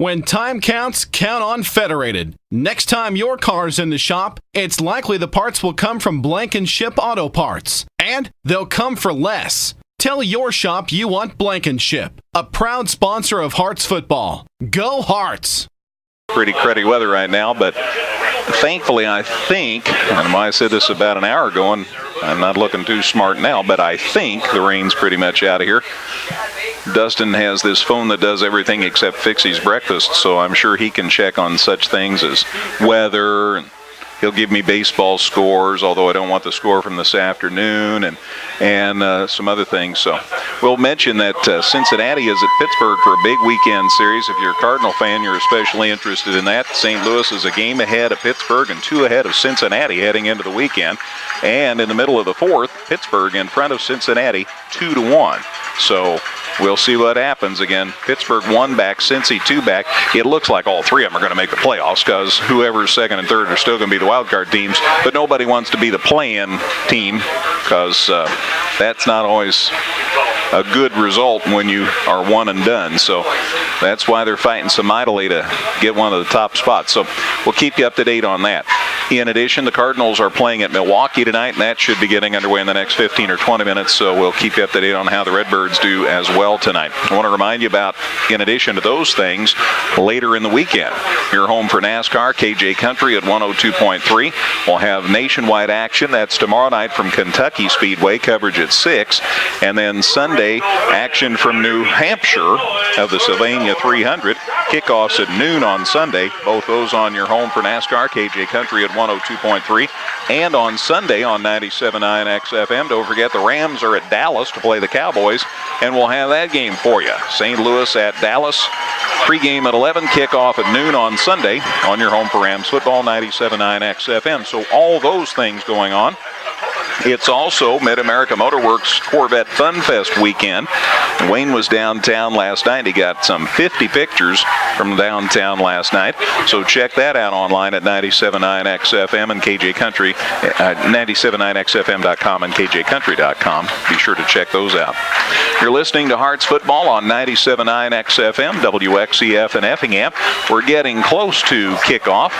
When time counts, count on Federated. Next time your car's in the shop, it's likely the parts will come from Blank & Ship Auto Parts. And they'll come for less. Tell your shop you want Blank & Ship, a proud sponsor of Hearts football. Go Hearts! Pretty cruddy weather right now, but thankfully I think, and I said this about an hour ago, and I'm not looking too smart now, but I think the rain's pretty much out of here. Dustin has this phone that does everything except Fixie's breakfast, so I'm sure he can check on such things as weather, and he'll give me baseball scores, although I don't want the score from this afternoon, and some other things. So we'll mention that Cincinnati is at Pittsburgh for a big weekend series. If you're a Cardinal fan, you're especially interested in that. St. Louis is a game ahead of Pittsburgh and 2 ahead of Cincinnati heading into the weekend. And in the middle of the fourth, Pittsburgh in front of Cincinnati 2-1. So we'll see what happens. Again, Pittsburgh 1 back, Cincy 2 back. It looks like all 3 of them are going to make the playoffs because whoever's second and third are still going to be the wild card teams. But nobody wants to be the play-in team because that's not always a good result when you are one and done. So that's why they're fighting so mightily to get one of the top spots. So we'll keep you up to date on that. In addition, the Cardinals are playing at Milwaukee tonight, and that should be getting underway in the next 15 or 20 minutes, so we'll keep you up to date on how the Redbirds do as well tonight. I want to remind you about, in addition to those things, later in the weekend, your home for NASCAR, KJ Country at 102.3. We'll have nationwide action. That's tomorrow night from Kentucky Speedway, coverage at 6. And then Sunday, action from New Hampshire of the Sylvania 300. Kickoffs at noon on Sunday. Both those on your home for NASCAR, KJ Country at 102.3. And on Sunday on 97.9 XFM, don't forget the Rams are at Dallas to play the Cowboys, and we'll have that game for you. St. Louis at Dallas, pregame at 11, kickoff at noon on Sunday on your home for Rams football, 97.9 XFM. So all those things going on. It's also Mid-America Motorworks Corvette Fun Fest weekend. Wayne was downtown last night. He got some 50 pictures from downtown last night. So check that out online at 97.9 XFM and KJ Country, 979XFM.com and KJCountry.com. Be sure to check those out. You're listening to Hearts Football on 97.9 XFM, WXEF in Effingham. We're getting close to kickoff.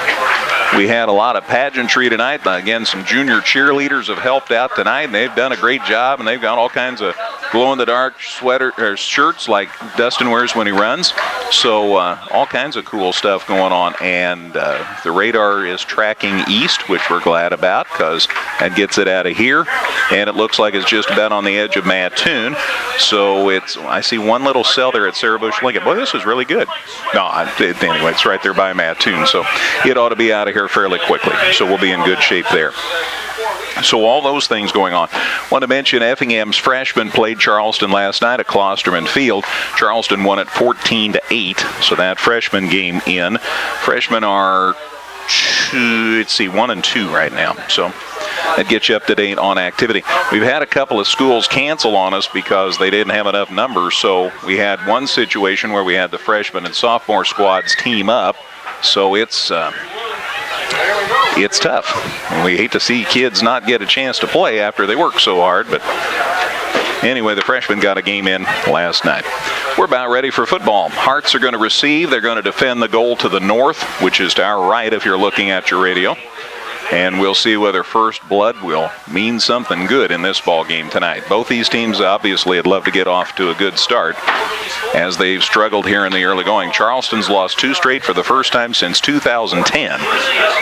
We had a lot of pageantry tonight. Again, some junior cheerleaders have helped out tonight, and they've done a great job, and they've got all kinds of glow-in-the-dark shirts like Dustin wears when he runs. So all kinds of cool stuff going on, and the radar is tracking east, which we're glad about because that gets it out of here, and it looks like it's just about on the edge of Mattoon. So I see one little cell there at Sarah Bush Lincoln. Boy, this is really good. No, anyway, it's right there by Mattoon, so it ought to be out of here fairly quickly. So we'll be in good shape there. So all those things going on. Want to mention Effingham's freshmen played Charleston last night at Klosterman Field. Charleston won it 14-8. So that freshman game in. Freshmen are 1 and 2 right now. So that gets you up to date on activity. We've had a couple of schools cancel on us because they didn't have enough numbers. So we had one situation where we had the freshman and sophomore squads team up. So it's tough. And we hate to see kids not get a chance to play after they work so hard. But anyway, the freshmen got a game in last night. We're about ready for football. Hearts are going to receive. They're going to defend the goal to the north, which is to our right if you're looking at your radio. And we'll see whether first blood will mean something good in this ball game tonight. Both these teams obviously would love to get off to a good start as they've struggled here in the early going. Charleston's lost 2 straight for the first time since 2010.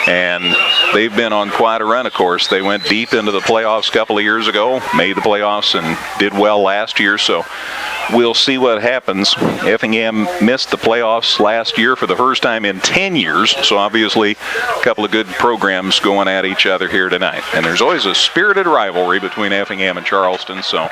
And they've been on quite a run, of course. They went deep into the playoffs a couple of years ago, made the playoffs, and did well last year. So we'll see what happens. Effingham missed the playoffs last year for the first time in 10 years. So obviously a couple of good programs going at each other here tonight. And there's always a spirited rivalry between Effingham and Charleston. So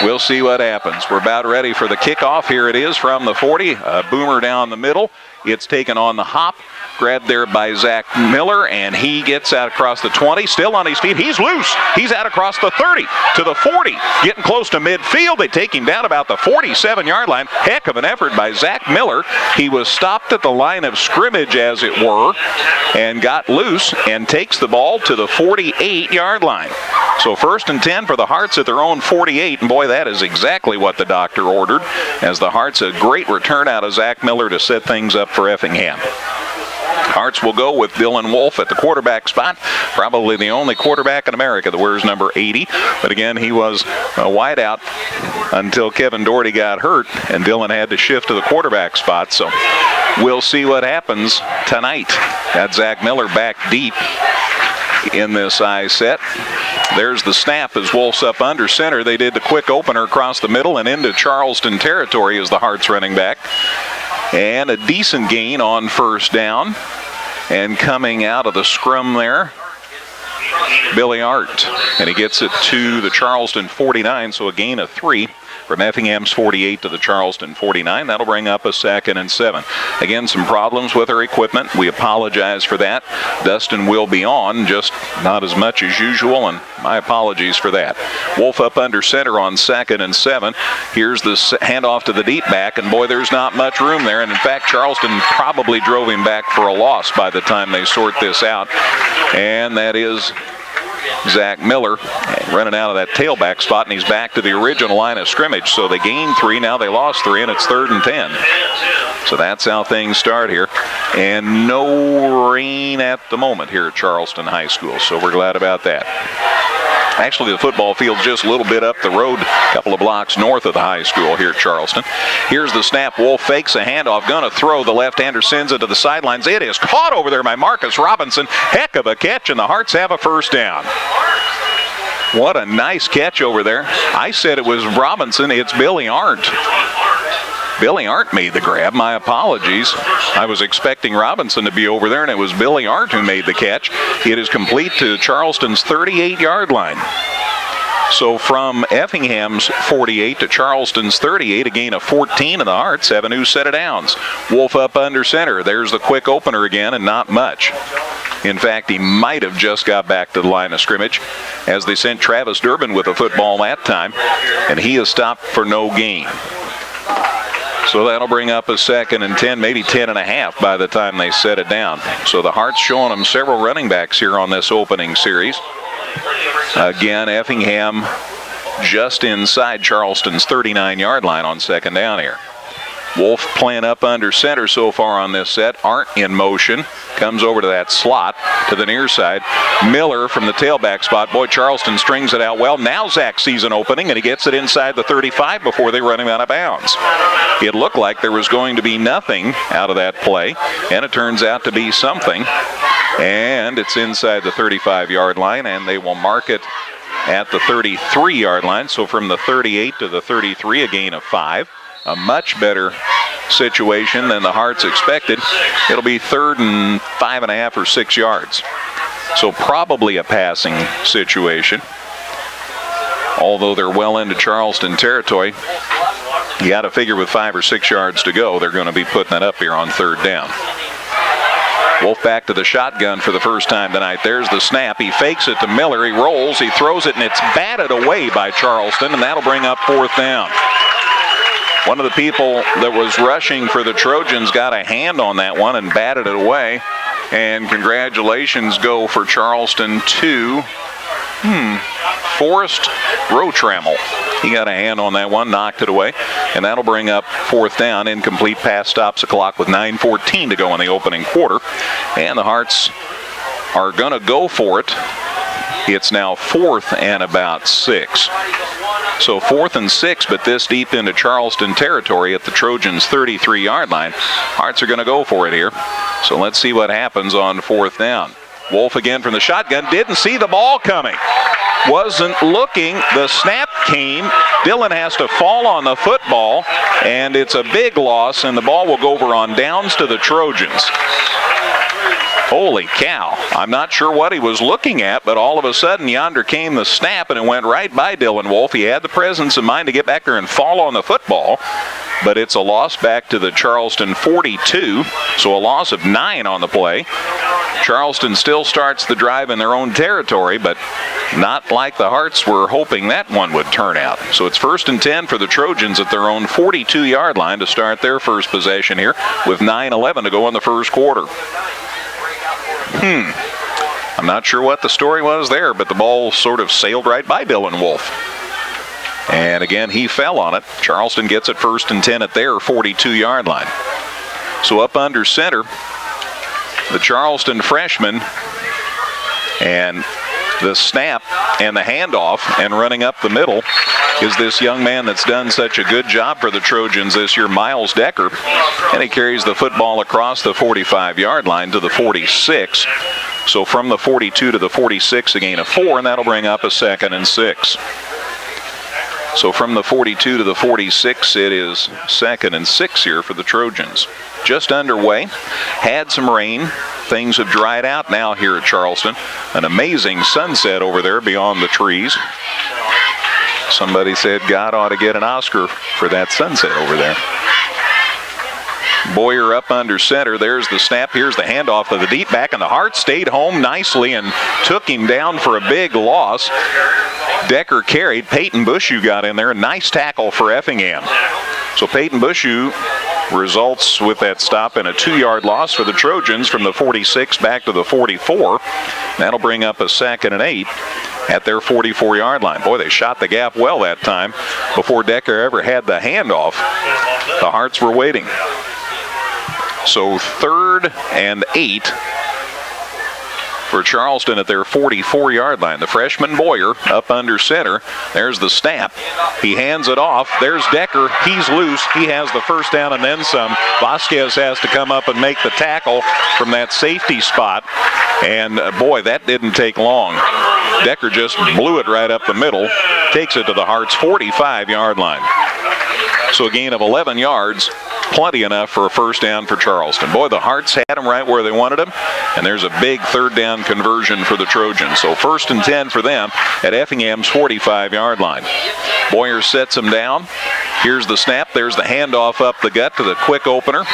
we'll see what happens. We're about ready for the kickoff. Here it is from the 40. A boomer down the middle. It's taken on the hop Grabbed there by Zach Miller, and he gets out across the 20, still on his feet. He's loose. He's out across the 30 to the 40, getting close to midfield. They take him down about the 47-yard line. Heck of an effort by Zach Miller. He was stopped at the line of scrimmage, as it were, and got loose and takes the ball to the 48-yard line. So 1st and 10 for the Hearts at their own 48, and boy, that is exactly what the doctor ordered, as the Hearts a great return out of Zach Miller to set things up for Effingham. Hearts will go with Dylan Wolf at the quarterback spot, probably the only quarterback in America that wears number 80. But again, he was a wideout until Kevin Doherty got hurt, and Dylan had to shift to the quarterback spot. So we'll see what happens tonight. Got Zach Miller back deep in this I set. There's the snap as Wolf's up under center. They did the quick opener across the middle and into Charleston territory as the Hearts running back. And a decent gain on 1st down. And coming out of the scrum there, Billy Art. And he gets it to the Charleston 49, so a gain of 3. From Effingham's 48 to the Charleston 49. That'll bring up a 2nd and 7. Again, some problems with our equipment. We apologize for that. Dustin will be on, just not as much as usual, and my apologies for that. Wolf up under center on 2nd and 7. Here's the handoff to the deep back, and boy, there's not much room there. And in fact, Charleston probably drove him back for a loss by the time they sort this out. And that is Zach Miller running out of that tailback spot, and he's back to the original line of scrimmage. So they gained 3, now they lost 3, and it's 3rd and 10. So that's how things start here. And no rain at the moment here at Charleston High School, so we're glad about that. Actually, the football field's just a little bit up the road, a couple of blocks north of the high school here at Charleston. Here's the snap. Wolf fakes a handoff, gonna throw. The left-hander sends it to the sidelines. It is caught over there by Marcus Robinson. Heck of a catch, and the Hearts have a 1st down. What a nice catch over there. I said it was Robinson. It's Billy Arndt. Billy Arndt made the grab. My apologies. I was expecting Robinson to be over there, and it was Billy Arndt who made the catch. It is complete to Charleston's 38-yard line. So from Effingham's 48 to Charleston's 38, a gain of 14, and the Hearts have a new set of downs. Wolf up under center. There's the quick opener again, and not much. In fact, he might have just got back to the line of scrimmage, as they sent Travis Durbin with the football that time, and he is stopped for no gain. So that'll bring up a 2nd and 10, maybe 10 and a half by the time they set it down. So the Hearts showing them several running backs here on this opening series. Again, Effingham just inside Charleston's 39-yard line on 2nd down here. Wolf playing up under center so far on this set. Arndt in motion. Comes over to that slot to the near side. Miller from the tailback spot. Boy, Charleston strings it out well. Now Zach sees an opening, and he gets it inside the 35 before they run him out of bounds. It looked like there was going to be nothing out of that play, and it turns out to be something. And it's inside the 35-yard line, and they will mark it at the 33-yard line. So from the 38 to the 33, a gain of 5. A much better situation than the Hearts expected. It'll be 3rd and 5.5 or 6 yards. So probably a passing situation. Although they're well into Charleston territory, you got to figure with 5 or 6 yards to go, they're going to be putting it up here on 3rd down. Wolf back to the shotgun for the first time tonight. There's the snap. He fakes it to Miller. He rolls. He throws it, and it's batted away by Charleston, and that'll bring up 4th down. One of the people that was rushing for the Trojans got a hand on that one and batted it away. And congratulations go for Charleston to Forrest Rotrammel. He got a hand on that one, knocked it away, and that'll bring up 4th down. Incomplete pass stops the clock with 9:14 to go in the opening quarter. And the Hearts are going to go for it. It's now 4th and about 6. So 4th and 6, but this deep into Charleston territory at the Trojans' 33-yard line. Hearts are going to go for it here. So let's see what happens on 4th down. Wolf again from the shotgun. Didn't see the ball coming. Wasn't looking. The snap came. Dylan has to fall on the football, and it's a big loss, and the ball will go over on downs to the Trojans. Holy cow. I'm not sure what he was looking at, but all of a sudden yonder came the snap, and it went right by Dylan Wolf. He had the presence of mind to get back there and fall on the football, but it's a loss back to the Charleston 42, so a loss of 9 on the play. Charleston still starts the drive in their own territory, but not like the Hearts were hoping that one would turn out. So it's 1st and 10 for the Trojans at their own 42-yard line to start their first possession here with 9:11 to go in the first quarter. I'm not sure what the story was there, but the ball sort of sailed right by Dylan Wolf. And again, he fell on it. Charleston gets it 1st and 10 at their 42-yard line. So up under center, the Charleston freshman, and the snap and the handoff, and running up the middle is this young man that's done such a good job for the Trojans this year, Miles Decker. And he carries the football across the 45-yard line to the 46. So from the 42 to the 46, a gain of 4, and that'll bring up a 2nd and 6. So from the 42 to the 46, it is 2nd and 6 here for the Trojans. Just underway. Had some rain. Things have dried out now here at Charleston. An amazing sunset over there beyond the trees. Somebody said God ought to get an Oscar for that sunset over there. Boyer up under center. There's the snap. Here's the handoff to the deep back, and the Hearts stayed home nicely and took him down for a big loss. Decker carried. Peyton Bushu got in there. Nice tackle for Effingham. So Peyton Bushu results with that stop in a 2-yard loss for the Trojans from the 46 back to the 44. That'll bring up a 2nd and 8 at their 44-yard line. Boy, they shot the gap well that time before Decker ever had the handoff. The Hearts were waiting. So 3rd and 8 for Charleston at their 44-yard line. The freshman Boyer up under center. There's the snap. He hands it off. There's Decker. He's loose. He has the first down and then some. Vasquez has to come up and make the tackle from that safety spot. And boy, that didn't take long. Decker just blew it right up the middle. Takes it to the Hearts' 45-yard line. So a gain of 11 yards. Plenty enough for a first down for Charleston. Boy, the Hearts had them right where they wanted them, and there's a big 3rd down conversion for the Trojans. So 1st and 10 for them at Effingham's 45-yard line. Boyer sets them down. Here's the snap. There's the handoff up the gut to the quick opener.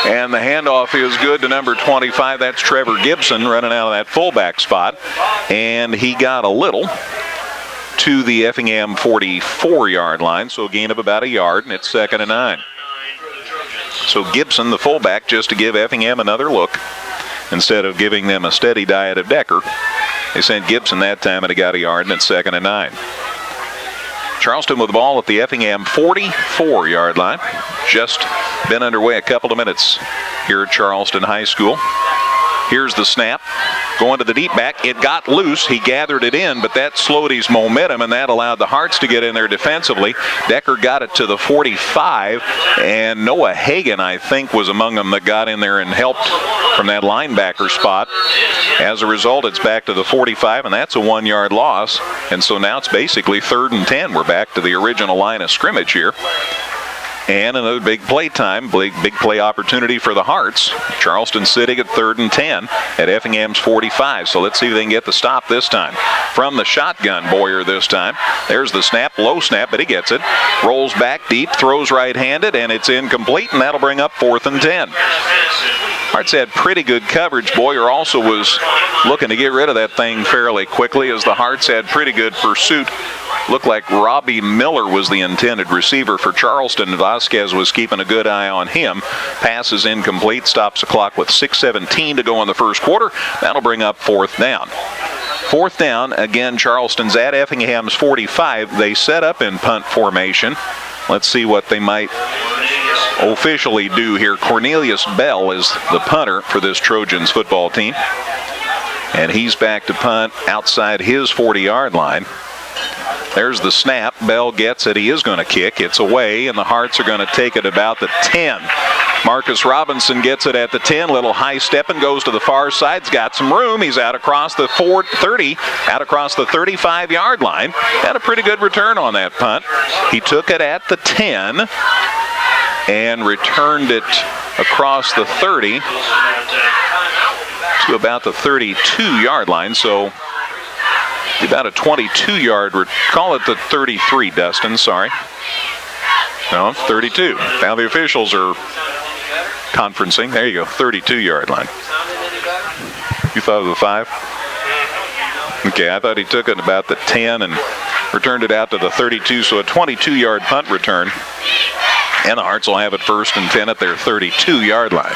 And the handoff is good to number 25. That's Trevor Gibson running out of that fullback spot. And he got a little to the Effingham 44-yard line. So a gain of about a yard, and it's 2nd and 9. So Gibson, the fullback, just to give Effingham another look. Instead of giving them a steady diet of Decker, they sent Gibson that time, and he got a yard, and it's 2nd and 9. Charleston with the ball at the Effingham 44-yard line. Just been underway a couple of minutes here at Charleston High School. Here's the snap. Going to the deep back. It got loose. He gathered it in, but that slowed his momentum, and that allowed the Hearts to get in there defensively. Decker got it to the 45, and Noah Hagan, I think, was among them that got in there and helped from that linebacker spot. As a result, it's back to the 45, and that's a 1-yard loss. And so now it's basically 3rd and 10. We're back to the original line of scrimmage here. And another big play time, big play opportunity for the Hearts. Charleston sitting at 3rd and 10 at Effingham's 45. So let's see if they can get the stop this time. From the shotgun, Boyer this time. There's the snap, low snap, but he gets it. Rolls back deep, throws right-handed, and it's incomplete, and that'll bring up 4th and 10. Hearts had pretty good coverage. Boyer also was looking to get rid of that thing fairly quickly as the Hearts had pretty good pursuit. Looked like Robbie Miller was the intended receiver for Charleston. Vasquez was keeping a good eye on him. Pass is incomplete. Stops the clock with 6:17 to go in the first quarter. That'll bring up 4th down. 4th down, again, Charleston's at Effingham's 45. They set up in punt formation. Let's see what they might officially do here. Cornelius Bell is the punter for this Trojans football team. And he's back to punt outside his 40-yard line. There's the snap. Bell gets it. He is going to kick. It's away, and the Hearts are going to take it about the 10. Marcus Robinson gets it at the 10. Little high step and goes to the far side. He's got some room. He's out across the 30, out across the 35-yard line. Had a pretty good return on that punt. He took it at the 10 and returned it across the 30 to about the 32-yard line. So about a 22-yard, call it the 33, Dustin, sorry. No, 32. Now the officials are conferencing. There you go, 32-yard line. You thought it was a 5? Okay, I thought he took it about the 10 and returned it out to the 32, so a 22-yard punt return. And the Hearts will have it 1st and 10 at their 32-yard line.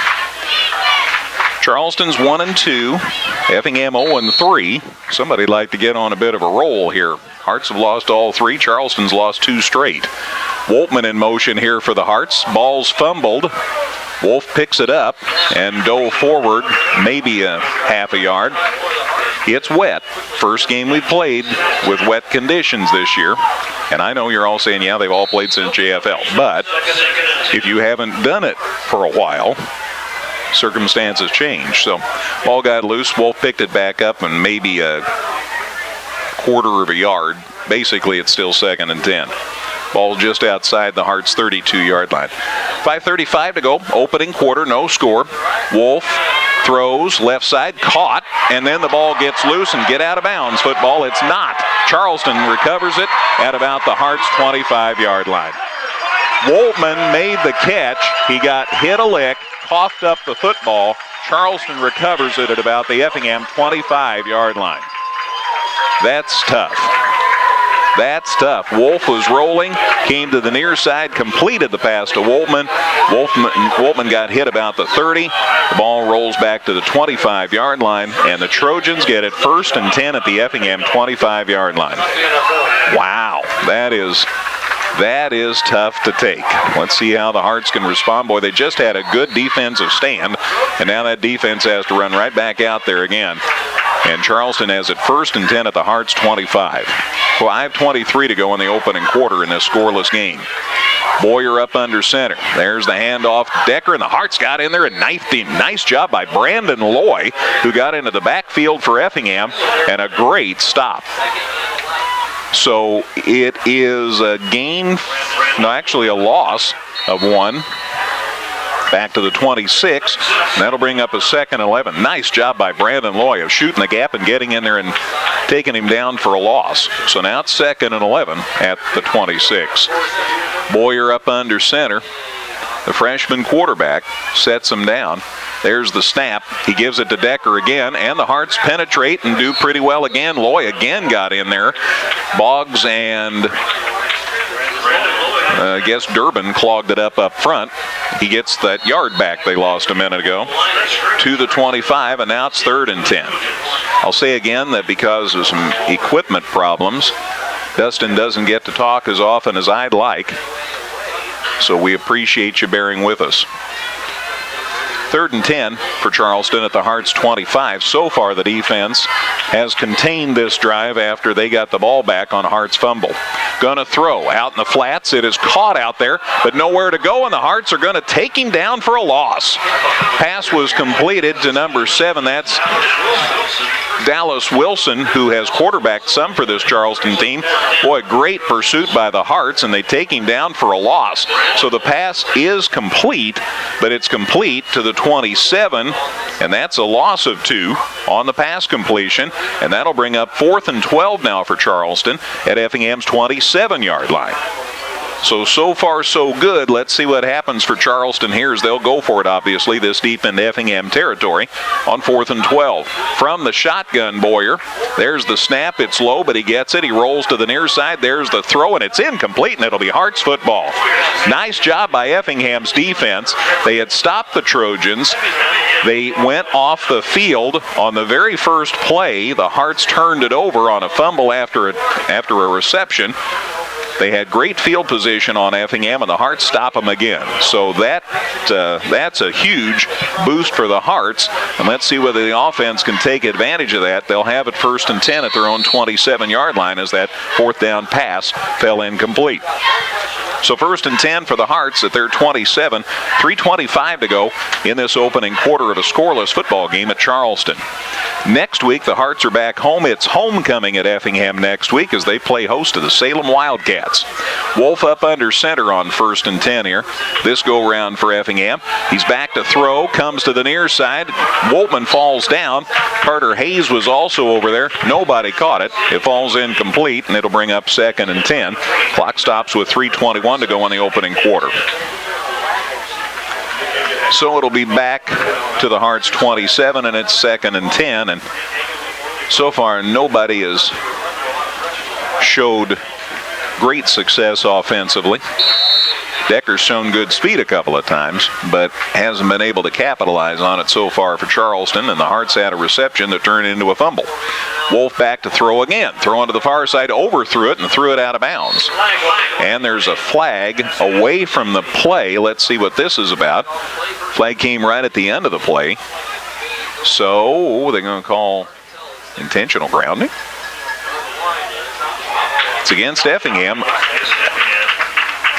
Charleston's 1-2, Effingham 0-3. Somebody'd like to get on a bit of a roll here. Hearts have lost all 3. Charleston's lost 2 straight. Woltman in motion here for the Hearts. Ball's fumbled. Wolf picks it up and dove forward, maybe a half a yard. It's wet. First game we played with wet conditions this year. And I know you're all saying, yeah, they've all played since JFL. But if you haven't done it for a while, circumstances change. So ball got loose. Wolf picked it back up and maybe a quarter of a yard. Basically, it's still 2nd and 10. Ball just outside the Hearts' 32-yard line. 5:35 to go. Opening quarter, no score. Wolf throws left side, caught, and then the ball gets loose and get out of bounds. Football, it's not. Charleston recovers it at about the Hearts' 25-yard line. Woltman made the catch. He got hit a lick, coughed up the football. Charleston recovers it at about the Effingham 25-yard line. That's tough. That's tough. Wolf was rolling, came to the near side, completed the pass to Woltman. Woltman got hit about the 30. The ball rolls back to the 25-yard line, and the Trojans get it 1st and 10 at the Effingham 25-yard line. Wow, that is tough to take. Let's see how the Hearts can respond. Boy, they just had a good defensive stand, and now that defense has to run right back out there again. And Charleston has it 1st and 10 at the Hearts' 25. 5:23 to go in the opening quarter in this scoreless game. Boyer up under center. There's the handoff. Decker, and the Hearts got in there and knifed him. Nice job by Brandon Loy, who got into the backfield for Effingham, and a great stop. So it is a gain, no, actually a loss of 1. Back to the 26. That'll bring up a 2nd and 11. Nice job by Brandon Loy of shooting the gap and getting in there and taking him down for a loss. So now it's 2nd and 11 at the 26. Boyer up under center. The freshman quarterback sets him down. There's the snap. He gives it to Decker again, and the Hearts penetrate and do pretty well again. Loy again got in there. Boggs and I guess Durbin clogged it up front. He gets that yard back they lost a minute ago to the 25, and now it's 3rd and 10. I'll say again that because of some equipment problems, Dustin doesn't get to talk as often as I'd like, so we appreciate you bearing with us. 3rd and 10 for Charleston at the Hearts' 25. So far, the defense has contained this drive after they got the ball back on Hearts' fumble. Gonna throw out in the flats. It is caught out there, but nowhere to go, and the Hearts are gonna take him down for a loss. Pass was completed to number 7. That's Dallas Wilson, who has quarterbacked some for this Charleston team. Boy, great pursuit by the Hearts, and they take him down for a loss. So the pass is complete, but it's complete to the 27, and that's a loss of 2 on the pass completion, and that'll bring up 4th and 12 now for Charleston at Effingham's 27-yard line. So far, so good. Let's see what happens for Charleston here as they'll go for it, obviously, this deep into Effingham territory on 4th and 12. From the shotgun, Boyer. There's the snap. It's low, but he gets it. He rolls to the near side. There's the throw, and it's incomplete, and it'll be Hearts football. Nice job by Effingham's defense. They had stopped the Trojans. They went off the field on the very first play. The Hearts turned it over on a fumble after a reception. They had great field position on Effingham, and the Hearts stop them again. So that's a huge boost for the Hearts, and let's see whether the offense can take advantage of that. They'll have it 1st and 10 at their own 27-yard line as that 4th down pass fell incomplete. So 1st and 10 for the Hearts at their 27. 3:25 to go in this opening quarter of a scoreless football game at Charleston. Next week, the Hearts are back home. It's homecoming at Effingham next week as they play host to the Salem Wildcats. Wolf up under center on 1st and 10 here. This go round for Effingham. He's back to throw, comes to the near side. Woltman falls down. Carter Hayes was also over there. Nobody caught it. It falls incomplete, and it'll bring up 2nd and 10. Clock stops with 3:21 to go in the opening quarter. So it'll be back to the Hearts 27, and it's 2nd and 10. And so far, nobody has showed great success offensively. Decker's shown good speed a couple of times, but hasn't been able to capitalize on it so far for Charleston, and the Hearts had a reception that turned into a fumble. Wolf back to throw again. Throw to the far side, overthrew it, and threw it out of bounds. And there's a flag away from the play. Let's see what this is about. Flag came right at the end of the play. So they're going to call intentional grounding. It's against Effingham.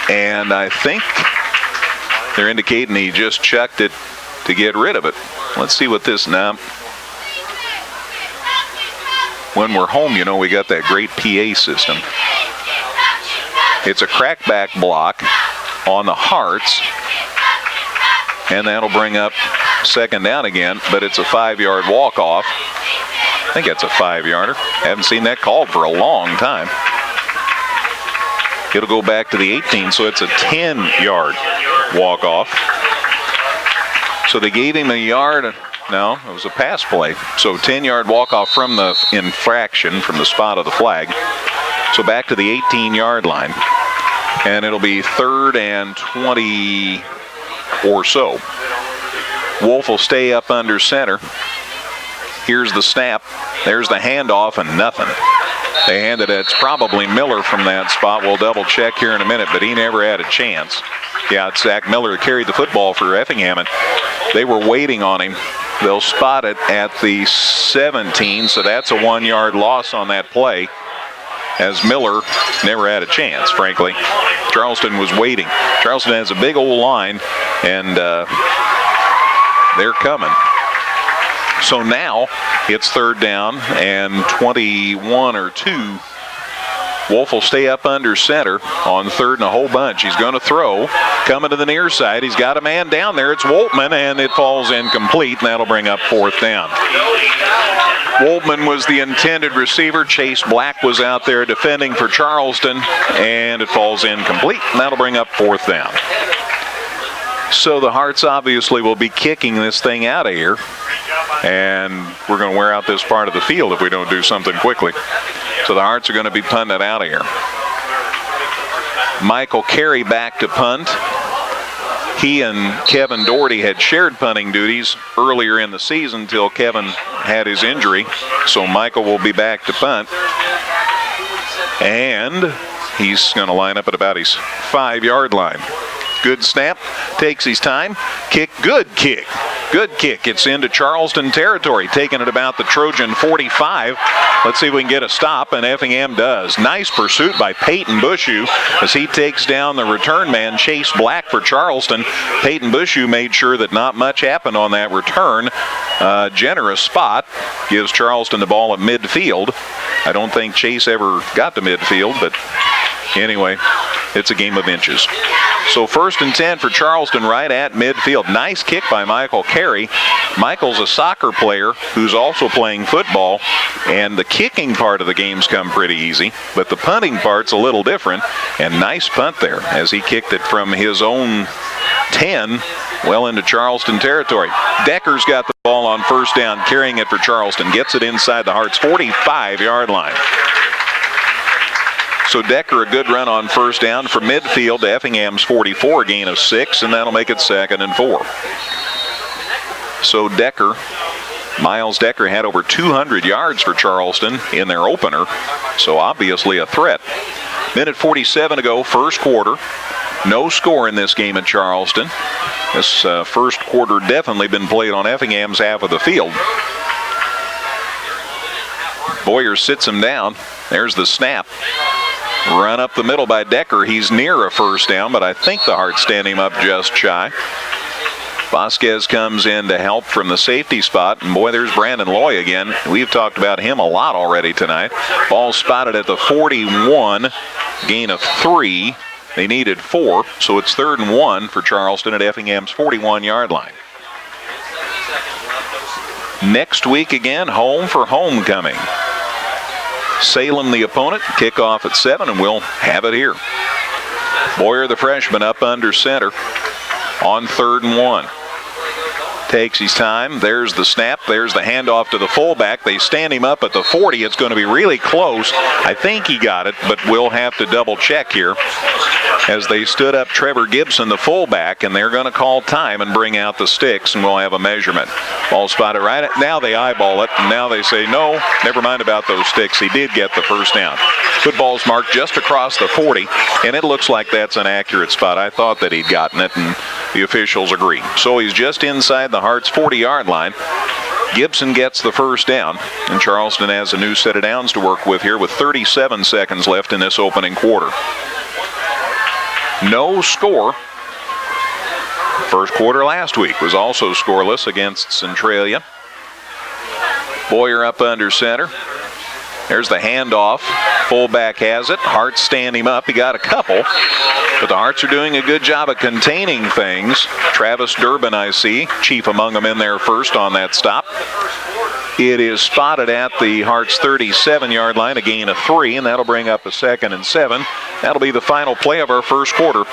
And I think they're indicating he just chucked it to get rid of it. Let's see what this now. When we're home, you know, we got that great PA system. It's a crackback block on the Hearts. And that'll bring up 2nd down again, but it's a 5-yard walk-off. I think that's a 5-yarder. Haven't seen that called for a long time. It'll go back to the 18, so it's a 10-yard walk-off. So they gave him a yard. No, it was a pass play. So 10-yard walk-off from the infraction, from the spot of the flag. So back to the 18-yard line. And it'll be 3rd and 20 or so. Wolf will stay up under center. Here's the snap. There's the handoff, and nothing. They handed it. It's probably Miller from that spot. We'll double check here in a minute, but he never had a chance. Yeah, it's Zach Miller who carried the football for Effingham, and they were waiting on him. They'll spot it at the 17, so that's a 1-yard loss on that play, as Miller never had a chance, frankly. Charleston was waiting. Charleston has a big old line, and they're coming. So now it's 3rd down and 21 or 2. Wolf will stay up under center on 3rd and a whole bunch. He's going to throw. Coming to the near side. He's got a man down there. It's Woltman, and it falls incomplete, and that'll bring up 4th down. Woltman was the intended receiver. Chase Black was out there defending for Charleston, and it falls incomplete, and that'll bring up 4th down. So the Hearts obviously will be kicking this thing out of here. And we're going to wear out this part of the field if we don't do something quickly. So the Hearts are going to be punting it out of here. Michael Carey back to punt. He and Kevin Doherty had shared punting duties earlier in the season until Kevin had his injury. So Michael will be back to punt. And he's going to line up at about his 5-yard line. Good snap, takes his time, kick, good kick. Good kick. It's into Charleston territory, taking it about the Trojan 45. Let's see if we can get a stop, and Effingham does. Nice pursuit by Peyton Bushu as he takes down the return man, Chase Black, for Charleston. Peyton Bushu made sure that not much happened on that return. Generous spot. Gives Charleston the ball at midfield. I don't think Chase ever got to midfield, but anyway, it's a game of inches. So 1st and 10 for Charleston right at midfield. Nice kick by Michael Carey. Michael's a soccer player who's also playing football, and the kicking part of the game's come pretty easy, but the punting part's a little different, and nice punt there as he kicked it from his own 10 well into Charleston territory. Decker's got the ball on 1st down, carrying it for Charleston. Gets it inside the Hearts' 45-yard line. So Decker, a good run on 1st down from midfield to Effingham's 44, gain of 6, and that'll make it 2nd and 4. So Decker, Miles Decker, had over 200 yards for Charleston in their opener, so obviously a threat. Minute 47 to go, 1st quarter. No score in this game at Charleston. This 1st quarter definitely been played on Effingham's half of the field. Boyer sits him down. There's the snap. Run up the middle by Decker. He's near a 1st down, but I think the Hearts stand him up just shy. Vasquez comes in to help from the safety spot. And boy, there's Brandon Loy again. We've talked about him a lot already tonight. Ball spotted at the 41, gain of 3. They needed 4, so it's 3rd and 1 for Charleston at Effingham's 41-yard line. Next week again, home for homecoming. Salem the opponent, kickoff at 7, and we'll have it here. Boyer, the freshman, up under center on 3rd and 1. Takes his time. There's the snap. There's the handoff to the fullback. They stand him up at the 40. It's going to be really close. I think he got it, but we'll have to double check here as they stood up Trevor Gibson, the fullback, and they're going to call time and bring out the sticks, and we'll have a measurement. Ball spotted right. Now they eyeball it, and now they say, no, never mind about those sticks. He did get the first down. Football's marked just across the 40, and it looks like that's an accurate spot. I thought that he'd gotten it, and the officials agree. So he's just inside the Hearts' 40-yard line. Gibson gets the first down, and Charleston has a new set of downs to work with here with 37 seconds left in this opening quarter. No score. First quarter last week was also scoreless against Centralia. Boyer up under center. There's the handoff. Fullback has it. Hearts stand him up. He got a couple, but the Hearts are doing a good job of containing things. Travis Durbin, I see, chief among them in there first on that stop. It is spotted at the Hearts' 37-yard line, a gain of 3, and that'll bring up a 2nd and 7. That'll be the final play of our first quarter.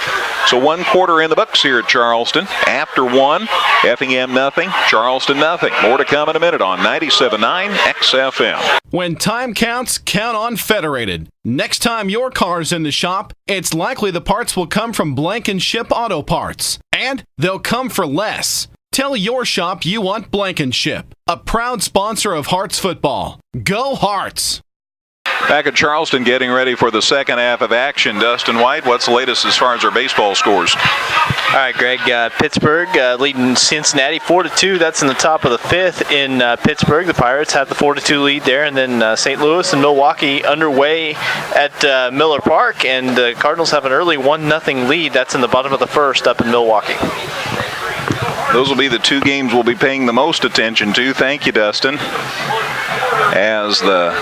So 1 quarter in the books here at Charleston. After 1, Effingham nothing, Charleston nothing. More to come in a minute on 97.9 XFM. When time counts, count on Federated. Next time your car's in the shop, it's likely the parts will come from Blankenship Auto Parts. And they'll come for less. Tell your shop you want Blankenship, a proud sponsor of Hearts football. Go Hearts! Back at Charleston, getting ready for the second half of action. Dustin White, what's the latest as far as our baseball scores? All right, Greg. Pittsburgh leading Cincinnati 4-2. That's in the top of the 5th in Pittsburgh. The Pirates have the 4-2 lead there, and then St. Louis and Milwaukee underway at Miller Park, and the Cardinals have an early 1-0 lead. That's in the bottom of the 1st up in Milwaukee. Those will be the 2 games we'll be paying the most attention to. Thank you, Dustin. As the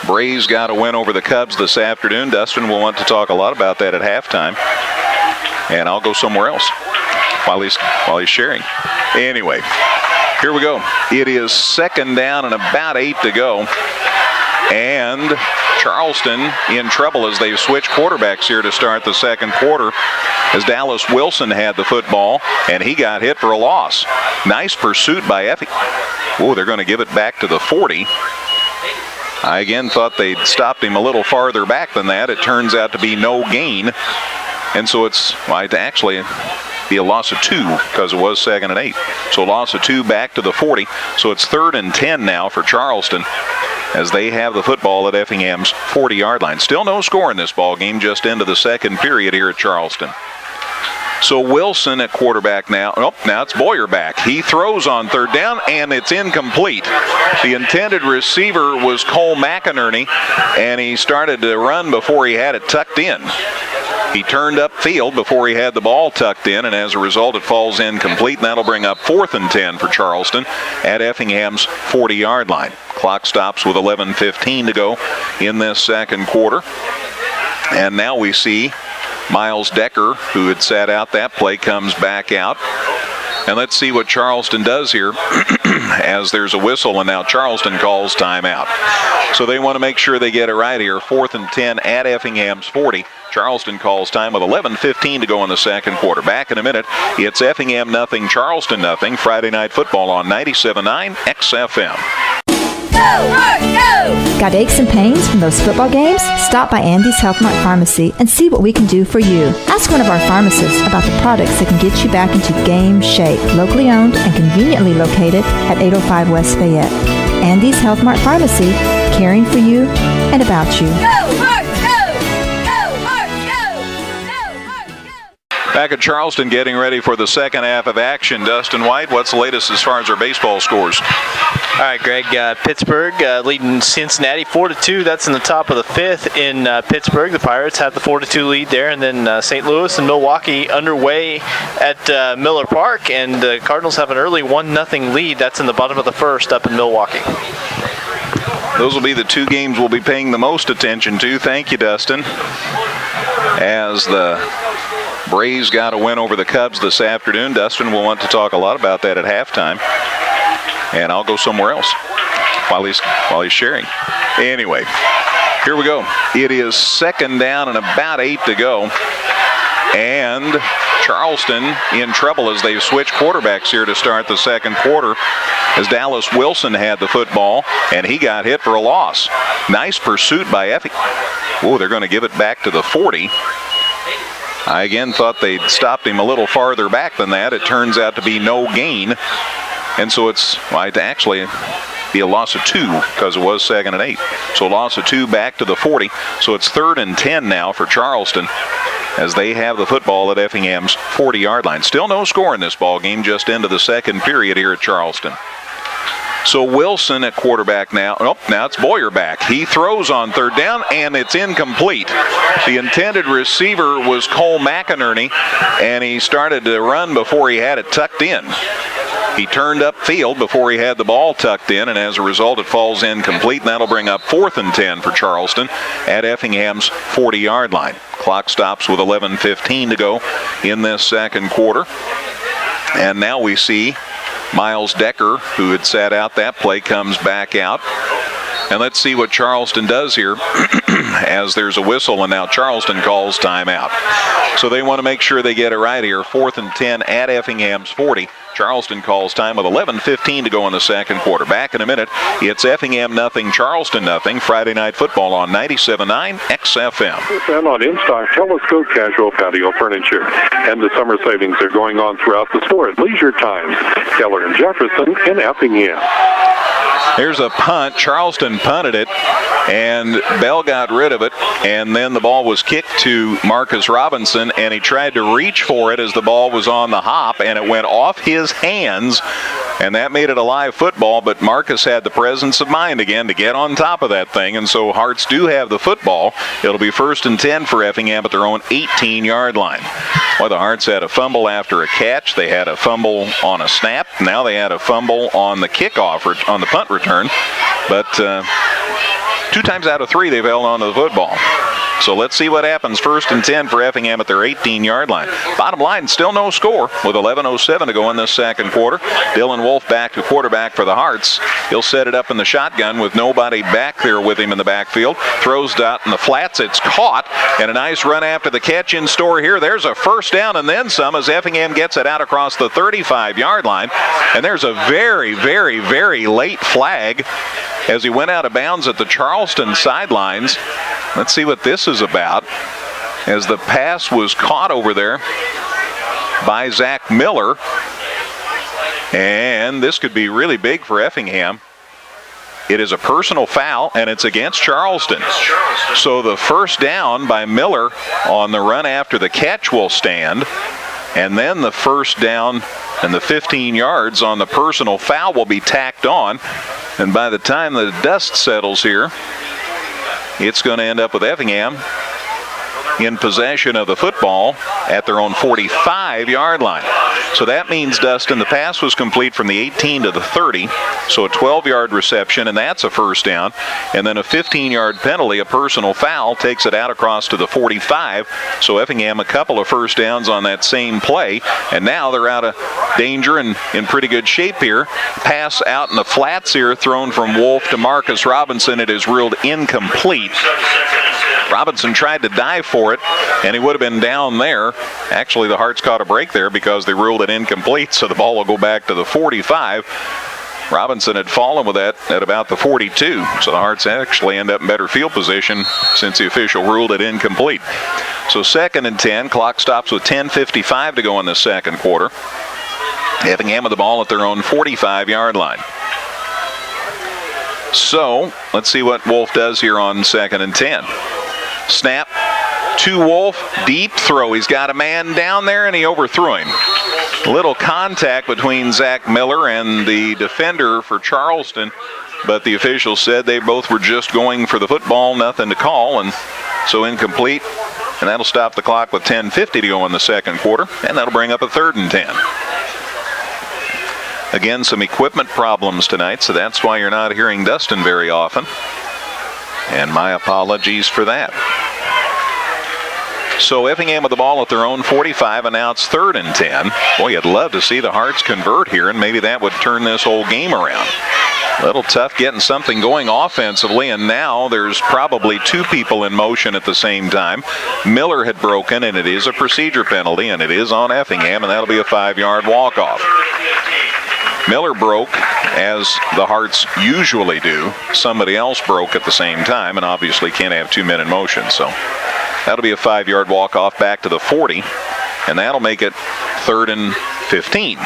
Braves got a win over the Cubs this afternoon, Dustin will want to talk a lot about that at halftime. And I'll go somewhere else while he's sharing. Anyway, here we go. It is 2nd down and about 8 to go. And Charleston in trouble as they switch quarterbacks here to start the second quarter, as Dallas Wilson had the football, and he got hit for a loss. Nice pursuit by Effie. Oh, they're going to give it back to the 40. I again thought they'd stopped him a little farther back than that. It turns out to be no gain. And so it's actually be a loss of 2 because it was 2nd and 8. So loss of 2 back to the 40. So it's 3rd and 10 now for Charleston as they have the football at Effingham's 40-yard line. Still no score in this ball game, just into the second period here at Charleston. So Wilson at quarterback now. Oh, now it's Boyer back. He throws on 3rd down, and it's incomplete. The intended receiver was Cole McInerney, and he started to run before he had it tucked in. He turned upfield before he had the ball tucked in, and as a result, it falls incomplete, and that'll bring up 4th and 10 for Charleston at Effingham's 40-yard line. Clock stops with 11:15 to go in this second quarter. And now we see Miles Decker, who had sat out that play, comes back out. And let's see what Charleston does here as there's a whistle, and now Charleston calls timeout. So they want to make sure they get it right here. 4th and 10 at Effingham's 40. Charleston calls time with 11:15 to go in the second quarter. Back in a minute. It's Effingham nothing, Charleston nothing. Friday Night Football on 97.9 XFM. Go, Hearts, go! Got aches and pains from those football games? Stop by Andy's Health Mart Pharmacy and see what we can do for you. Ask one of our pharmacists about the products that can get you back into game shape. Locally owned and conveniently located at 805 West Fayette. Andy's Health Mart Pharmacy, caring for you and about you. Go, Hearts, go! Go, Hearts, go! Go, Hearts, go! Back at Charleston, getting ready for the second half of action. Dustin White, what's the latest as far as our baseball scores? All right, Greg, Pittsburgh leading Cincinnati 4-2. That's in the top of the fifth in Pittsburgh. The Pirates have the 4-2 lead there. And then St. Louis and Milwaukee underway at Miller Park. And the Cardinals have an early 1-0 lead. That's in the bottom of the first up in Milwaukee. Those will be the two games we'll be paying the most attention to. Thank you, Dustin. As the Braves got a win over the Cubs this afternoon, Dustin will want to talk a lot about that at halftime. And I'll go somewhere else while he's sharing. Anyway, here we go. It is second down and about 8 to go. And Charleston in trouble as they've switched quarterbacks here to start the second quarter, as Dallas Wilson had the football, and he got hit for a loss. Nice pursuit by Effie. Oh, they're going to give it back to the 40. I again thought they'd stopped him a little farther back than that. It turns out to be no gain. And so it's actually be a loss of 2 because it was second and 8. So a loss of 2 back to the 40. So it's 3rd and 10 now for Charleston as they have the football at Effingham's 40-yard line. Still no score in this ball game, just into the second period here at Charleston. So Wilson at quarterback now. Oh, now it's Boyer back. He throws on third down, and it's incomplete. The intended receiver was Cole McInerney, and he started to run before he had it tucked in. He turned upfield before he had the ball tucked in, and as a result, it falls incomplete, and that'll bring up 4th and 10 for Charleston at Effingham's 40-yard line. Clock stops with 11:15 to go in this second quarter. And now we see Miles Decker, who had sat out that play, comes back out. And let's see what Charleston does here as there's a whistle, and now Charleston calls timeout. So they want to make sure they get it right here. 4th and 10 at Effingham's 40. Charleston calls time with 11:15 to go in the second quarter. Back in a minute. It's Effingham nothing, Charleston nothing. Friday Night Football on 97.9 XFM. And on in-stock Telescope Casual Patio Furniture. And the summer savings are going on throughout the store at leisure times. Keller and Jefferson in Effingham. Here's a punt. Charleston punted it, and Bell got rid of it, and then the ball was kicked to Marcus Robinson, and he tried to reach for it as the ball was on the hop, and it went off his hands, and that made it a live football, but Marcus had the presence of mind again to get on top of that thing, and so Hearts do have the football. It'll be 1st and 10 for Effingham at their own 18-yard line. Well, the Hearts had a fumble after a catch. They had a fumble on a snap. Now they had a fumble on the kickoff, on the punt return. But 2 times out of 3, they've held on to the football. So let's see what happens. 1st and 10 for Effingham at their 18-yard line. Bottom line, still no score with 11:07 to go in this second quarter. Dylan Wolf back to quarterback for the Hearts. He'll set it up in the shotgun with nobody back there with him in the backfield. Throws it out in the flats. It's caught, and a nice run after the catch in store here. There's a first down and then some as Effingham gets it out across the 35-yard line. And there's a very, very, very late flag as he went out of bounds at the Charleston sidelines. Let's see what this is about, as the pass was caught over there by Zach Miller. And this could be really big for Effingham. It is a personal foul, and it's against Charleston. So the first down by Miller on the run after the catch will stand, and then the first down and the 15 yards on the personal foul will be tacked on. And by the time the dust settles here, it's going to end up with Effingham in possession of the football at their own 45-yard line. So that means, Dustin, the pass was complete from the 18 to the 30, so a 12-yard reception, and that's a first down. And then a 15-yard penalty, a personal foul, takes it out across to the 45. So Effingham a couple of first downs on that same play, and now they're out of danger and in pretty good shape here. Pass out in the flats here, thrown from Wolf to Marcus Robinson. It is ruled incomplete. Robinson tried to dive for it, and he would have been down there. Actually, the Hearts caught a break there because they ruled it incomplete, so the ball will go back to the 45. Robinson had fallen with that at about the 42, so the Hearts actually end up in better field position since the official ruled it incomplete. So 2nd and 10, clock stops with 10:55 to go in the second quarter. Effingham with the ball at their own 45-yard line. So let's see what Wolf does here on 2nd and 10. Snap, To Wolf, deep throw. He's got a man down there, and he overthrew him. Little contact between Zach Miller and the defender for Charleston, but the officials said they both were just going for the football, nothing to call, and so incomplete. And that'll stop the clock with 10:50 to go in the second quarter, and that'll bring up a 3rd and 10. Again, some equipment problems tonight, so that's why you're not hearing Dustin very often. And my apologies for that. So Effingham with the ball at their own 45, and now it's 3rd and 10. Boy, you'd love to see the Hearts convert here, and maybe that would turn this whole game around. A little tough getting something going offensively, and now there's probably 2 people in motion at the same time. Miller had broken, and it is a procedure penalty, and it is on Effingham, and that'll be a 5-yard walk-off. Miller broke, as the Hearts usually do. Somebody else broke at the same time, and obviously can't have 2 men in motion, so that'll be a 5-yard walk-off back to the 40, and that'll make it 3rd and 15.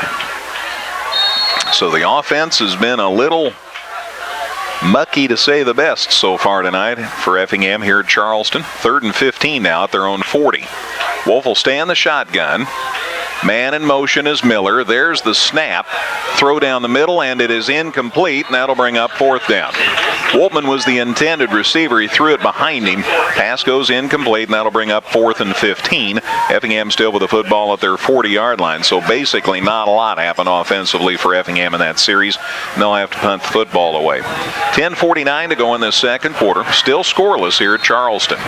So the offense has been a little mucky, to say the best, so far tonight for Effingham here at Charleston. 3rd and 15 now at their own 40. Wolf will stay in the shotgun. Man in motion is Miller. There's the snap. Throw down the middle, and it is incomplete, and that'll bring up 4th down. Woltman was the intended receiver. He threw it behind him. Pass goes incomplete, and that'll bring up 4th and 15. Effingham still with the football at their 40-yard line, so basically not a lot happened offensively for Effingham in that series, and they'll have to punt the football away. 10:49 to go in this second quarter. Still scoreless here at Charleston.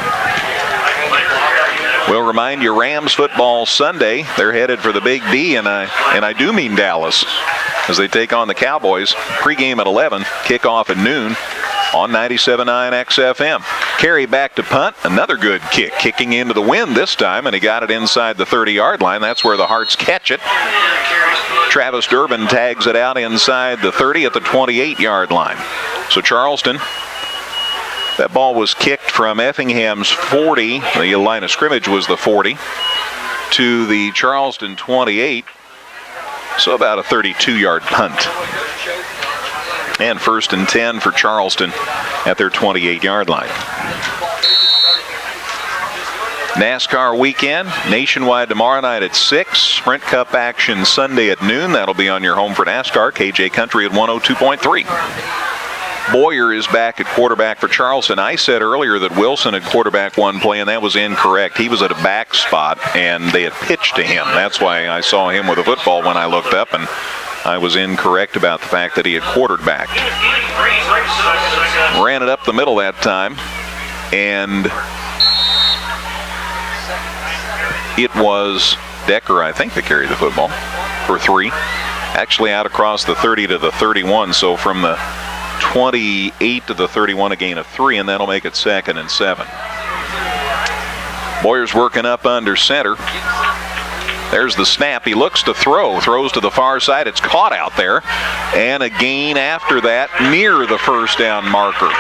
We'll remind you, Rams football Sunday. They're headed for the Big D, and I do mean Dallas, as they take on the Cowboys. Pre-game at 11, kickoff at noon on 97.9 XFM. Carry back to punt, another good kick, kicking into the wind this time, and he got it inside the 30-yard line. That's where the Hearts catch it. Travis Durbin tags it out inside the 30 at the 28-yard line. So Charleston, that ball was kicked from Effingham's 40. The line of scrimmage was the 40 to the Charleston 28. So about a 32-yard punt. And 1st and 10 for Charleston at their 28-yard line. NASCAR weekend, nationwide tomorrow night at 6. Sprint Cup action Sunday at noon. That'll be on your home for NASCAR, KJ Country at 102.3. Boyer is back at quarterback for Charleston. I said earlier that Wilson had quarterback one play, and that was incorrect. He was at a back spot, and they had pitched to him. That's why I saw him with a football when I looked up, and I was incorrect about the fact that he had quarterbacked. Ran it up the middle that time, and it was Decker, I think, that carried the football for 3. Actually out across the 30 to the 31, so from the 28 to the 31, a gain of 3, and that'll make it 2nd and 7. Boyer's working up under center. There's the snap. He looks to throw. Throws to the far side. It's caught out there. And a gain after that near the 1st down marker,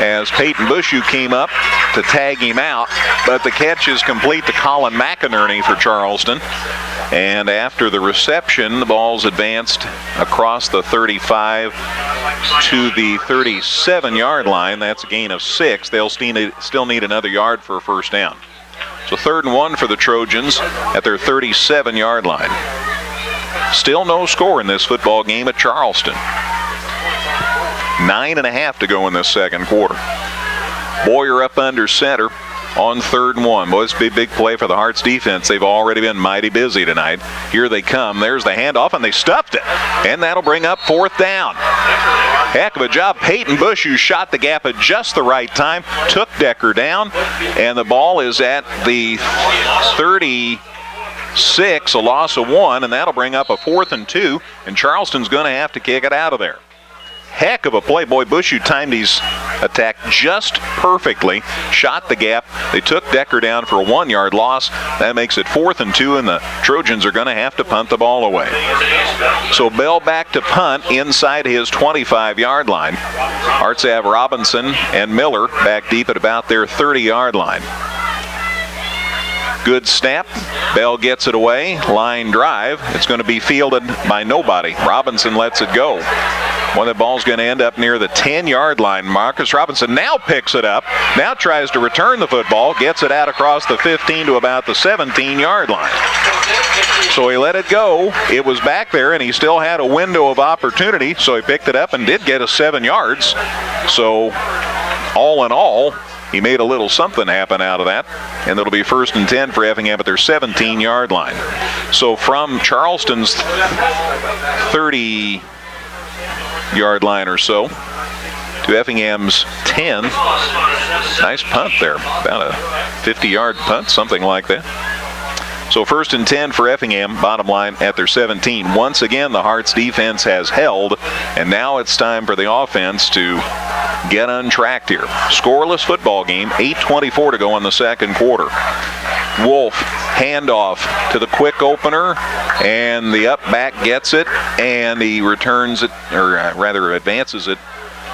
as Peyton Bushu came up to tag him out, but the catch is complete to Colin McInerney for Charleston. And after the reception, the ball's advanced across the 35 to the 37-yard line. That's a gain of 6. They'll still need another yard for a 1st down. So 3rd and 1 for the Trojans at their 37-yard line. Still no score in this football game at Charleston. 9.5 to go in this second quarter. Boyer up under center on 3rd and 1. Boy, this be a big play for the Hearts defense. They've already been mighty busy tonight. Here they come. There's the handoff, and they stuffed it. And that'll bring up 4th down. Heck of a job. Peyton Bush, who shot the gap at just the right time, took Decker down, and the ball is at the 36, a loss of 1, and that'll bring up a 4th and 2, and Charleston's going to have to kick it out of there. Heck of a play. Boy, Bushu timed his attack just perfectly. Shot the gap. They took Decker down for a 1-yard loss. That makes it 4th and 2, and the Trojans are going to have to punt the ball away. So Bell back to punt inside his 25-yard line. Hearts have Robinson and Miller back deep at about their 30-yard line. Good snap. Bell gets it away. Line drive. It's going to be fielded by nobody. Robinson lets it go. Well, the ball's going to end up near the 10-yard line. Marcus Robinson now picks it up. Now tries to return the football. Gets it out across the 15 to about the 17-yard line. So he let it go. It was back there, and he still had a window of opportunity. So he picked it up and did get us 7 yards. So all in all, he made a little something happen out of that, and it'll be 1st and 10 for Effingham at their 17-yard line. So from Charleston's 30-yard line or so to Effingham's 10, nice punt there, about a 50-yard punt, something like that. So 1st and 10 for Effingham, bottom line at their 17. Once again, the Hearts defense has held, and now it's time for the offense to get untracked here. Scoreless football game, 8:24 to go in the second quarter. Wolf, handoff to the quick opener, and the up back gets it, and he returns it, or rather advances it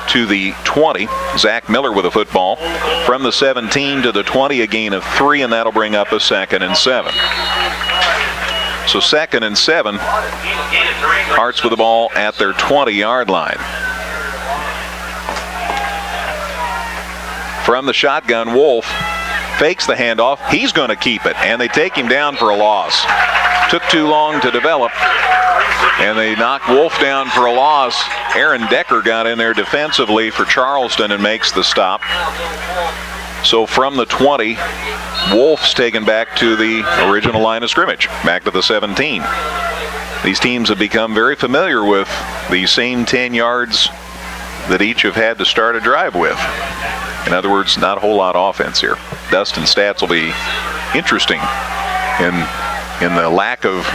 to the 20. Zach Miller with a football from the 17 to the 20, a gain of 3, and that'll bring up a 2nd and 7. So 2nd and 7. Hearts with the ball at their 20-yard line. From the shotgun, Wolf fakes the handoff. He's going to keep it, and they take him down for a loss. Took too long to develop, and they knock Wolf down for a loss. Aaron Decker got in there defensively for Charleston and makes the stop. So from the 20, Wolf's taken back to the original line of scrimmage, back to the 17. These teams have become very familiar with the same 10 yards that each have had to start a drive with. In other words, not a whole lot of offense here. Dustin's stats will be interesting in the lack of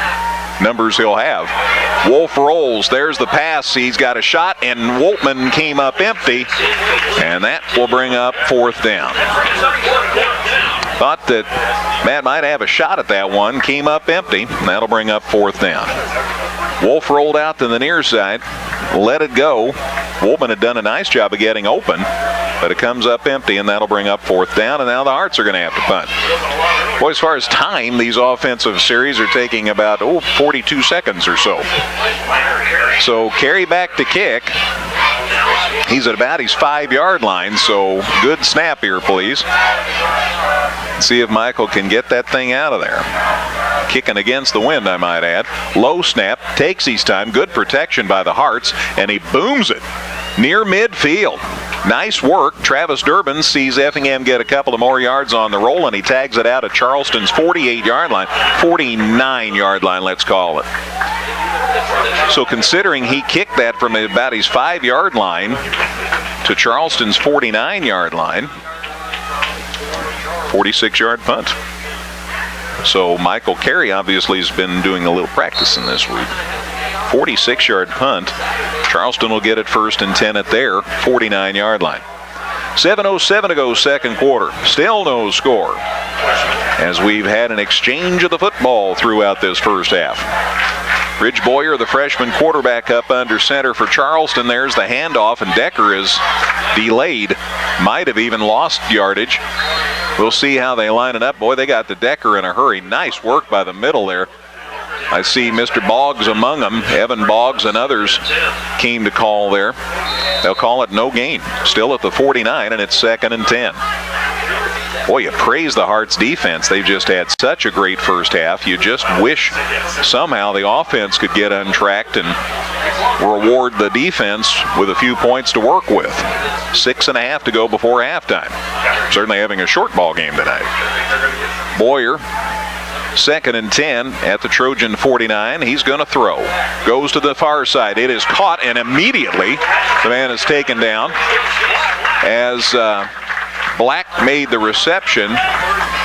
numbers he'll have. Wolf rolls. There's the pass. He's got a shot, and Woltman came up empty, and that will bring up 4th down. Thought that Matt might have a shot at that one. Came up empty, and that'll bring up 4th down. Wolf rolled out to the near side, let it go. Woltman had done a nice job of getting open, but it comes up empty, and that'll bring up 4th down, and now the Hearts are going to have to punt. Boy, as far as time, these offensive series are taking about 42 seconds or so. So carry back to kick. He's at about his 5-yard line, so good snap here, please. See if Michael can get that thing out of there. Kicking against the wind, I might add. Low snap, takes his time, good protection by the Hearts, and he booms it near midfield. Nice work. Travis Durbin sees Effingham get a couple of more yards on the roll, and he tags it out at Charleston's 48-yard line, 49-yard line, let's call it. So considering he kicked that from about his 5-yard line to Charleston's 49-yard line, 46-yard punt. So Michael Carey obviously has been doing a little practicing this week. 46-yard punt. Charleston will get it 1st and 10 at their 49-yard line. 7:07 to go second quarter. Still no score, as we've had an exchange of the football throughout this first half. Ridge Boyer, the freshman quarterback, up under center for Charleston. There's the handoff, and Decker is delayed. Might have even lost yardage. We'll see how they line it up. Boy, they got to Decker in a hurry. Nice work by the middle there. I see Mr. Boggs among them. Evan Boggs and others came to call there. They'll call it no gain. Still at the 49, and it's 2nd and 10. Boy, you praise the Hearts defense. They've just had such a great first half. You just wish somehow the offense could get untracked and reward the defense with a few points to work with. 6.5 to go before halftime. Certainly having a short ball game tonight. Boyer, 2nd and 10 at the Trojan 49. He's going to throw. Goes to the far side. It is caught, and immediately the man is taken down as Black made the reception,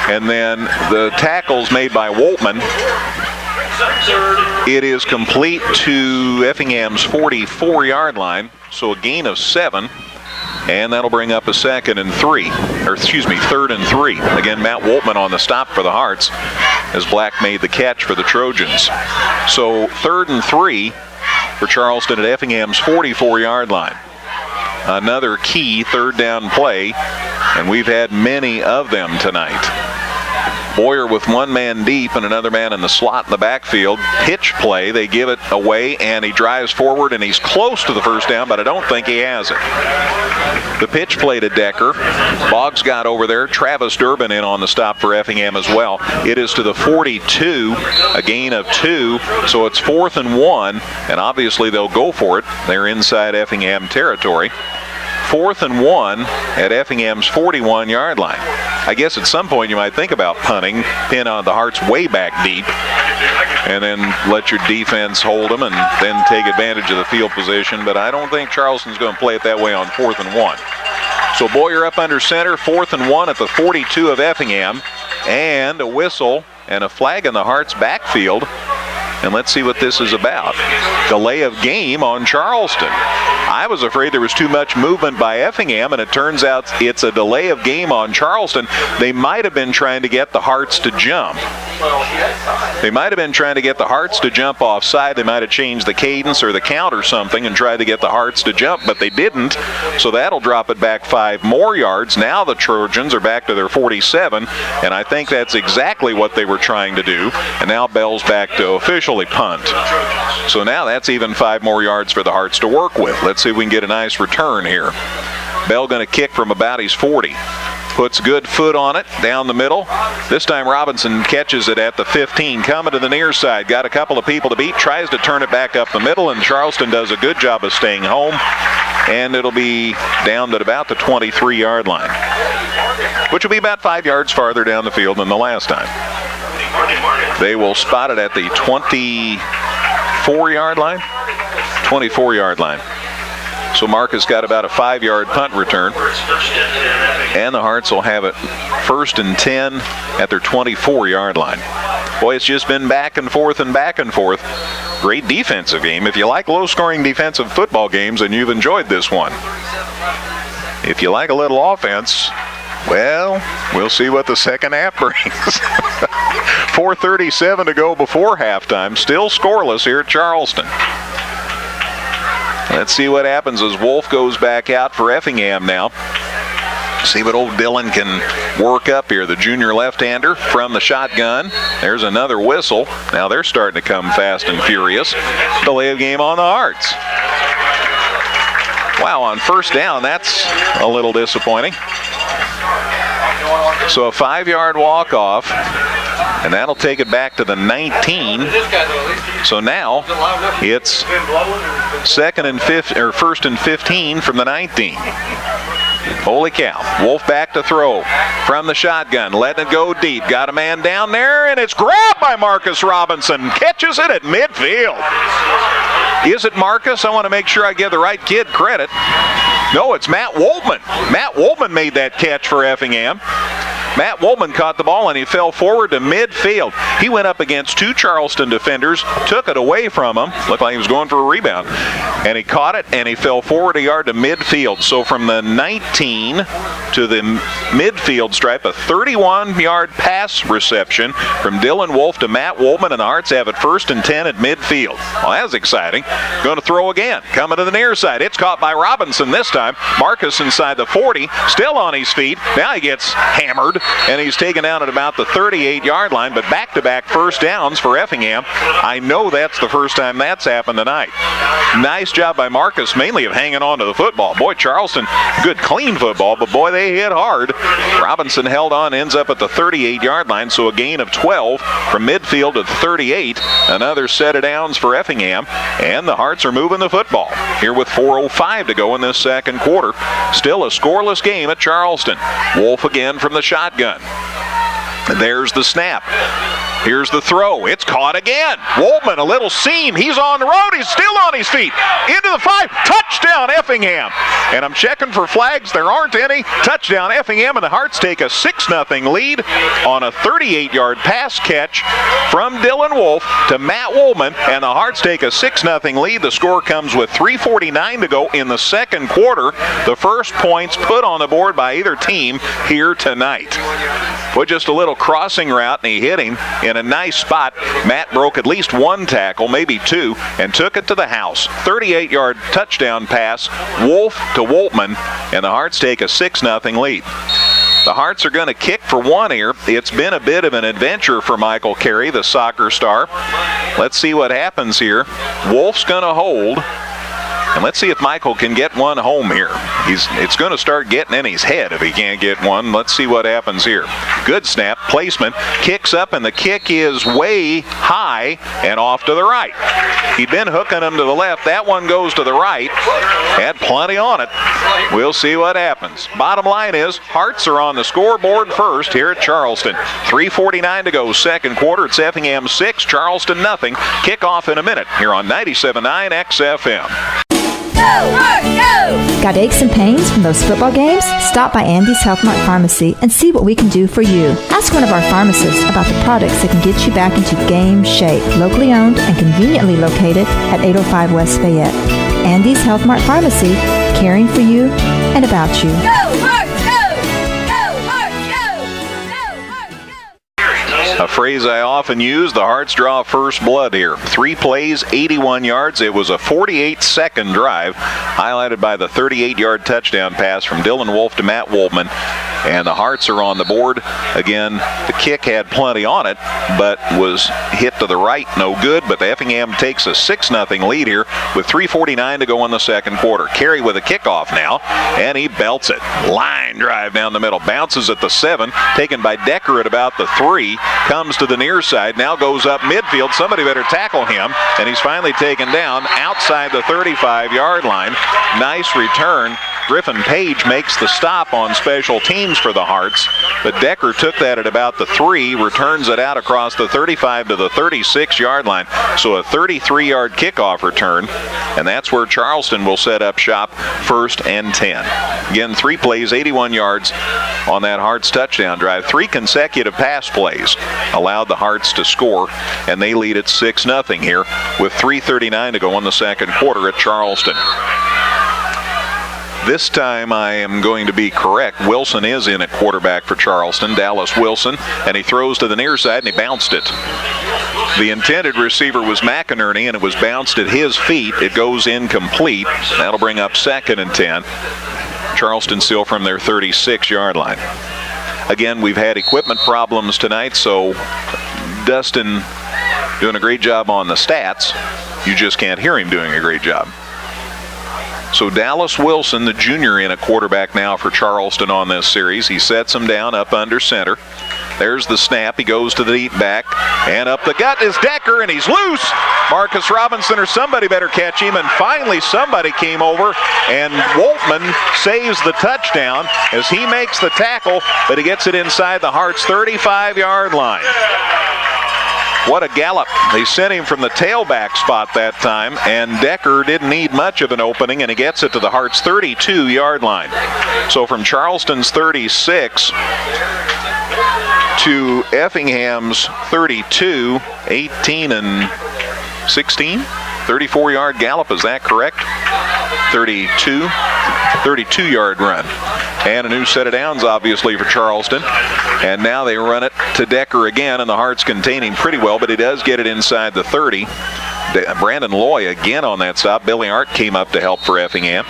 and then the tackles made by Woltman. It is complete to Effingham's 44-yard line, so a gain of 7. And that'll bring up a 3rd and 3. Again, Matt Woltman on the stop for the Hearts as Black made the catch for the Trojans. So 3rd and 3 for Charleston at Effingham's 44-yard line. Another key 3rd down play, and we've had many of them tonight. Boyer with one man deep and another man in the slot in the backfield. Pitch play, they give it away, and he drives forward, and he's close to the first down, but I don't think he has it. The pitch play to Decker. Boggs got over there. Travis Durbin in on the stop for Effingham as well. It is to the 42, a gain of 2, so it's 4th and 1, and obviously they'll go for it. They're inside Effingham territory. 4th and 1 at Effingham's 41-yard line. I guess at some point you might think about punting, pin on the Hearts way back deep, and then let your defense hold them and then take advantage of the field position, but I don't think Charleston's going to play it that way on 4th and 1. So Boyer up under center, 4th and 1 at the 42 of Effingham, and a whistle and a flag in the Hearts backfield. And let's see what this is about. Delay of game on Charleston. I was afraid there was too much movement by Effingham, and it turns out it's a delay of game on Charleston. They might have been trying to get the Hearts to jump. They might have been trying to get the Hearts to jump offside. They might have changed the cadence or the count or something and tried to get the Hearts to jump, but they didn't. So that'll drop it back 5 more yards. Now the Trojans are back to their 47, and I think that's exactly what they were trying to do. And now Bell's back to officially punt. So now that's even 5 more yards for the Hearts to work with. Let's see if we can get a nice return here. Bell going to kick from about his 40. Puts good foot on it down the middle. This time Robinson catches it at the 15. Coming to the near side. Got a couple of people to beat. Tries to turn it back up the middle, and Charleston does a good job of staying home. And it'll be down to about the 23-yard line, which will be about 5 yards farther down the field than the last time. They will spot it at the 24-yard line. 24-yard line. So Marcus got about a 5-yard punt return. And the Hearts will have it 1st and 10 at their 24-yard line. Boy, it's just been back and forth and back and forth. Great defensive game. If you like low-scoring defensive football games, and you've enjoyed this one. If you like a little offense, well, we'll see what the second half brings. 4:37 to go before halftime. Still scoreless here at Charleston. Let's see what happens as Wolf goes back out for Effingham now. See what old Dillon can work up here. The junior left-hander from the shotgun. There's another whistle. Now they're starting to come fast and furious. Delay of game on the Hearts. Wow, on first down, that's a little disappointing. So a 5-yard walk-off, and that'll take it back to the 19. So now it's 1st and 15 from the 19. Holy cow. Wolf back to throw from the shotgun. Letting it go deep. Got a man down there, and it's grabbed by Marcus Robinson. Catches it at midfield. Is it Marcus? I want to make sure I give the right kid credit. No, it's Matt Woltman. Matt Woltman made that catch for Effingham. Matt Woltman caught the ball, and he fell forward to midfield. He went up against 2 Charleston defenders, took it away from him. Looked like he was going for a rebound. And he caught it, and he fell forward a yard to midfield. So from the 19 to the midfield stripe, a 31-yard pass reception from Dylan Wolf to Matt Woltman, and the Hearts have it 1st and 10 at midfield. Well, that's exciting. Going to throw again. Coming to the near side. It's caught by Robinson this time. Marcus inside the 40, still on his feet. Now he gets hammered, and he's taken down at about the 38-yard line, but back-to-back first downs for Effingham. I know that's the first time that's happened tonight. Nice job by Marcus, mainly of hanging on to the football. Boy, Charleston, good clean football, but boy, they hit hard. Robinson held on, ends up at the 38-yard line, so a gain of 12 from midfield to the 38. Another set of downs for Effingham, and the Hearts are moving the football here with 4:05 to go in this second quarter. Still a scoreless game at Charleston. Wolf again from the shotgun. There's the snap. Here's the throw. It's caught again. Woltman, a little seam. He's on the road. He's still on his feet. Into the 5. Touchdown, Effingham. And I'm checking for flags. There aren't any. Touchdown, Effingham, and the Hearts take a 6-0 lead on a 38-yard pass catch from Dylan Wolf to Matt Woltman, and the Hearts take a 6-0 lead. The score comes with 3:49 to go in the second quarter. The first points put on the board by either team here tonight. Put just a little crossing route, and he hit him in a nice spot. Matt broke at least 1 tackle, maybe 2, and took it to the house. 38-yard touchdown pass, Wolf to Woltman, and the Hearts take a 6-0 lead. The Hearts are going to kick for one here. It's been a bit of an adventure for Michael Carey, the soccer star. Let's see what happens here. Wolf's going to hold. And let's see if Michael can get one home here. It's going to start getting in his head if he can't get one. Let's see what happens here. Good snap, placement, kicks up, and the kick is way high and off to the right. He'd been hooking him to the left. That one goes to the right. Had plenty on it. We'll see what happens. Bottom line is, Hearts are on the scoreboard first here at Charleston. 3:49 to go, second quarter. It's Effingham 6, Charleston nothing. Kickoff in a minute here on 97.9 XFM. Go, Heart, go! Got aches and pains from those football games? Stop by Andy's Health Mart Pharmacy and see what we can do for you. Ask one of our pharmacists about the products that can get you back into game shape. Locally owned and conveniently located at 805 West Fayette. Andy's Health Mart Pharmacy, caring for you and about you. Go, Heart, go! Go, Heart, go! Go, Heart, go! A phrase I often use, the Hearts draw first blood here. 3 plays, 81 yards. It was a 48-second drive, highlighted by the 38-yard touchdown pass from Dylan Wolf to Matt Wolfman. And the Hearts are on the board. Again, the kick had plenty on it, but was hit to the right, no good. But the Effingham takes a 6-0 lead here with 3:49 to go in the second quarter. Carey with a kickoff now, and he belts it. Line drive down the middle, bounces at the 7, taken by Decker at about the 3, comes to the near side, now goes up midfield. Somebody better tackle him, and he's finally taken down outside the 35-yard line. Nice return. Griffin Page makes the stop on special teams for the Hearts, but Decker took that at about the 3, returns it out across the 35 to the 36-yard line. So a 33-yard kickoff return, and that's where Charleston will set up shop, 1st and 10. Again, 3 plays, 81 yards on that Hearts touchdown drive. 3 consecutive pass plays allowed the Hearts to score, and they lead at 6-0 here with 3:39 to go in the second quarter at Charleston. This time I am going to be correct. Wilson is in at quarterback for Charleston, Dallas Wilson, and he throws to the near side and he bounced it. The intended receiver was McInerney, and it was bounced at his feet. It goes incomplete. That'll bring up 2nd and 10. Charleston still from their 36-yard line. Again, we've had equipment problems tonight, so Dustin doing a great job on the stats. You just can't hear him doing a great job. So Dallas Wilson, the junior, in a quarterback now for Charleston on this series. He sets him down up under center. There's the snap. He goes to the deep back. And up the gut is Decker, and he's loose. Marcus Robinson or somebody better catch him. And finally somebody came over, and Wolfman saves the touchdown as he makes the tackle, but he gets it inside the Hearts' 35-yard line. What a gallop. They sent him from the tailback spot that time, and Decker didn't need much of an opening, and he gets it to the Hearts' 32-yard line. So from Charleston's 36 to Effingham's 32, 18 and 16, 34-yard gallop, is that correct? 32-yard run. And a new set of downs, obviously, for Charleston. And now they run it to Decker again, and the Hearts contain him pretty well, but he does get it inside the 30. Brandon Loy again on that stop. Billy Art came up to help for Effingham.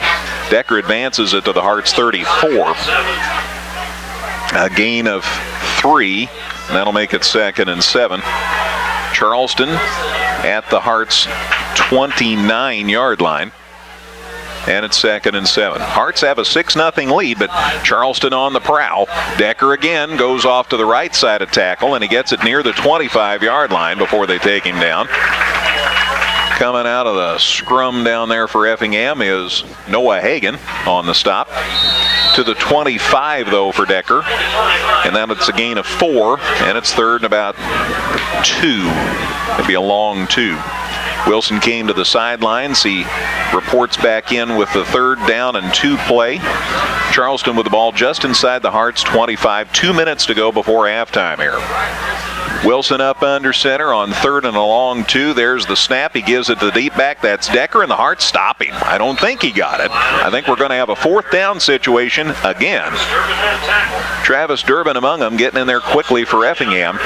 Decker advances it to the Hearts' 34. A gain of 3, and that'll make it 2nd and 7. Charleston at the Hearts' 29-yard line. And it's 2nd and 7. Hearts have a 6-0 lead, but Charleston on the prowl. Decker again goes off to the right side of tackle, and he gets it near the 25-yard line before they take him down. Coming out of the scrum down there for Effingham is Noah Hagan on the stop. To the 25, though, for Decker. And then it's a gain of 4, and it's 3rd and about 2. It'd be a long 2. Wilson came to the sidelines. He reports back in with the 3rd down and 2 play. Charleston with the ball just inside the Hearts' 25. 2 minutes to go before halftime here. Wilson up under center on 3rd and a long 2. There's the snap. He gives it to the deep back. That's Decker, and the Hearts stop him. I don't think he got it. I think we're going to have a 4th down situation again. Travis Durbin among them, getting in there quickly for Effingham.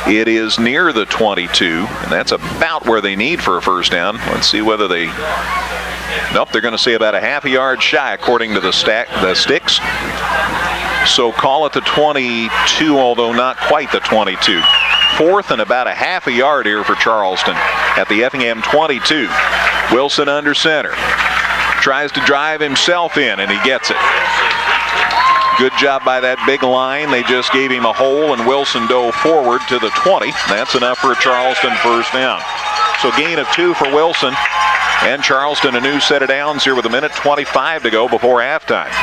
It is near the 22, and that's about where they need for a 1st down. Let's see whether they... Nope, they're going to say about a half a yard shy according to the sticks. So call it the 22, although not quite the 22. Fourth and about a half a yard here for Charleston at the Effingham 22. Wilson under center. Tries to drive himself in, and he gets it. Good job by that big line. They just gave him a hole, and Wilson dove forward to the 20. That's enough for a Charleston first down. So gain of 2 for Wilson. And Charleston a new set of downs here with 1:25 to go before halftime.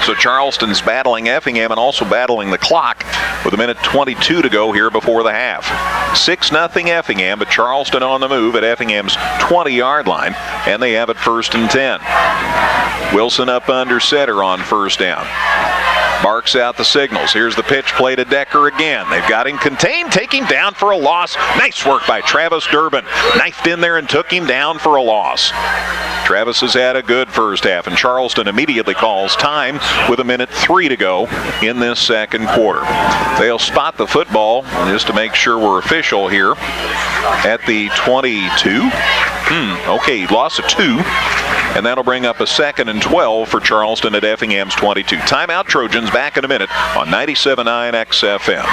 So Charleston's battling Effingham and also battling the clock with 1:22 to go here before the half. 6-0 Effingham, but Charleston on the move at Effingham's 20-yard line, and they have it 1st and 10. Wilson up under center on first down. Barks out the signals. Here's the pitch play to Decker again. They've got him contained, take him down for a loss. Nice work by Travis Durbin. Knifed in there and took him down for a loss. Travis has had a good first half, and Charleston immediately calls time with 1:03 to go in this second quarter. They'll spot the football just to make sure we're official here at the 22. Okay, loss of 2. And that'll bring up a 2nd and 12 for Charleston at Effingham's 22. Timeout, Trojans, back in a minute on 97.9 XFM.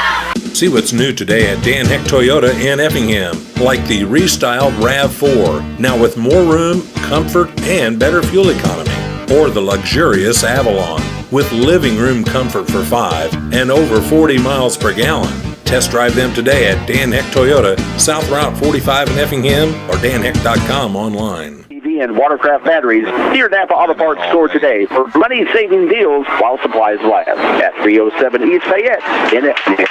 See what's new today at Dan Heck Toyota in Effingham, like the restyled RAV4, now with more room, comfort, and better fuel economy. Or the luxurious Avalon, with living room comfort for 5 and over 40 miles per gallon. Test drive them today at Dan Heck Toyota, South Route 45 in Effingham, or danheck.com online. And watercraft batteries near Napa Auto Parts store today for money-saving deals while supplies last at 307 East Fayette in Effingham.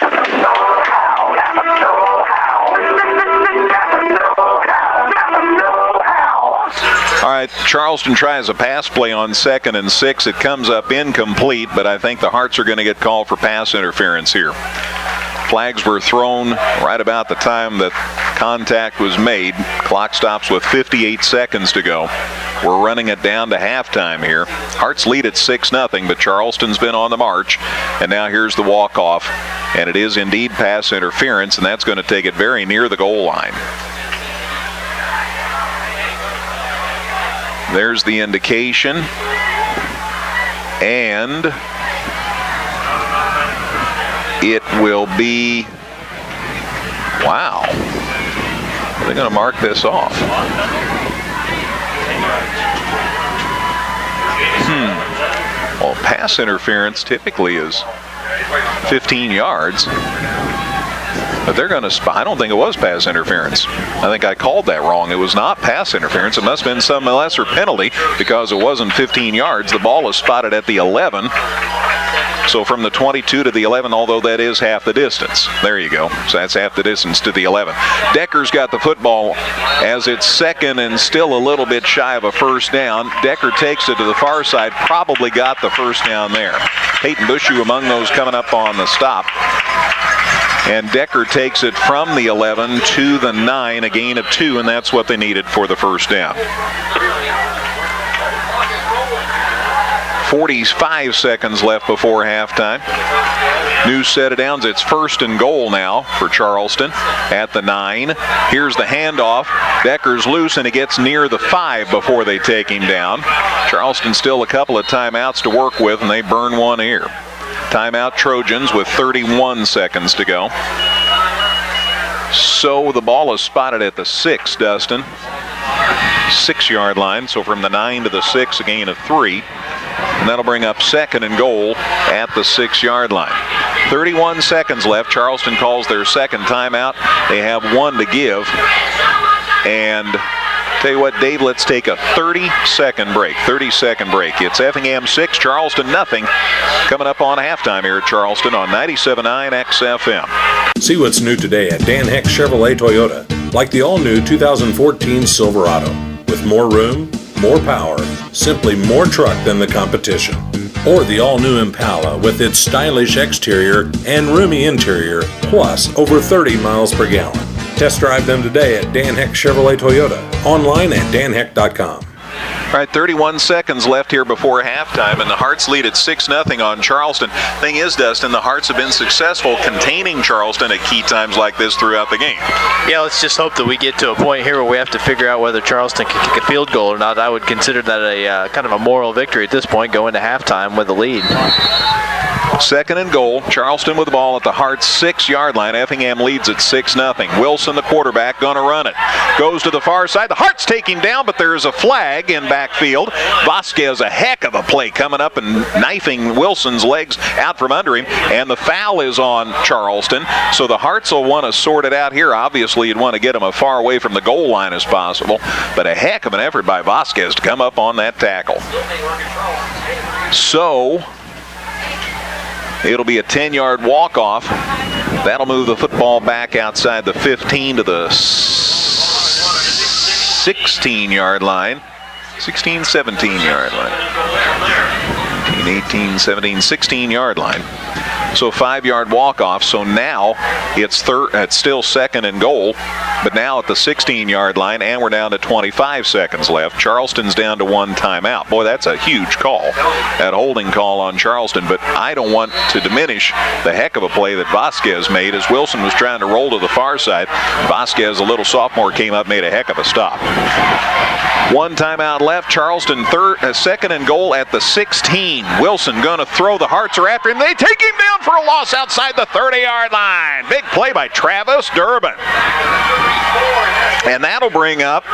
All right, Charleston tries a pass play on 2nd and 6. It comes up incomplete, but I think the Hearts are going to get called for pass interference here. Flags were thrown right about the time that contact was made. Clock stops with 58 seconds to go. We're running it down to halftime here. Hearts lead at 6-0, but Charleston's been on the march. And now here's the walk-off. And it is indeed pass interference, and that's going to take it very near the goal line. There's the indication. And it will be, wow, they're going to mark this off. Well, pass interference typically is 15 yards, but they're going to spot. I don't think it was pass interference. I think I called that wrong. It was not pass interference. It must have been some lesser penalty because it wasn't 15 yards. The ball is spotted at the 11. So from the 22 to the 11, although that is half the distance. There you go. So that's half the distance to the 11. Decker's got the football as it's 2nd and still a little bit shy of a first down. Decker takes it to the far side, probably got the first down there. Peyton Bushu among those coming up on the stop. And Decker takes it from the 11 to the 9, a gain of 2, and that's what they needed for the first down. 45 seconds left before halftime. New set of downs. It's 1st and goal now for Charleston at the 9. Here's the handoff. Decker's loose, and he gets near the 5 before they take him down. Charleston still a couple of timeouts to work with, and they burn one here. Timeout Trojans with 31 seconds to go. So the ball is spotted at the 6, Dustin. 6-yard line. So from the 9 to the 6, a gain of 3. And that'll bring up 2nd and goal at the 6-yard line. 31 seconds left. Charleston calls their second timeout. They have one to give. And tell you what, Dave, let's take a 30-second break. 30-second break. It's Effingham 6, Charleston nothing. Coming up on halftime here at Charleston on 97.9 XFM. See what's new today at Dan Heck Chevrolet Toyota, like the all-new 2014 Silverado. With more room, more power, simply more truck than the competition. Or the all-new Impala with its stylish exterior and roomy interior, plus over 30 miles per gallon. Test drive them today at Dan Heck Chevrolet Toyota, online at danheck.com. All right, 31 seconds left here before halftime, and the Hearts lead at 6-0 on Charleston. Thing is, Dustin, the Hearts have been successful containing Charleston at key times like this throughout the game. Yeah, let's just hope that we get to a point here where we have to figure out whether Charleston can kick a field goal or not. I would consider that a kind of a moral victory at this point, going to halftime with the lead. Second and goal. Charleston with the ball at the Hart's 6-yard line. Effingham leads at 6-0. Wilson, the quarterback, going to run it. Goes to the far side. The Harts take him down, but there's a flag in backfield. Vasquez, a heck of a play coming up and knifing Wilson's legs out from under him. And the foul is on Charleston. So the Harts will want to sort it out here. Obviously, you'd want to get them as far away from the goal line as possible. But a heck of an effort by Vasquez to come up on that tackle. So it'll be a 10-yard walk-off. That'll move the football back outside the 15 to the 16-yard line. 16, 17-yard line. 18, 17, 16-yard line. So 5-yard walk-off. So now it's still second and goal, but now at the 16-yard line, and we're down to 25 seconds left. Charleston's down to 1 timeout. Boy, that's a huge call, that holding call on Charleston, but I don't want to diminish the heck of a play that Vasquez made as Wilson was trying to roll to the far side. Vasquez, a little sophomore, came up, made a heck of a stop. 1 timeout left. Charleston second and goal at the 16. Wilson going to throw. The Harts are after him. They take him down for a loss outside the 30-yard line. Big play by Travis Durbin. And that'll bring up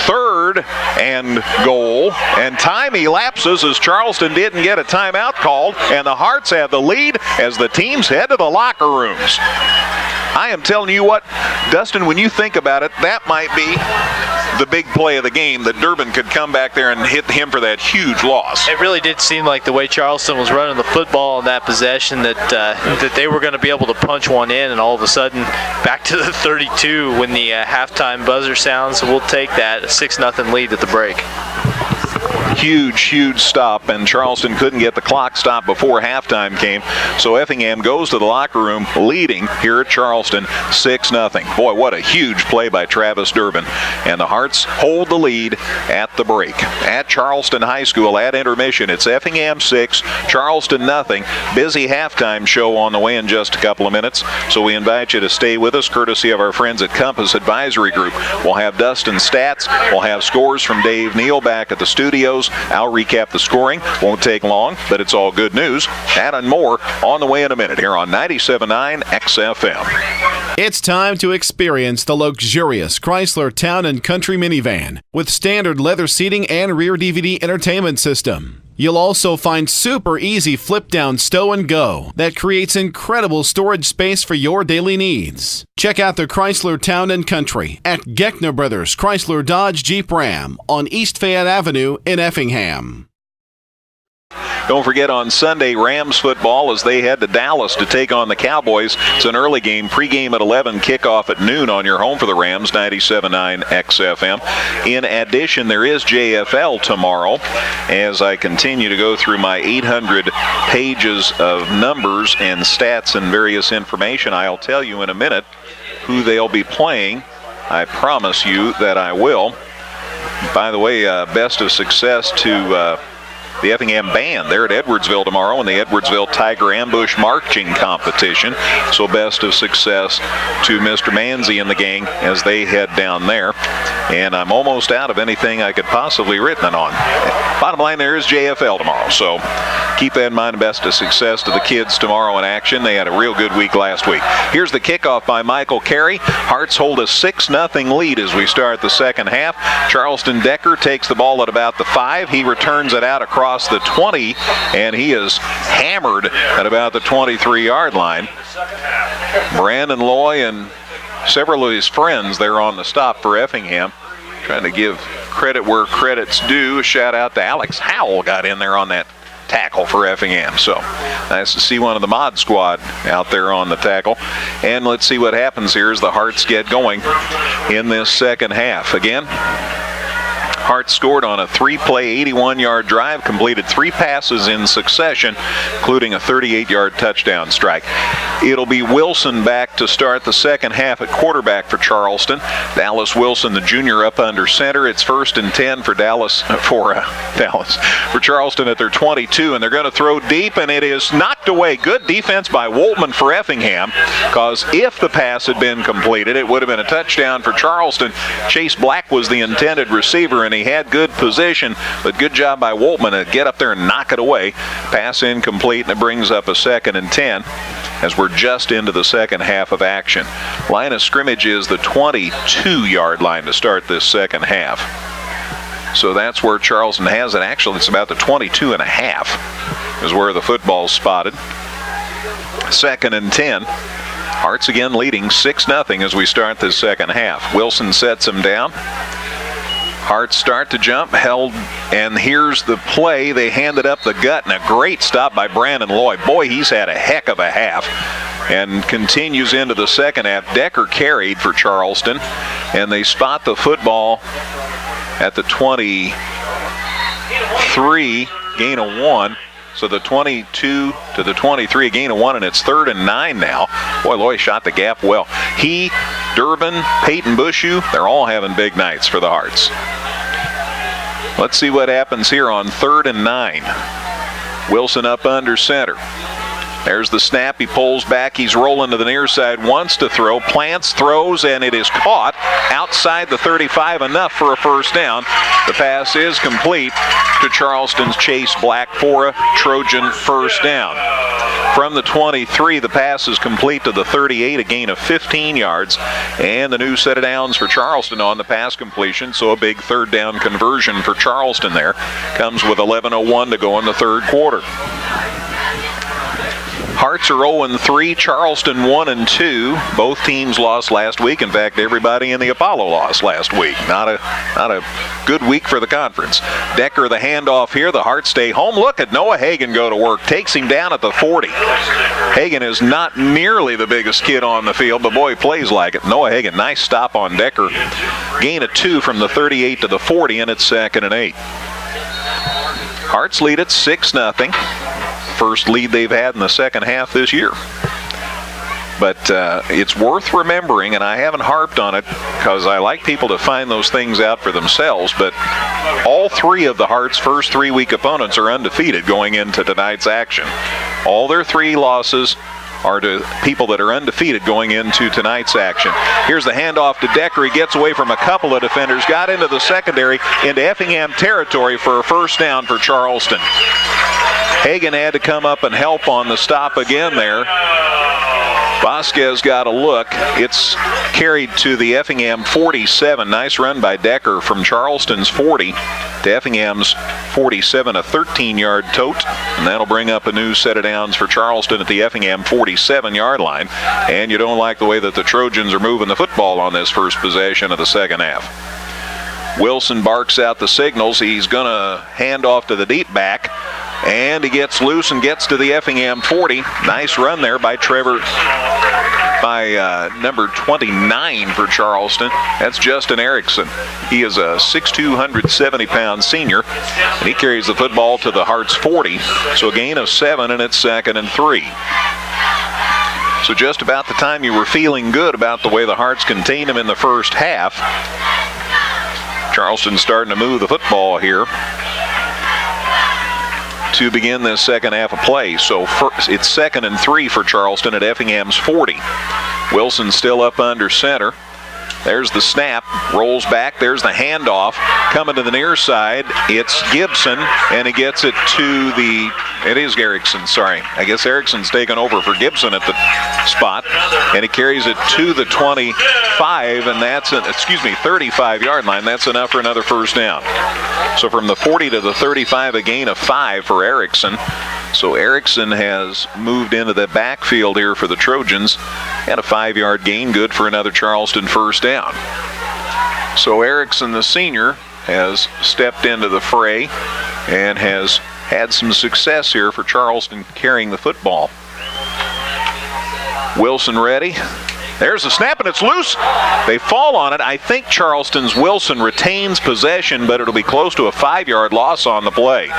3rd and goal. And time elapses as Charleston didn't get a timeout called. And the Harts have the lead as the teams head to the locker rooms. I am telling you what, Dustin, when you think about it, that might be the big play of the game, that Durbin could come back there and hit him for that huge loss. It really did seem like the way Charleston was running the football in that possession that they were going to be able to punch one in, and all of a sudden back to the 32 when the halftime buzzer sounds. We'll take that 6-0 lead at the break. Huge stop, and Charleston couldn't get the clock stopped before halftime came. So Effingham goes to the locker room leading here at Charleston 6-0. Boy, what a huge play by Travis Durbin. And the Harts hold the lead at the break. At Charleston High School at intermission, it's Effingham 6, Charleston nothing. Busy halftime show on the way in just a couple of minutes. So we invite you to stay with us, courtesy of our friends at Compass Advisory Group. We'll have Dustin stats. We'll have scores from Dave Neal back at the studios. I'll recap the scoring. Won't take long, but it's all good news. That and more on the way in a minute here on 97.9 XFM. It's time to experience the luxurious Chrysler Town & Country minivan with standard leather seating and rear DVD entertainment system. You'll also find super easy flip-down stow and go that creates incredible storage space for your daily needs. Check out the Chrysler Town & Country at Geckner Brothers Chrysler Dodge Jeep Ram on East Fayette Avenue in Effingham. Don't forget on Sunday, Rams football as they head to Dallas to take on the Cowboys. It's an early game, pregame at 11, kickoff at noon on your home for the Rams, 97.9 XFM. In addition, there is JFL tomorrow as I continue to go through my 800 pages of numbers and stats and various information. I'll tell you in a minute who they'll be playing. I promise you that I will. By the way, best of success to the Effingham Band. They're at Edwardsville tomorrow in the Edwardsville Tiger Ambush Marching Competition. So best of success to Mr. Manzi and the gang as they head down there. And I'm almost out of anything I could possibly written it on. Bottom line, there is JFL tomorrow. So keep that in mind. Best of success to the kids tomorrow in action. They had a real good week last week. Here's the kickoff by Michael Carey. Harts hold a 6-0 lead as we start the second half. Charleston Decker takes the ball at about the 5. He returns it out across the 20, and he is hammered at about the 23-yard line. Brandon Loy and several of his friends there on the stop for Effingham, trying to give credit where credit's due. A shout out to Alex Howell, got in there on that tackle for Effingham. So nice to see one of the mod squad out there on the tackle. And let's see what happens here as the Harts get going in this second half. Again, Harts scored on a 3-play, 81-yard drive, completed 3 passes in succession, including a 38-yard touchdown strike. It'll be Wilson back to start the second half at quarterback for Charleston. Dallas Wilson, the junior, up under center. It's 1st and 10 for for Charleston at their 22, and they're going to throw deep, and it is knocked away. Good defense by Woltman for Effingham, because if the pass had been completed, it would have been a touchdown for Charleston. Chase Black was the intended receiver, and and he had good position, but good job by Woltman to get up there and knock it away. Pass incomplete, and it brings up a 2nd and 10 as we're just into the second half of action. Line of scrimmage is the 22-yard line to start this second half. So that's where Charleston has it. Actually, it's about the 22 and a half is where the football's spotted. 2nd and 10. Hearts again leading 6-0 as we start this second half. Wilson sets him down. Hearts start to jump, held, and here's the play. They handed up the gut, and a great stop by Brandon Lloyd. Boy, he's had a heck of a half and continues into the second half. Decker carried for Charleston, and they spot the football at the 23, gain of 1. So the 22 to the 23, a gain of 1, and it's 3rd and 9 now. Boy, Lloyd shot the gap well. He, Durbin, Peyton Bushu, they're all having big nights for the Hearts. Let's see what happens here on 3rd and 9. Wilson up under center. There's the snap. He pulls back. He's rolling to the near side. Wants to throw. Plants, throws, and it is caught outside the 35. Enough for a first down. The pass is complete to Charleston's Chase Black for a Trojan first down. From the 23, the pass is complete to the 38, a gain of 15 yards. And the new set of downs for Charleston on the pass completion. So a big 3rd down conversion for Charleston there. Comes with 11:01 to go in the 3rd quarter. Hearts are 0-3, Charleston 1-2. Both teams lost last week. In fact, everybody in the Apollo lost last week. Not a good week for the conference. Decker the handoff here. The Hearts stay home. Look at Noah Hagan go to work. Takes him down at the 40. Hagan is not nearly the biggest kid on the field, but boy, he plays like it. Noah Hagan, nice stop on Decker. Gain of 2 from the 38 to the 40, and it's 2nd and 8. Hearts lead at 6-0. First lead they've had in the second half this year. But it's worth remembering, and I haven't harped on it because I like people to find those things out for themselves, but all 3 of the Hearts' first 3-week opponents are undefeated going into tonight's action. All their 3 losses are to people that are undefeated going into tonight's action. Here's the handoff to Decker. He gets away from a couple of defenders, got into the secondary, into Effingham territory for a first down for Charleston. Hagan had to come up and help on the stop again there. Vasquez got a look. It's carried to the Effingham 47. Nice run by Decker from Charleston's 40 to Effingham's 47, a 13-yard tote. And that'll bring up a new set of downs for Charleston at the Effingham 47-yard line. And you don't like the way that the Trojans are moving the football on this first possession of the second half. Wilson barks out the signals. He's going to hand off to the deep back. And he gets loose and gets to the Effingham 40. Nice run there by number 29 for Charleston. That's Justin Erickson. He is a 6'2", 170-pound senior, and he carries the football to the Hearts 40. So a gain of 7, and it's 2nd and 3. So just about the time you were feeling good about the way the Hearts contained him in the first half, Charleston's starting to move the football here to begin this second half of play. So it's 2nd and 3 for Charleston at Effingham's 40. Wilson still up under center. There's the snap, rolls back, there's the handoff, coming to the near side, it's Gibson, and he gets it to it is Erickson, sorry. I guess Erickson's taken over for Gibson at the spot, and he carries it to the 25, and that's 35-yard line. That's enough for another first down. So from the 40 to the 35, a gain of 5 for Erickson. So Erickson has moved into the backfield here for the Trojans, and a 5-yard gain, good for another Charleston first down. So Erickson, the senior, has stepped into the fray and has had some success here for Charleston carrying the football. Wilson ready. There's the snap, and it's loose. They fall on it. I think Charleston's Wilson retains possession, but it'll be close to a 5-yard loss on the play.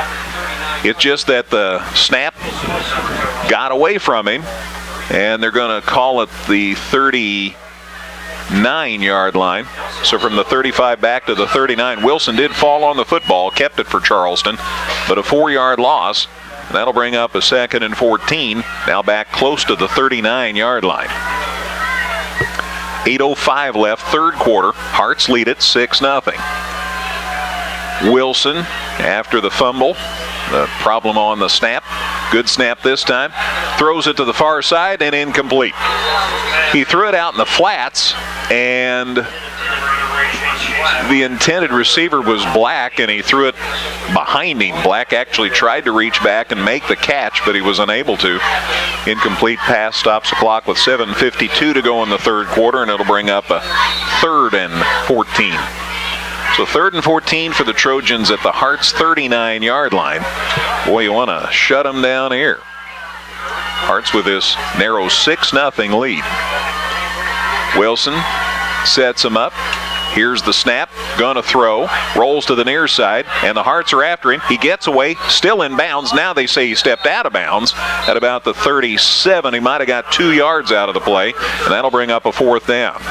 It's just that the snap got away from him, and they're going to call it the 39-yard line. So from the 35 back to the 39, Wilson did fall on the football, kept it for Charleston, but a 4-yard loss. That'll bring up a 2nd and 14, now back close to the 39-yard line. 8:05 left, third quarter. Hearts lead it 6-0. Wilson, after the fumble, the problem on the snap. Good snap this time. Throws it to the far side and incomplete. He threw it out in the flats, and the intended receiver was Black, and he threw it behind him. Black actually tried to reach back and make the catch, but he was unable to. Incomplete pass stops the clock with 7:52 to go in the third quarter, and it'll bring up a 3rd and 14. So 3rd and 14 for the Trojans at the Hearts 39-yard line. Boy, you want to shut them down here. Hearts with this narrow 6-0 lead. Wilson sets him up. Here's the snap, gonna throw, rolls to the near side, and the Hearts are after him. He gets away, still in bounds. Now they say he stepped out of bounds at about the 37. He might have got 2 yards out of the play, and that'll bring up a 4th down.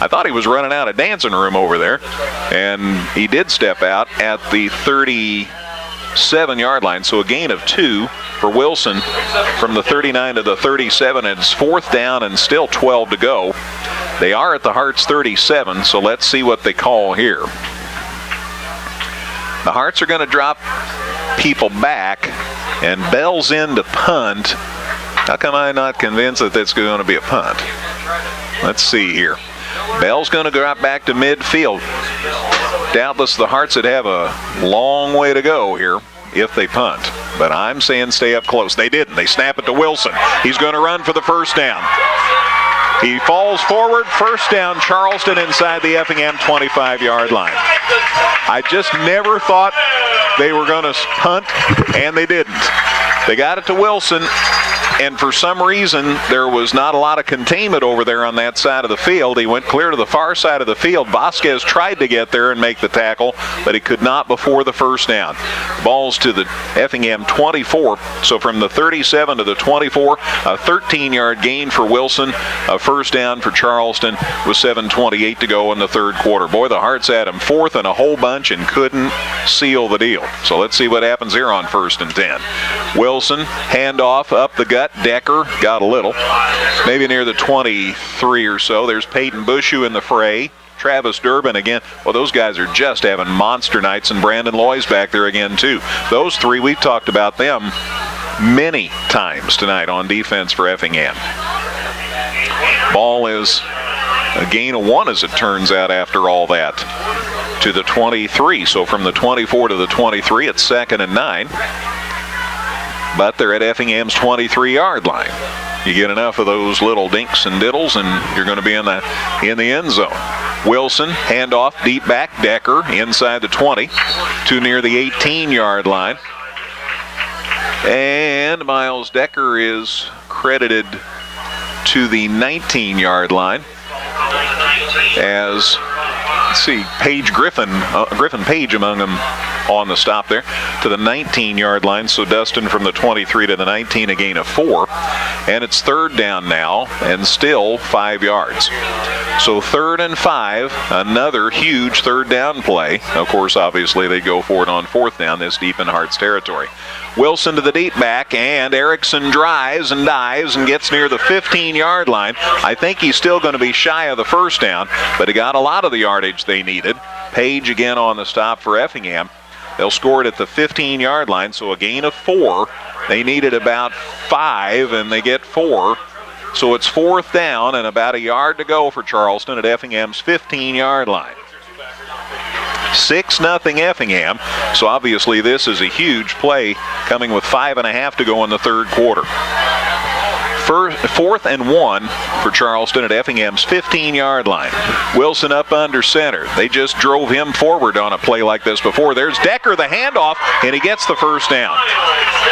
I thought he was running out of dancing room over there, and he did step out at the 37-yard line, so a gain of 2 for Wilson from the 39 to the 37. It's 4th down and still 12 to go. They are at the Hearts 37, so let's see what they call here. The Hearts are going to drop people back, and Bell's in to punt. How come I'm not convinced that that's going to be a punt? Let's see here. Bell's going to drop back to midfield. Doubtless the Hearts would have a long way to go here if they punt, but I'm saying stay up close. They didn't. They snap it to Wilson. He's going to run for the 1st down. He falls forward, 1st down, Charleston inside the Effingham 25-yard line. I just never thought they were going to punt, and they didn't. They got it to Wilson, and for some reason, there was not a lot of containment over there on that side of the field. He went clear to the far side of the field. Vasquez tried to get there and make the tackle, but he could not before the 1st down. Ball's to the Effingham 24, so from the 37 to the 24, a 13-yard gain for Wilson, a 1st down for Charleston with 7:28 to go in the third quarter. Boy, the Hearts had him 4th and a whole bunch and couldn't seal the deal. So let's see what happens here on 1st and 10. Wilson, handoff up the gut. Decker got a little, maybe near the 23 or so. There's Peyton Bushu in the fray. Travis Durbin again. Well, those guys are just having monster nights, and Brandon Loy's back there again, too. Those 3, we've talked about them many times tonight on defense for Effingham. Ball is a gain of 1, as it turns out, after all that, to the 23. So from the 24 to the 23, it's 2nd and 9. But they're at Effingham's 23-yard line. You get enough of those little dinks and diddles, and you're going to be in the end zone. Wilson, handoff, deep back. Decker inside the 20, too near the 18-yard line. And Miles Decker is credited to the 19-yard line as, let's see, Griffin Page among them on the stop there to the 19-yard line. So Dustin from the 23 to the 19, a gain of 4. And it's 3rd down now and still 5 yards. So 3rd and 5, another huge 3rd down play. Of course, obviously they go for it on 4th down, this deep in Hearts territory. Wilson to the deep back, and Erickson drives and dives and gets near the 15-yard line. I think he's still going to be shy of the 1st down, but he got a lot of the yardage they needed. Page again on the stop for Effingham. They'll score it at the 15-yard line, so a gain of 4. They needed about 5, and they get 4. So it's 4th down and about a yard to go for Charleston at Effingham's 15-yard line. 6-0 Effingham, so obviously this is a huge play coming with 5.5 to go in the third quarter. 4th and 1 for Charleston at Effingham's 15-yard line. Wilson up under center. They just drove him forward on a play like this before. There's Decker, the handoff, and he gets the 1st down.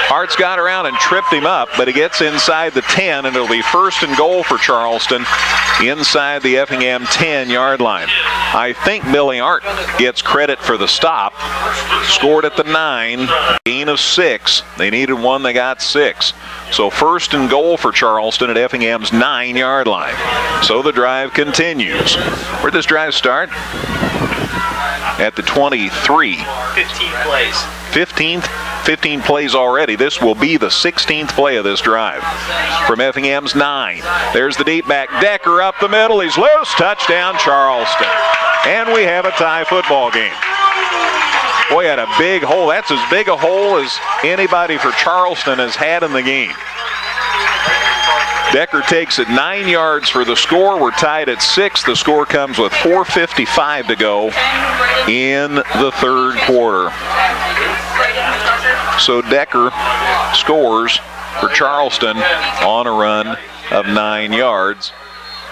Hart's got around and tripped him up, but he gets inside the 10, and it'll be 1st and goal for Charleston inside the Effingham 10-yard line. I think Billy Arndt gets credit for the stop. Scored at the 9, gain of 6. They needed 1, they got 6. So 1st and goal for Charleston at Effingham's 9-yard line. So the drive continues. Where'd this drive start? At the 23. 15 plays. 15 plays already. This will be the 16th play of this drive. From Effingham's 9. There's the deep back. Decker up the middle. He's loose. Touchdown, Charleston. And we have a tie football game. Boy, had a big hole. That's as big a hole as anybody for Charleston has had in the game. Decker takes it 9 yards for the score. We're tied at 6. The score comes with 4:55 to go in the third quarter. So Decker scores for Charleston on a run of 9 yards.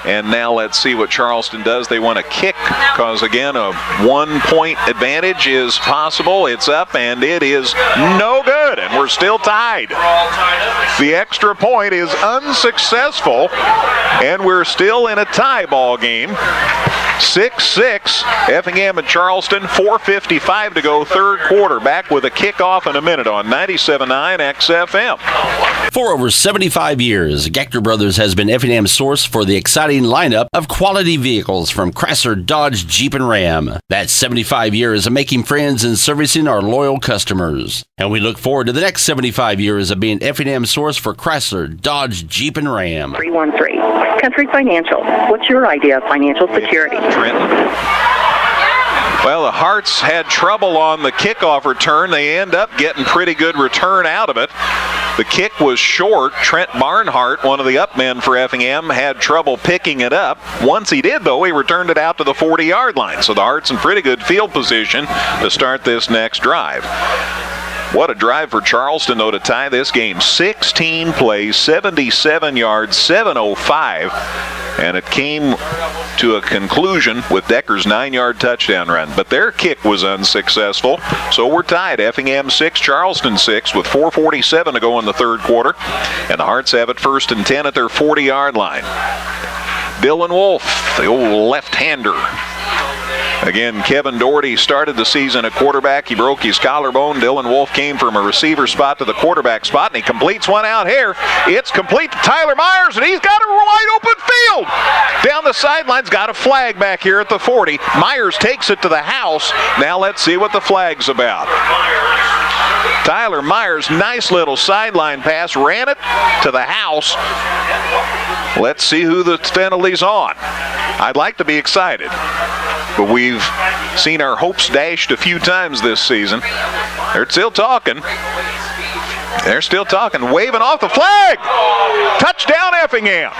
And now let's see what Charleston does. They want to kick because, again, a 1-point advantage is possible. It's up, and it is no good, and we're still tied. The extra point is unsuccessful, and we're still in a tie ball game. 6-6, Effingham and Charleston, 4:55 to go, third quarter. Back with a kickoff in a minute on 97.9 XFM. For over 75 years, Gector Brothers has been Effingham's source for the exciting lineup of quality vehicles from Chrysler, Dodge, Jeep, and Ram. That's 75 years of making friends and servicing our loyal customers. And we look forward to the next 75 years of being Effingham's source for Chrysler, Dodge, Jeep, and Ram. 313. Country Financial. What's your idea of financial security? Trenton. Well, the Hearts had trouble on the kickoff return. They end up getting pretty good return out of it. The kick was short. Trent Barnhart, one of the up men for Effingham, had trouble picking it up. Once he did, though, he returned it out to the 40-yard line. So the Hearts in pretty good field position to start this next drive. What a drive for Charleston, though, to tie this game. 16 plays, 77 yards, 7:05. And it came to a conclusion with Decker's 9-yard touchdown run. But their kick was unsuccessful. So we're tied. Effingham 6, Charleston 6 with 4:47 to go in the third quarter. And the Hearts have it 1st and 10 at their 40-yard line. Dylan Wolf, the old left-hander. Again, Kevin Doherty started the season at quarterback. He broke his collarbone. Dylan Wolf came from a receiver spot to the quarterback spot, and he completes one out here. It's complete to Tyler Myers, and he's got a wide open field. Down the sidelines, got a flag back here at the 40. Myers takes it to the house. Now let's see what the flag's about. Tyler Myers, nice little sideline pass, ran it to the house. Let's see who the penalty's on. I'd like to be excited, but we've seen our hopes dashed a few times this season. They're still talking. They're still talking, waving off the flag. Touchdown Effingham.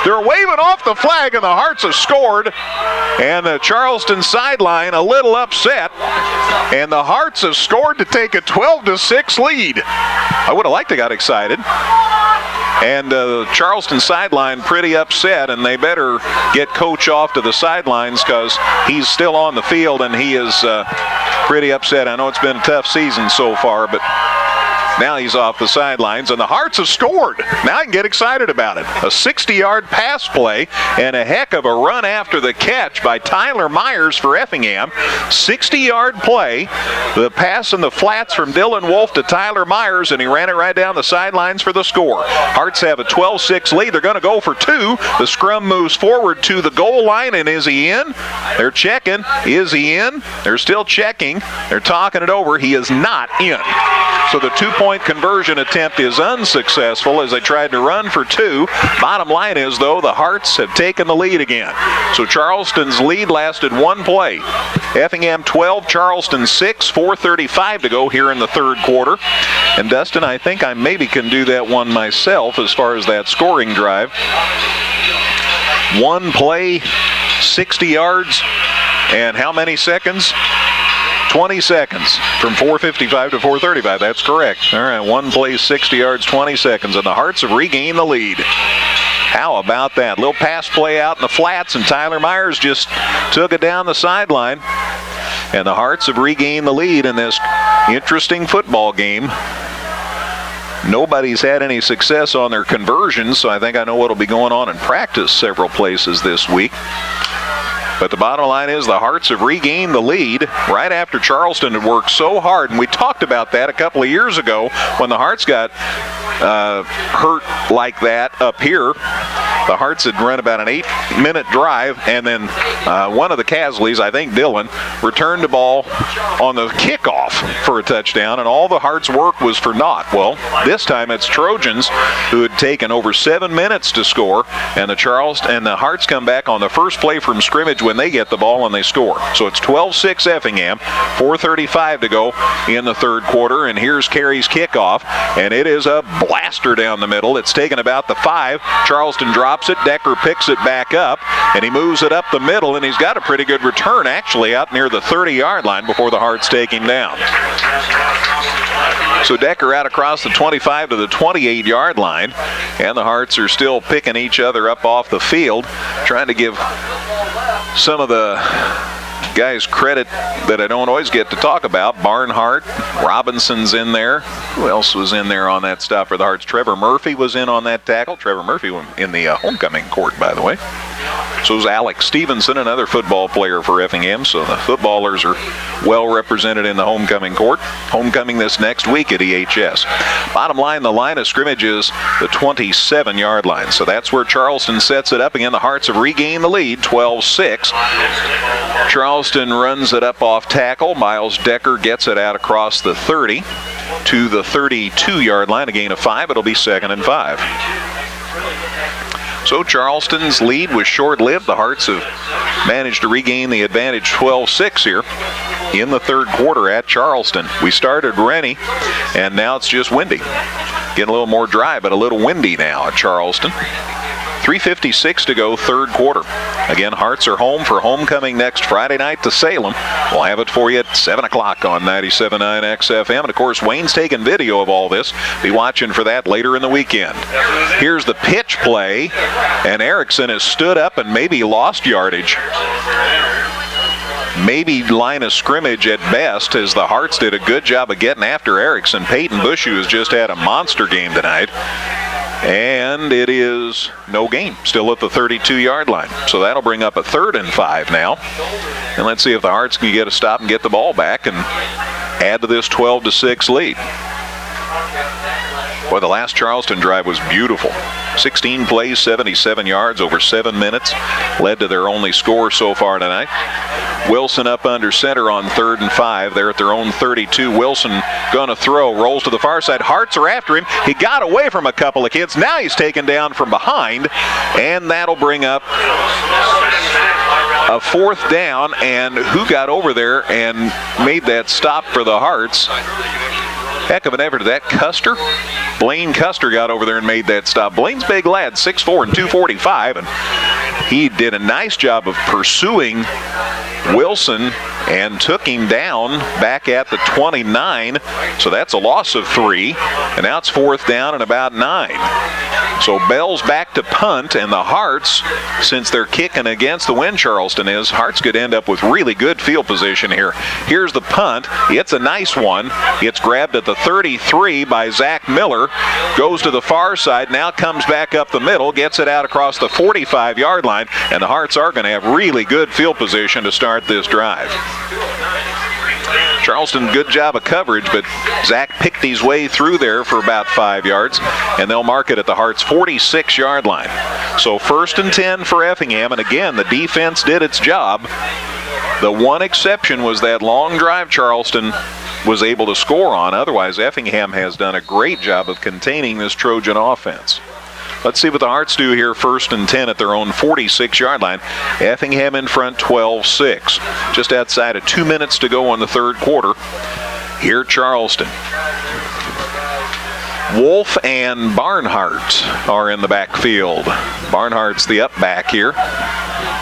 They're waving off the flag, and the Hearts have scored. And the Charleston sideline a little upset. And the Hearts have scored to take a 12-6 lead. I would have liked to got excited. And the Charleston sideline pretty upset, and they better get Coach off to the sidelines because he's still on the field, and he is pretty upset. I know it's been a tough season so far, but now he's off the sidelines, and the Hearts have scored. Now I can get excited about it. A 60-yard pass play and a heck of a run after the catch by Tyler Myers for Effingham. 60-yard play. The pass in the flats from Dylan Wolf to Tyler Myers, and he ran it right down the sidelines for the score. Hearts have a 12-6 lead. They're going to go for 2. The scrum moves forward to the goal line, and is he in? They're checking. Is he in? They're still checking. They're talking it over. He is not in. So the 2-point conversion attempt is unsuccessful as they tried to run for 2. Bottom line is, though, the Hearts have taken the lead again. So Charleston's lead lasted 1 play. Effingham 12, Charleston 6, 4:35 to go here in the third quarter. And Dustin, I think I maybe can do that one myself as far as that scoring drive. 1 play, 60 yards, and how many seconds? 20 seconds from 4:55 to 4:35. That's correct. All right, 1 play, 60 yards, 20 seconds, and the Hearts have regained the lead. How about that? Little pass play out in the flats, and Tyler Myers just took it down the sideline. And the Hearts have regained the lead in this interesting football game. Nobody's had any success on their conversions, so I think I know what will be going on in practice several places this week. But the bottom line is the Hearts have regained the lead right after Charleston had worked so hard. And we talked about that a couple of years ago when the Hearts got hurt like that up here. The Hearts had run about an 8-minute drive, and then one of the Casleys, I think Dylan, returned the ball on the kickoff for a touchdown, and all the Hearts' work was for naught. Well, this time it's Trojans who had taken over 7 minutes to score, and the Hearts come back on the first play from scrimmage when they get the ball and they score. So it's 12-6 Effingham, 4:35 to go in the third quarter, and here's Carey's kickoff, and it is a blaster down the middle. It's taken about the 5. Charleston drops it. Decker picks it back up, and he moves it up the middle, and he's got a pretty good return actually out near the 30-yard line before the Hearts take him down. So Decker out across the 25 to the 28-yard line, and the Hearts are still picking each other up off the field, trying to give some of the guys credit that I don't always get to talk about. Barnhart, Robinson's in there. Who else was in there on that stop for the Hearts? Trevor Murphy was in on that tackle. Trevor Murphy in the homecoming court, by the way. So is Alex Stevenson, another football player for Effingham. So the footballers are well represented in the homecoming court. Homecoming this next week at EHS. Bottom line, the line of scrimmage is the 27-yard line. So that's where Charleston sets it up. Again, the Hearts have regained the lead, 12-6. Charleston runs it up off tackle. Miles Decker gets it out across the 30 to the 32-yard line. A gain of 5. It'll be 2nd and 5. So Charleston's lead was short-lived. The Hearts have managed to regain the advantage 12-6 here in the third quarter at Charleston. We started rainy, and now it's just windy. Getting a little more dry, but a little windy now at Charleston. 3:56 to go, third quarter. Again, Hearts are home for homecoming next Friday night to Salem. We'll have it for you at 7 o'clock on 97.9 XFM. And, of course, Wayne's taking video of all this. Be watching for that later in the weekend. Here's the pitch play, and Erickson has stood up and maybe lost yardage. Maybe line of scrimmage at best, as the Hearts did a good job of getting after Erickson. Peyton Bushu has just had a monster game tonight. And it is no gain, still at the 32-yard line. So that'll bring up a 3rd and 5 now. And let's see if the Hearts can get a stop and get the ball back and add to this 12-6 lead. Boy, the last Charleston drive was beautiful. 16 plays, 77 yards, over 7 minutes. Led to their only score so far tonight. Wilson up under center on 3rd and 5. They're at their own 32. Wilson going to throw. Rolls to the far side. Hearts are after him. He got away from a couple of kids. Now he's taken down from behind. And that'll bring up a 4th down. And who got over there and made that stop for the Hearts? Heck of an effort. That Custer? Blaine Custer got over there and made that stop. Blaine's big lad, 6'4" and 245, and he did a nice job of pursuing Wilson and took him down back at the 29. So that's a loss of 3, and now it's 4th down and about 9. So Bell's back to punt, and the Hearts, since they're kicking against the wind Charleston is, Hearts could end up with really good field position here. Here's the punt. It's a nice one. It's grabbed at the 33 by Zach Miller. Goes to the far side, now comes back up the middle, gets it out across the 45-yard line, and the Hearts are going to have really good field position to start this drive. Charleston, good job of coverage, but Zach picked his way through there for about 5 yards, and they'll mark it at the Hearts' 46-yard line. So 1st and 10 for Effingham, and again, the defense did its job. The one exception was that long drive Charleston was able to score on. Otherwise, Effingham has done a great job of containing this Trojan offense. Let's see what the Hearts do here, 1st and 10 at their own 46-yard line. Effingham in front, 12-6. Just outside of 2 minutes to go in the third quarter. Here, Charleston. Wolf and Barnhart are in the backfield. Barnhart's the up back here.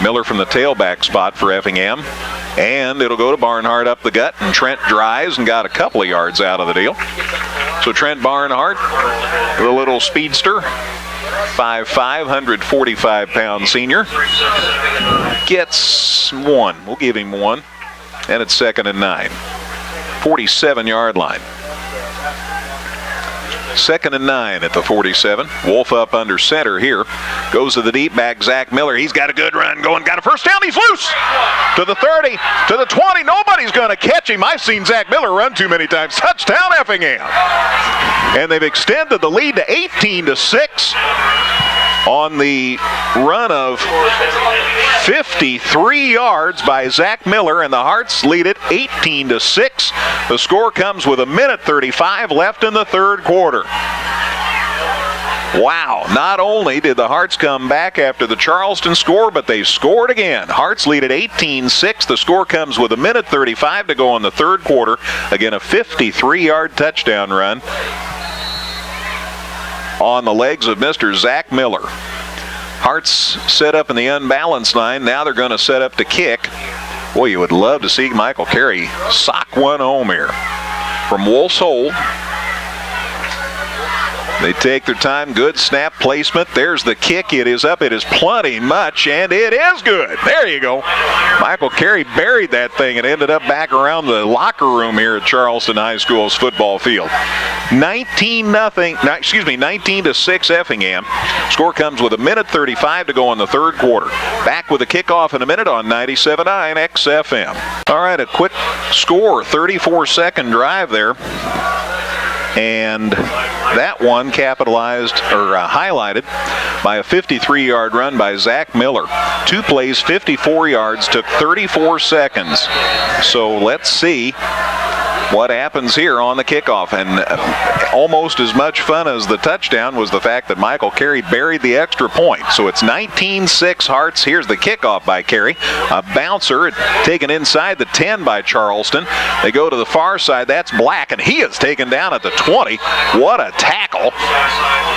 Miller from the tailback spot for Effingham. And it'll go to Barnhart up the gut, and Trent drives and got a couple of yards out of the deal. So Trent Barnhart, the little speedster, 5'5", 145-pound senior, gets 1. We'll give him 1. And it's 2nd and 9. 47-yard line. 2nd and 9 at the 47. Wolf up under center here. Goes to the deep back, Zach Miller. He's got a good run going. Got a first down. He's loose. To the 30, to the 20. Nobody's going to catch him. I've seen Zach Miller run too many times. Touchdown, Effingham. And they've extended the lead to 18-6. on the run of 53 yards by Zach Miller, and the Hearts lead it 18-6. The score comes with 1:35 left in the third quarter. Wow, not only did the Hearts come back after the Charleston score, but they scored again. Hearts lead at 18-6. The score comes with 1:35 to go in the third quarter. Again, a 53-yard touchdown run on the legs of Mr. Zach Miller. Hearts set up in the unbalanced line. Now they're going to set up to kick. Boy, you would love to see Michael Carey sock one home here. From Wolf's Hole. They take their time. Good snap placement. There's the kick. It is up. It is plenty much, and it is good. There you go. Michael Carey buried that thing and ended up back around the locker room here at Charleston High School's football field. 19-6 Effingham. Score comes with 1:35 to go in the third quarter. Back with a kickoff in a minute on 97.9 XFM. All right, a quick score. 34-second drive there. And that one capitalized or highlighted by a 53-yard run by Zach Miller. 2 plays, 54 yards, took 34 seconds. So let's see what happens here on the kickoff. And almost as much fun as the touchdown was the fact that Michael Carey buried the extra point. So it's 19-6 Hearts. Here's the kickoff by Carey. A bouncer taken inside the 10 by Charleston. They go to the far side. That's Black, and he is taken down at the 20. What a tackle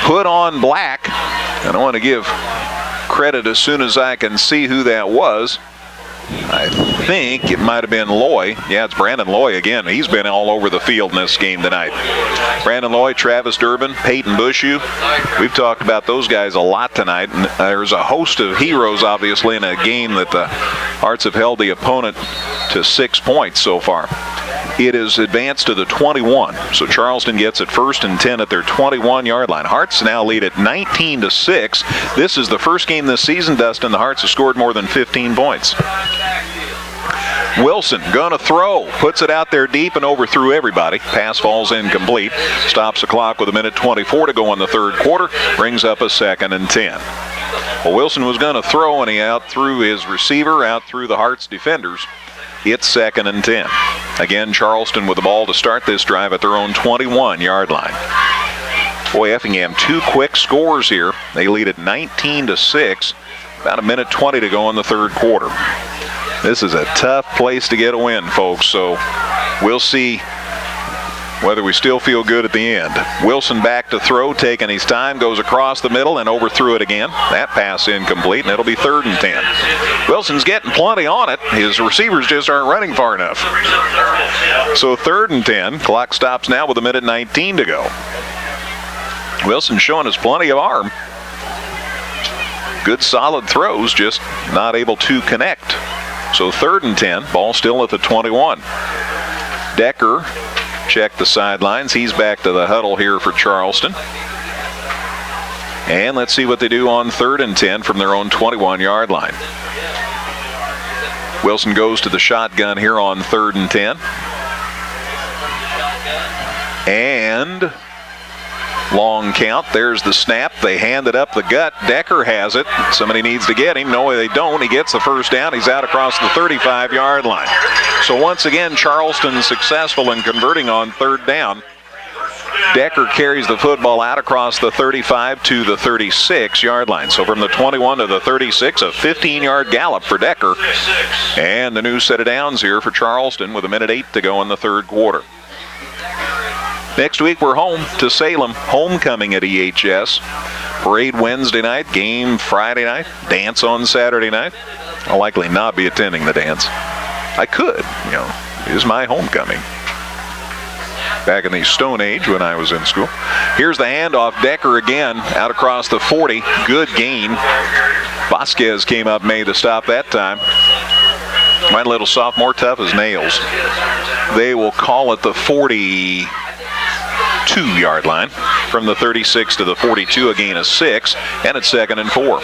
put on Black. And I want to give credit as soon as I can see who that was. I think it might have been Loy. Yeah, it's Brandon Loy again. He's been all over the field in this game tonight. Brandon Loy, Travis Durbin, Peyton Bushu. We've talked about those guys a lot tonight. And there's a host of heroes, obviously, in a game that the Hearts have held the opponent to 6 points so far. It is advanced to the 21. So Charleston gets it 1st and 10 at their 21-yard line. Hearts now lead at 19-6. This is the first game this season, Dustin, the Hearts have scored more than 15 points. Wilson gonna throw, puts it out there deep and overthrew everybody. Pass falls incomplete. Stops the clock with 1:24 to go in the third quarter. Brings up a 2nd and 10. Well, Wilson was gonna throw, and he out through his receiver, out through the Hearts defenders. It's 2nd and 10. Again, Charleston with the ball to start this drive at their own 21-yard line. Boy, Effingham, 2 quick scores here. They lead at 19-6. About 1:20 to go in the third quarter. This is a tough place to get a win, folks, so we'll see whether we still feel good at the end. Wilson back to throw, taking his time, goes across the middle and overthrew it again. That pass incomplete, and it'll be 3rd and 10. Wilson's getting plenty on it. His receivers just aren't running far enough. So 3rd and 10. Clock stops now with 1:19 to go. Wilson showing us plenty of arm. Good solid throws, just not able to connect. So 3rd and 10, ball still at the 21. Decker checked the sidelines. He's back to the huddle here for Charleston. And let's see what they do on 3rd and 10 from their own 21-yard line. Wilson goes to the shotgun here on 3rd and 10. And long count. There's the snap. They hand it up the gut. Decker has it. Somebody needs to get him. No, they don't. He gets the first down. He's out across the 35-yard line. So once again, Charleston successful in converting on 3rd down. Decker carries the football out across the 35 to the 36-yard line. So from the 21 to the 36, a 15-yard gallop for Decker. And the new set of downs here for Charleston with 1:08 to go in the third quarter. Next week, we're home to Salem. Homecoming at EHS. Parade Wednesday night, game Friday night, dance on Saturday night. I'll likely not be attending the dance. I could, it is my homecoming. Back in the Stone Age when I was in school. Here's the handoff. Decker again out across the 40. Good gain. Vasquez came up, made the stop that time. My little sophomore, tough as nails. They will call it the 42-yard line. From the 36 to the 42, a gain of 6, and it's 2nd and 4.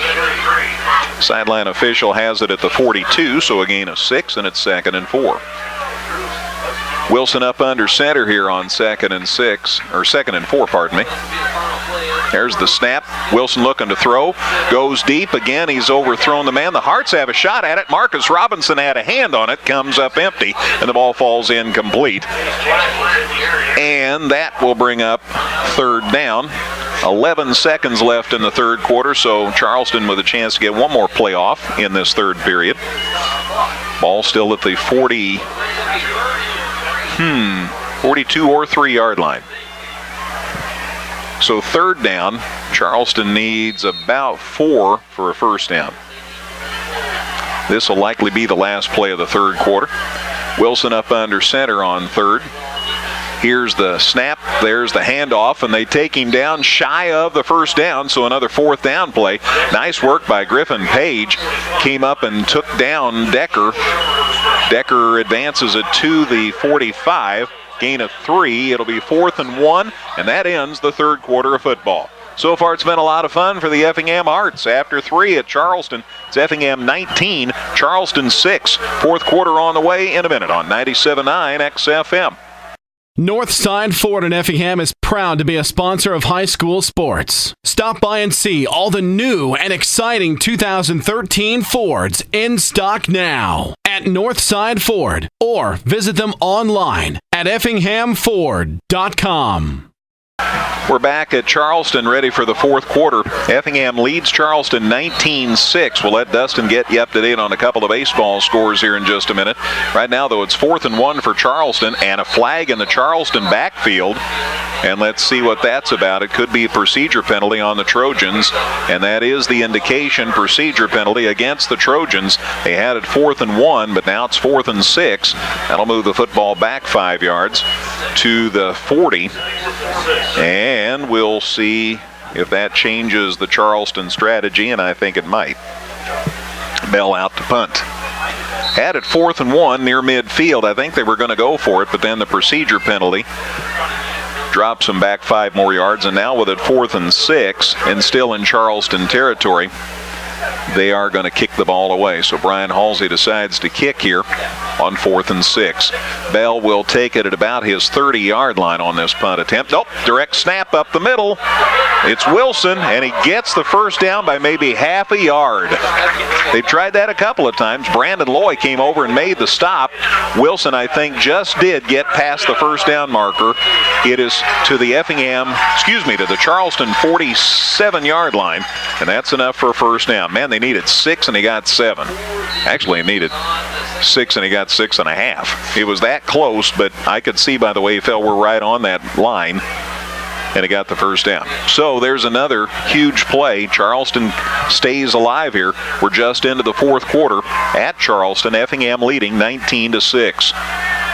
Sideline official has it at the 42, so a gain of 6, and it's 2nd and 4. Wilson up under center here on 2nd and 4, pardon me. There's the snap. Wilson looking to throw. Goes deep. Again, he's overthrown the man. The Hearts have a shot at it. Marcus Robinson had a hand on it. Comes up empty, and the ball falls incomplete. And that will bring up third down. 11 seconds left in the third quarter, so Charleston with a chance to get one more play off in this third period. Ball still at the 42 or 3-yard line. So third down, Charleston needs about 4 for a first down. This will likely be the last play of the third quarter. Wilson up under center on third. Here's the snap, there's the handoff, and they take him down shy of the first down, so another fourth down play. Nice work by Griffin Page. Came up and took down Decker. Decker advances it to the 45. Gain of 3. It'll be 4th and 1, and that ends the third quarter of football. So far, it's been a lot of fun for the Effingham Arts. After 3 at Charleston, it's Effingham 19, Charleston 6. Fourth quarter on the way in a minute on 97.9 XFM. Northside Ford in Effingham is proud to be a sponsor of high school sports. Stop by and see all the new and exciting 2013 Fords in stock now at Northside Ford, or visit them online at effinghamford.com. We're back at Charleston, ready for the fourth quarter. Effingham leads Charleston 19-6. We'll let Dustin get you up to date on a couple of baseball scores here in just a minute. Right now, though, it's 4th and 1 for Charleston and a flag in the Charleston backfield. And let's see what that's about. It could be a procedure penalty on the Trojans, and that is the indication, procedure penalty against the Trojans. They had it 4th and 1, but now it's 4th and 6. That'll move the football back 5 yards to the 40. And we'll see if that changes the Charleston strategy, and I think it might. Bell out to punt. Had it 4th and 1 near midfield. I think they were going to go for it, but then the procedure penalty drops them back 5 more yards, and now with it 4th and 6 and still in Charleston territory, they are going to kick the ball away. So Brian Halsey decides to kick here on 4th and 6. Bell will take it at about his 30-yard line on this punt attempt. Nope, direct snap up the middle. It's Wilson, and he gets the first down by maybe half a yard. They've tried that a couple of times. Brandon Loy came over and made the stop. Wilson, I think, just did get past the first down marker. It is to the to the Charleston 47-yard line, and that's enough for a first down. Man, they needed 6 and he got 7. Actually, he needed 6 and he got 6.5. It was that close, but I could see by the way he fell, we're right on that line, and he got the first down. So there's another huge play. Charleston stays alive here. We're just into the fourth quarter at Charleston. Effingham leading 19-6.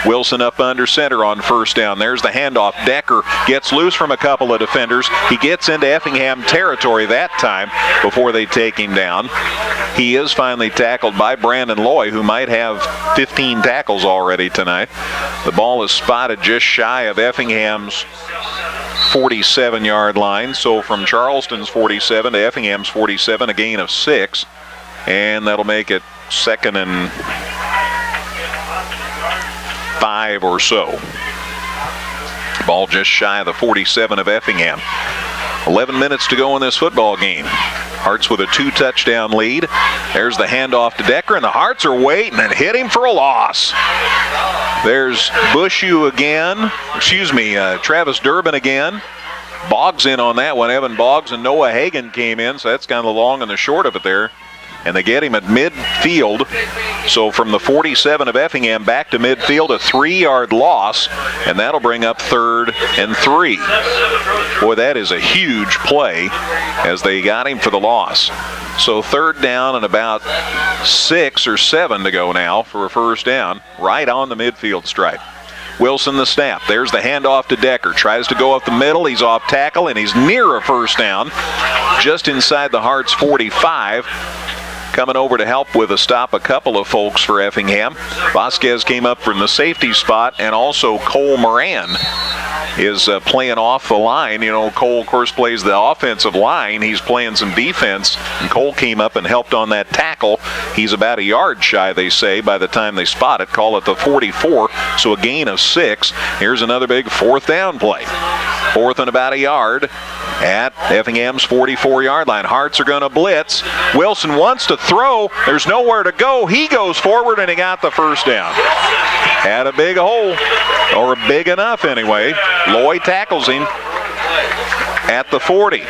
Wilson up under center on first down. There's the handoff. Decker gets loose from a couple of defenders. He gets into Effingham territory that time before they take him down. He is finally tackled by Brandon Loy, who might have 15 tackles already tonight. The ball is spotted just shy of Effingham's 47-yard line. So from Charleston's 47 to Effingham's 47, a gain of 6. And that'll make it 2nd and 5 or so. Ball just shy of the 47 of Effingham. 11 minutes to go in this football game. Hearts with a 2-touchdown lead. There's the handoff to Decker, and the Hearts are waiting and hit him for a loss. There's Bushu again. Travis Durbin again. Boggs in on that one. Evan Boggs and Noah Hagan came in, so that's kind of the long and the short of it there. And they get him at midfield. So from the 47 of Effingham back to midfield, a 3-yard loss, and that'll bring up 3rd and 3. Boy, that is a huge play as they got him for the loss. So 3rd down and about 6 or 7 to go now for a first down, right on the midfield stripe. Wilson the snap. There's the handoff to Decker. Tries to go up the middle. He's off tackle, and he's near a first down, just inside the Hearts 45. Coming over to help with a stop, a couple of folks for Effingham. Vasquez came up from the safety spot, and also Cole Moran is playing off the line. You know, Cole, of course, plays the offensive line. He's playing some defense, and Cole came up and helped on that tackle. He's about a yard shy, they say, by the time they spot it. Call it the 44, so a gain of 6. Here's another big 4th down play. 4th and about a yard at Effingham's 44-yard line. Hearts are going to blitz. Wilson wants to throw. There's nowhere to go. He goes forward, and he got the first down. Had a big hole, or big enough anyway. Lloyd tackles him at the 40.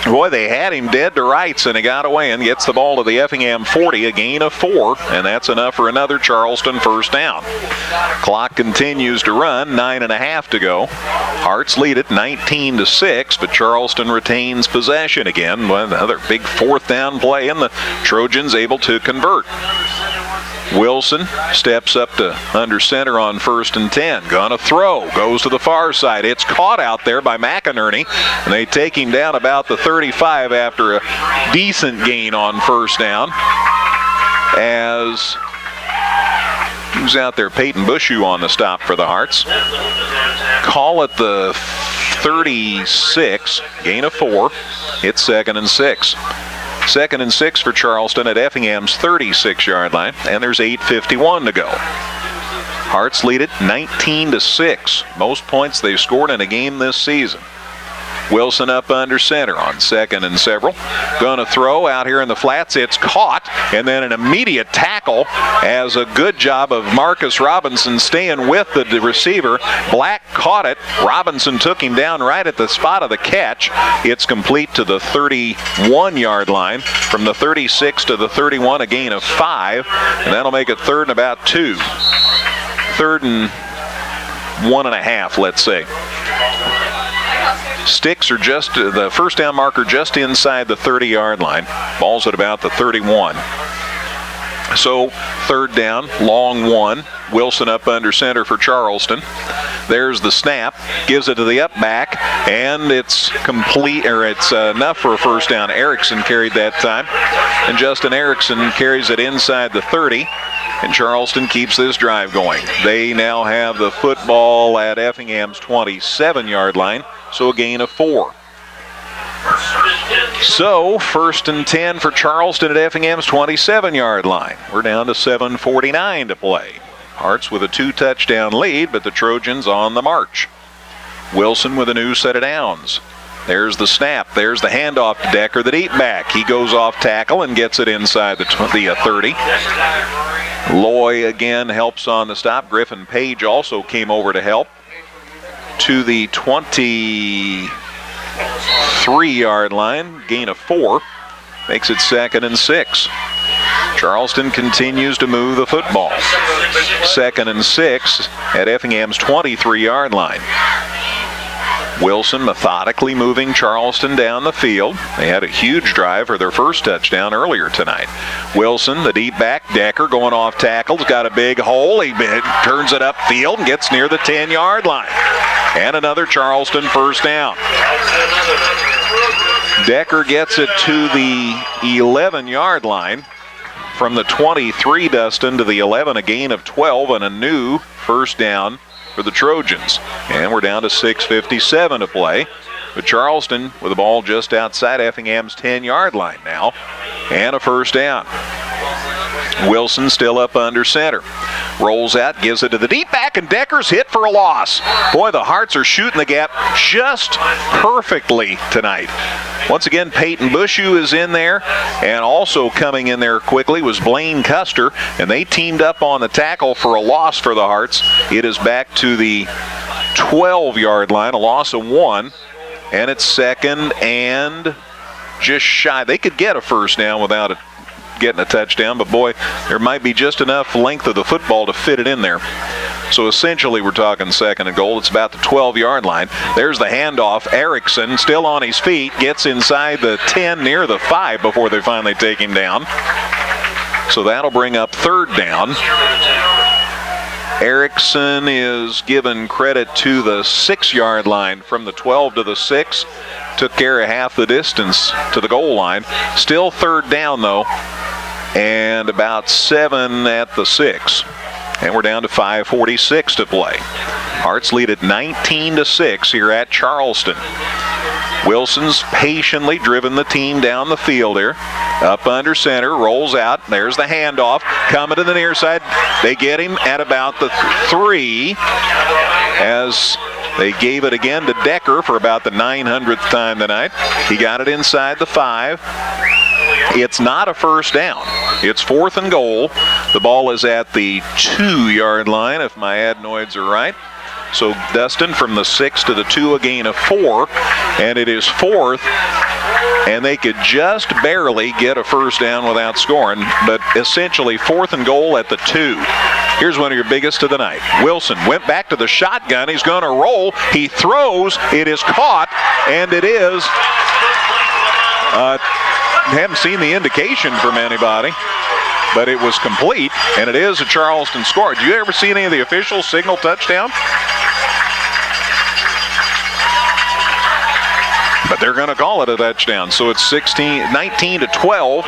Boy, they had him dead to rights, and he got away and gets the ball to the Effingham 40, a gain of 4, and that's enough for another Charleston first down. Clock continues to run, 9.5 to go. Hearts lead it 19-6, but Charleston retains possession again. Another big 4th down play, and the Trojans able to convert. Wilson steps up to under center on 1st and 10. Gonna throw. Goes to the far side. It's caught out there by McInerney, and they take him down about the 35 after a decent gain on 1st down. As who's out there? Peyton Bushu on the stop for the Hearts. Call it the 36. Gain of 4. It's 2nd and 6. 2nd and 6 for Charleston at Effingham's 36-yard line, and there's 8:51 to go. Hearts lead it 19-6. Most points they've scored in a game this season. Wilson up under center on 2nd and several. Gonna throw out here in the flats. It's caught, and then an immediate tackle as a good job of Marcus Robinson staying with the receiver. Black caught it. Robinson took him down right at the spot of the catch. It's complete to the 31-yard line. From the 36 to the 31, a gain of 5, and that'll make it 3rd and about 2. 3rd and 1.5, let's say. Sticks are just the first down marker just inside the 30-yard line. Ball's at about the 31. So 3rd down, long 1. Wilson up under center for Charleston. There's the snap, gives it to the up back, and it's complete, or it's enough for a first down. Erickson carried that time, and Justin Erickson carries it inside the 30. And Charleston keeps this drive going. They now have the football at Effingham's 27-yard line, so a gain of 4. So 1st and 10 for Charleston at Effingham's 27-yard line. We're down to 7:49 to play. Hearts with a 2-touchdown lead, but the Trojans on the march. Wilson with a new set of downs. There's the snap. There's the handoff to Decker, the deep back. He goes off tackle and gets it inside the 30. Loy again helps on the stop. Griffin Page also came over to help. To the 23-yard line, gain of 4. Makes it 2nd and 6. Charleston continues to move the football. 2nd and 6 at Effingham's 23-yard line. Wilson methodically moving Charleston down the field. They had a huge drive for their first touchdown earlier tonight. Wilson, the deep back. Decker going off tackles. Got a big hole. He turns it upfield and gets near the 10-yard line. And another Charleston first down. Decker gets it to the 11-yard line. From the 23, Dustin, to the 11, a gain of 12 and a new first down for the Trojans. And we're down to 6:57 to play. But Charleston with the ball just outside Effingham's 10-yard line now. And a first down. Wilson still up under center. Rolls out, gives it to the deep back, and Decker's hit for a loss. Boy, the Hearts are shooting the gap just perfectly tonight. Once again, Peyton Bushu is in there, and also coming in there quickly was Blaine Custer, and they teamed up on the tackle for a loss for the Hearts. It is back to the 12-yard line, a loss of 1, and it's 2nd and just shy. They could get a first down without it getting a touchdown, but boy, there might be just enough length of the football to fit it in there. So essentially we're talking 2nd and goal. It's about the 12-yard line. There's the handoff. Erickson still on his feet, gets inside the 10 near the 5 before they finally take him down. So that'll bring up 3rd down. Erickson is given credit to the 6-yard line from the 12 to the 6. Took care of half the distance to the goal line. Still 3rd down though, and about 7 at the 6. And we're down to 5:46 to play. Hearts lead at 19-6 here at Charleston. Wilson's patiently driven the team down the field here. Up under center, rolls out. There's the handoff. Coming to the near side. They get him at about the 3 as They gave it again to Decker for about the 900th time tonight. He got it inside the 5. It's not a first down. It's 4th and goal. The ball is at the 2-yard line, if my adenoids are right. So Dustin from the 6 to the 2, a gain of 4, and it is 4th, and they could just barely get a first down without scoring, but essentially 4th and goal at the 2. Here's one of your biggest of the night. Wilson went back to the shotgun. He's going to roll. He throws. It is caught, and it is. Haven't seen the indication from anybody, but it was complete, and it is a Charleston score. Did you ever see any of the officials signal touchdown? But they're going to call it a touchdown. So it's 19 to 12.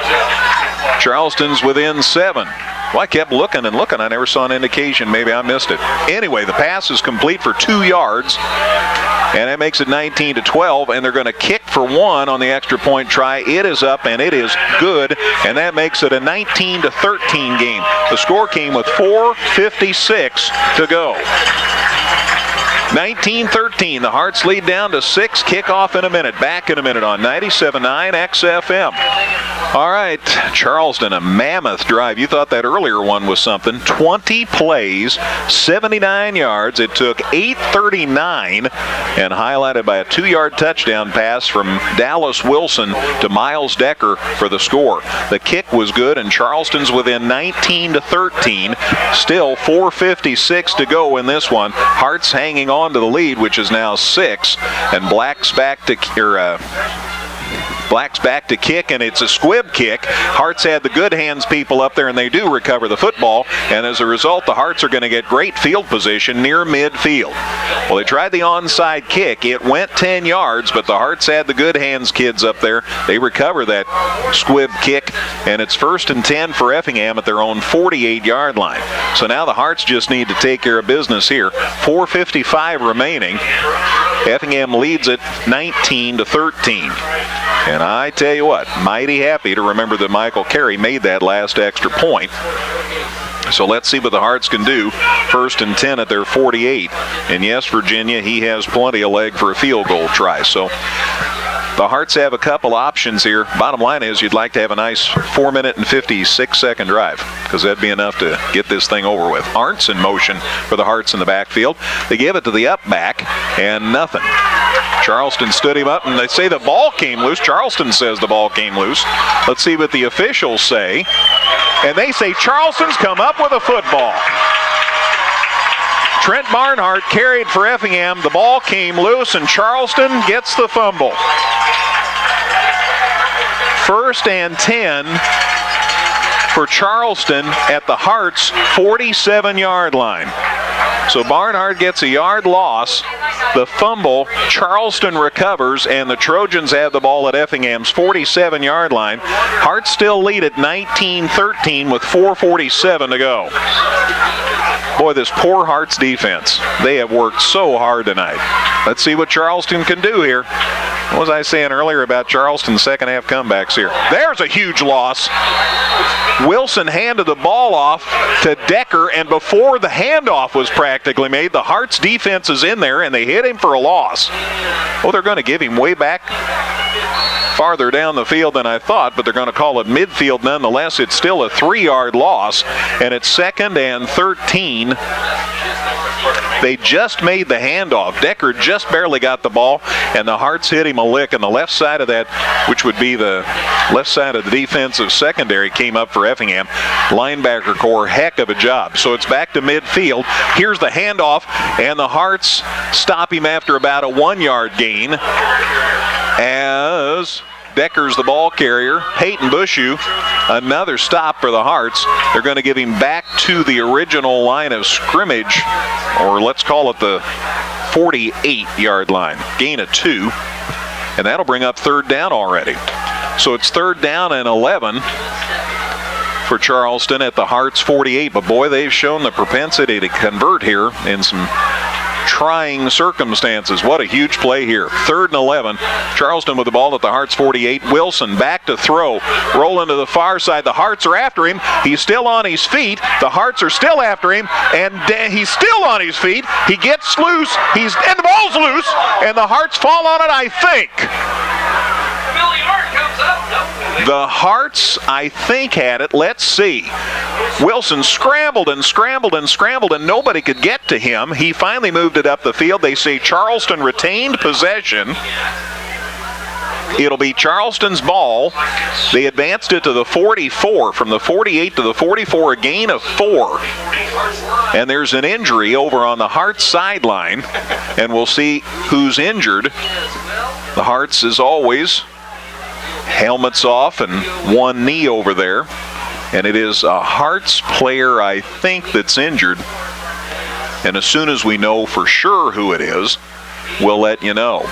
Charleston's within 7. Well, I kept looking and looking. I never saw an indication. Maybe I missed it. Anyway, the pass is complete for 2 yards, and that makes it 19 to 12, and they're going to kick for 1 on the extra point try. It is up, and it is good, and that makes it a 19 to 13 game. The score came with 4:56 to go. 19-13. The Hearts lead down to 6. Kickoff in a minute. Back in a minute on 97.9 XFM. All right, Charleston, a mammoth drive. You thought that earlier one was something. 20 plays, 79 yards. It took 8:39, and highlighted by a 2-yard touchdown pass from Dallas Wilson to Miles Decker for the score. The kick was good, and Charleston's within 19 to 13. Still 4:56 to go in this one. Hearts hanging on to the lead, which is now 6, and Black's back to kick, and it's a squib kick. Hearts had the good hands people up there, and they do recover the football, and as a result, the Hearts are going to get great field position near midfield. Well, they tried the onside kick. It went 10 yards, but the Hearts had the good hands kids up there. They recover that squib kick, and it's 1st and 10 for Effingham at their own 48-yard line. So now the Hearts just need to take care of business here. 4:55 remaining. Effingham leads it 19 to 13. And I tell you what, mighty happy to remember that Michael Carey made that last extra point. So let's see what the Hearts can do. 1st and 10 at their 48. And yes, Virginia, he has plenty of leg for a field goal try. So the Hearts have a couple options here. Bottom line is you'd like to have a nice 4-minute and 56-second drive, because that'd be enough to get this thing over with. Arndt's in motion for the Hearts in the backfield. They give it to the up back, and nothing. Charleston stood him up, and they say the ball came loose. Charleston says the ball came loose. Let's see what the officials say. And they say Charleston's come up with a football. Trent Barnhart carried for Effingham. The ball came loose, and Charleston gets the fumble. 1st and 10 for Charleston at the Hearts' 47-yard line. So Barnhart gets a yard loss. The fumble, Charleston recovers, and the Trojans have the ball at Effingham's 47-yard line. Hearts still lead at 19-13 with 4:47 to go. Boy, this poor Hearts defense. They have worked so hard tonight. Let's see what Charleston can do here. What was I saying earlier about Charleston's second half comebacks here? There's a huge loss. Wilson handed the ball off to Decker, and before the handoff was practically made, the Hearts defense is in there, and they hit him for a loss. Well, they're going to give him way back farther down the field than I thought, but they're going to call it midfield nonetheless. It's still a 3-yard loss, and it's 2nd and 13. They just made the handoff. Decker just barely got the ball, and the Hearts hit him a lick, and the left side of that, which would be the left side of the defensive secondary, came up for Effingham. Linebacker core, heck of a job. So it's back to midfield. Here's the handoff, and the Hearts stop him after about a 1-yard gain as Decker's the ball carrier. Peyton Bushu, another stop for the Hearts. They're going to give him back to the original line of scrimmage, or let's call it the 48-yard line. Gain of 2, and that'll bring up 3rd down already. So it's 3rd down and 11 for Charleston at the Hearts 48. But boy, they've shown the propensity to convert here in some trying circumstances. What a huge play here. 3rd and 11. Charleston with the ball at the Hearts 48. Wilson back to throw. Rolling to the far side. The Hearts are after him. He's still on his feet. The Hearts are still after him. And he's still on his feet. He gets loose. And the ball's loose. And the Hearts fall on it, I think. The Hearts, I think, had it. Let's see. Wilson scrambled and scrambled and scrambled, and nobody could get to him. He finally moved it up the field. They say Charleston retained possession. It'll be Charleston's ball. They advanced it to the 44. From the 48 to the 44, a gain of 4. And there's an injury over on the Hearts sideline, and we'll see who's injured. The Hearts, as always, helmets off and one knee over there. And it is a Hearts player, I think, that's injured. And as soon as we know for sure who it is, we'll let you know.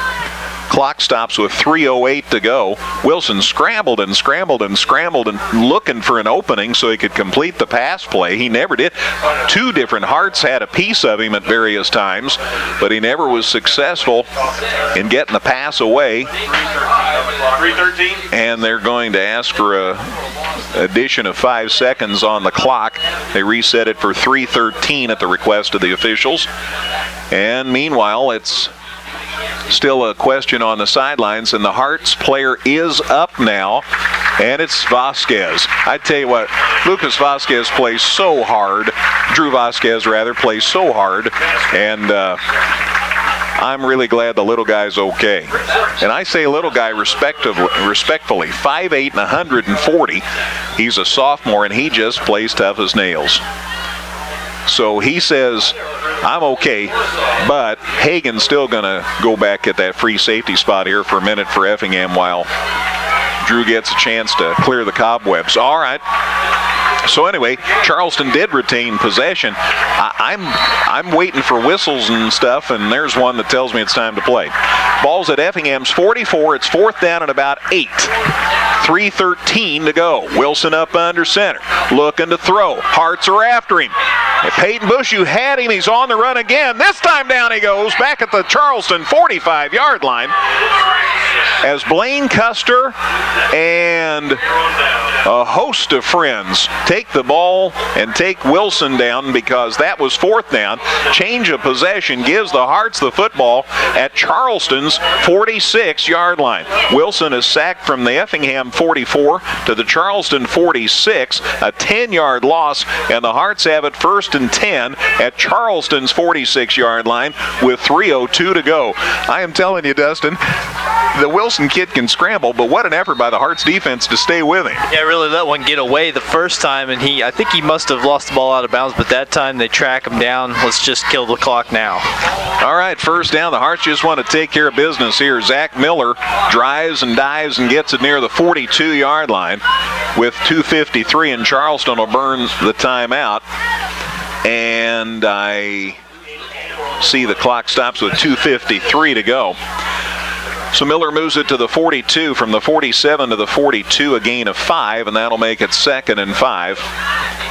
Clock stops with 3:08 to go. Wilson scrambled and scrambled and scrambled and looking for an opening so he could complete the pass play. He never did. 2 different Hearts had a piece of him at various times, but he never was successful in getting the pass away. 3:13. And they're going to ask for a addition of 5 seconds on the clock. They reset it for 3:13 at the request of the officials. And meanwhile, it's still a question on the sidelines, and the Hearts player is up now, and it's Vasquez. I tell you what, Lucas Vasquez plays so hard. Drew Vasquez, rather, plays so hard, and I'm really glad the little guy's okay. And I say little guy respectfully, 5'8" and 140. He's a sophomore, and he just plays tough as nails. So he says, I'm okay, but Hagen's still going to go back at that free safety spot here for a minute for Effingham while Drew gets a chance to clear the cobwebs. All right. So anyway, Charleston did retain possession. I'm waiting for whistles and stuff, and there's one that tells me it's time to play. Ball's at Effingham's 44. It's 4th down and about 8. 3:13 to go. Wilson up under center, looking to throw. Hearts are after him. Peyton Bush, you had him. He's on the run again. This time down he goes, back at the Charleston 45-yard line. As Blaine Custer and a host of friends take the ball and take Wilson down because that was 4th down. Change of possession gives the Hearts the football at Charleston's 46-yard line. Wilson is sacked from the Effingham 44 to the Charleston 46, a 10-yard loss, and the Hearts have it 1st and 10 at Charleston's 46-yard line with 3:02 to go. I am telling you, Dustin, the Wilson kid can scramble, but what an effort by the Hearts defense to stay with him. Yeah, really let one get away the first time, and I think he must have lost the ball out of bounds, but that time they track him down. Let's just kill the clock now. All right, 1st down. The Hearts just want to take care of business here. Zach Miller drives and dives and gets it near the 42-yard line with 2:53, and Charleston will burn the timeout. And I see the clock stops with 2:53 to go. So Miller moves it to the 42. From the 47 to the 42, a gain of 5, and that'll make it 2nd and 5.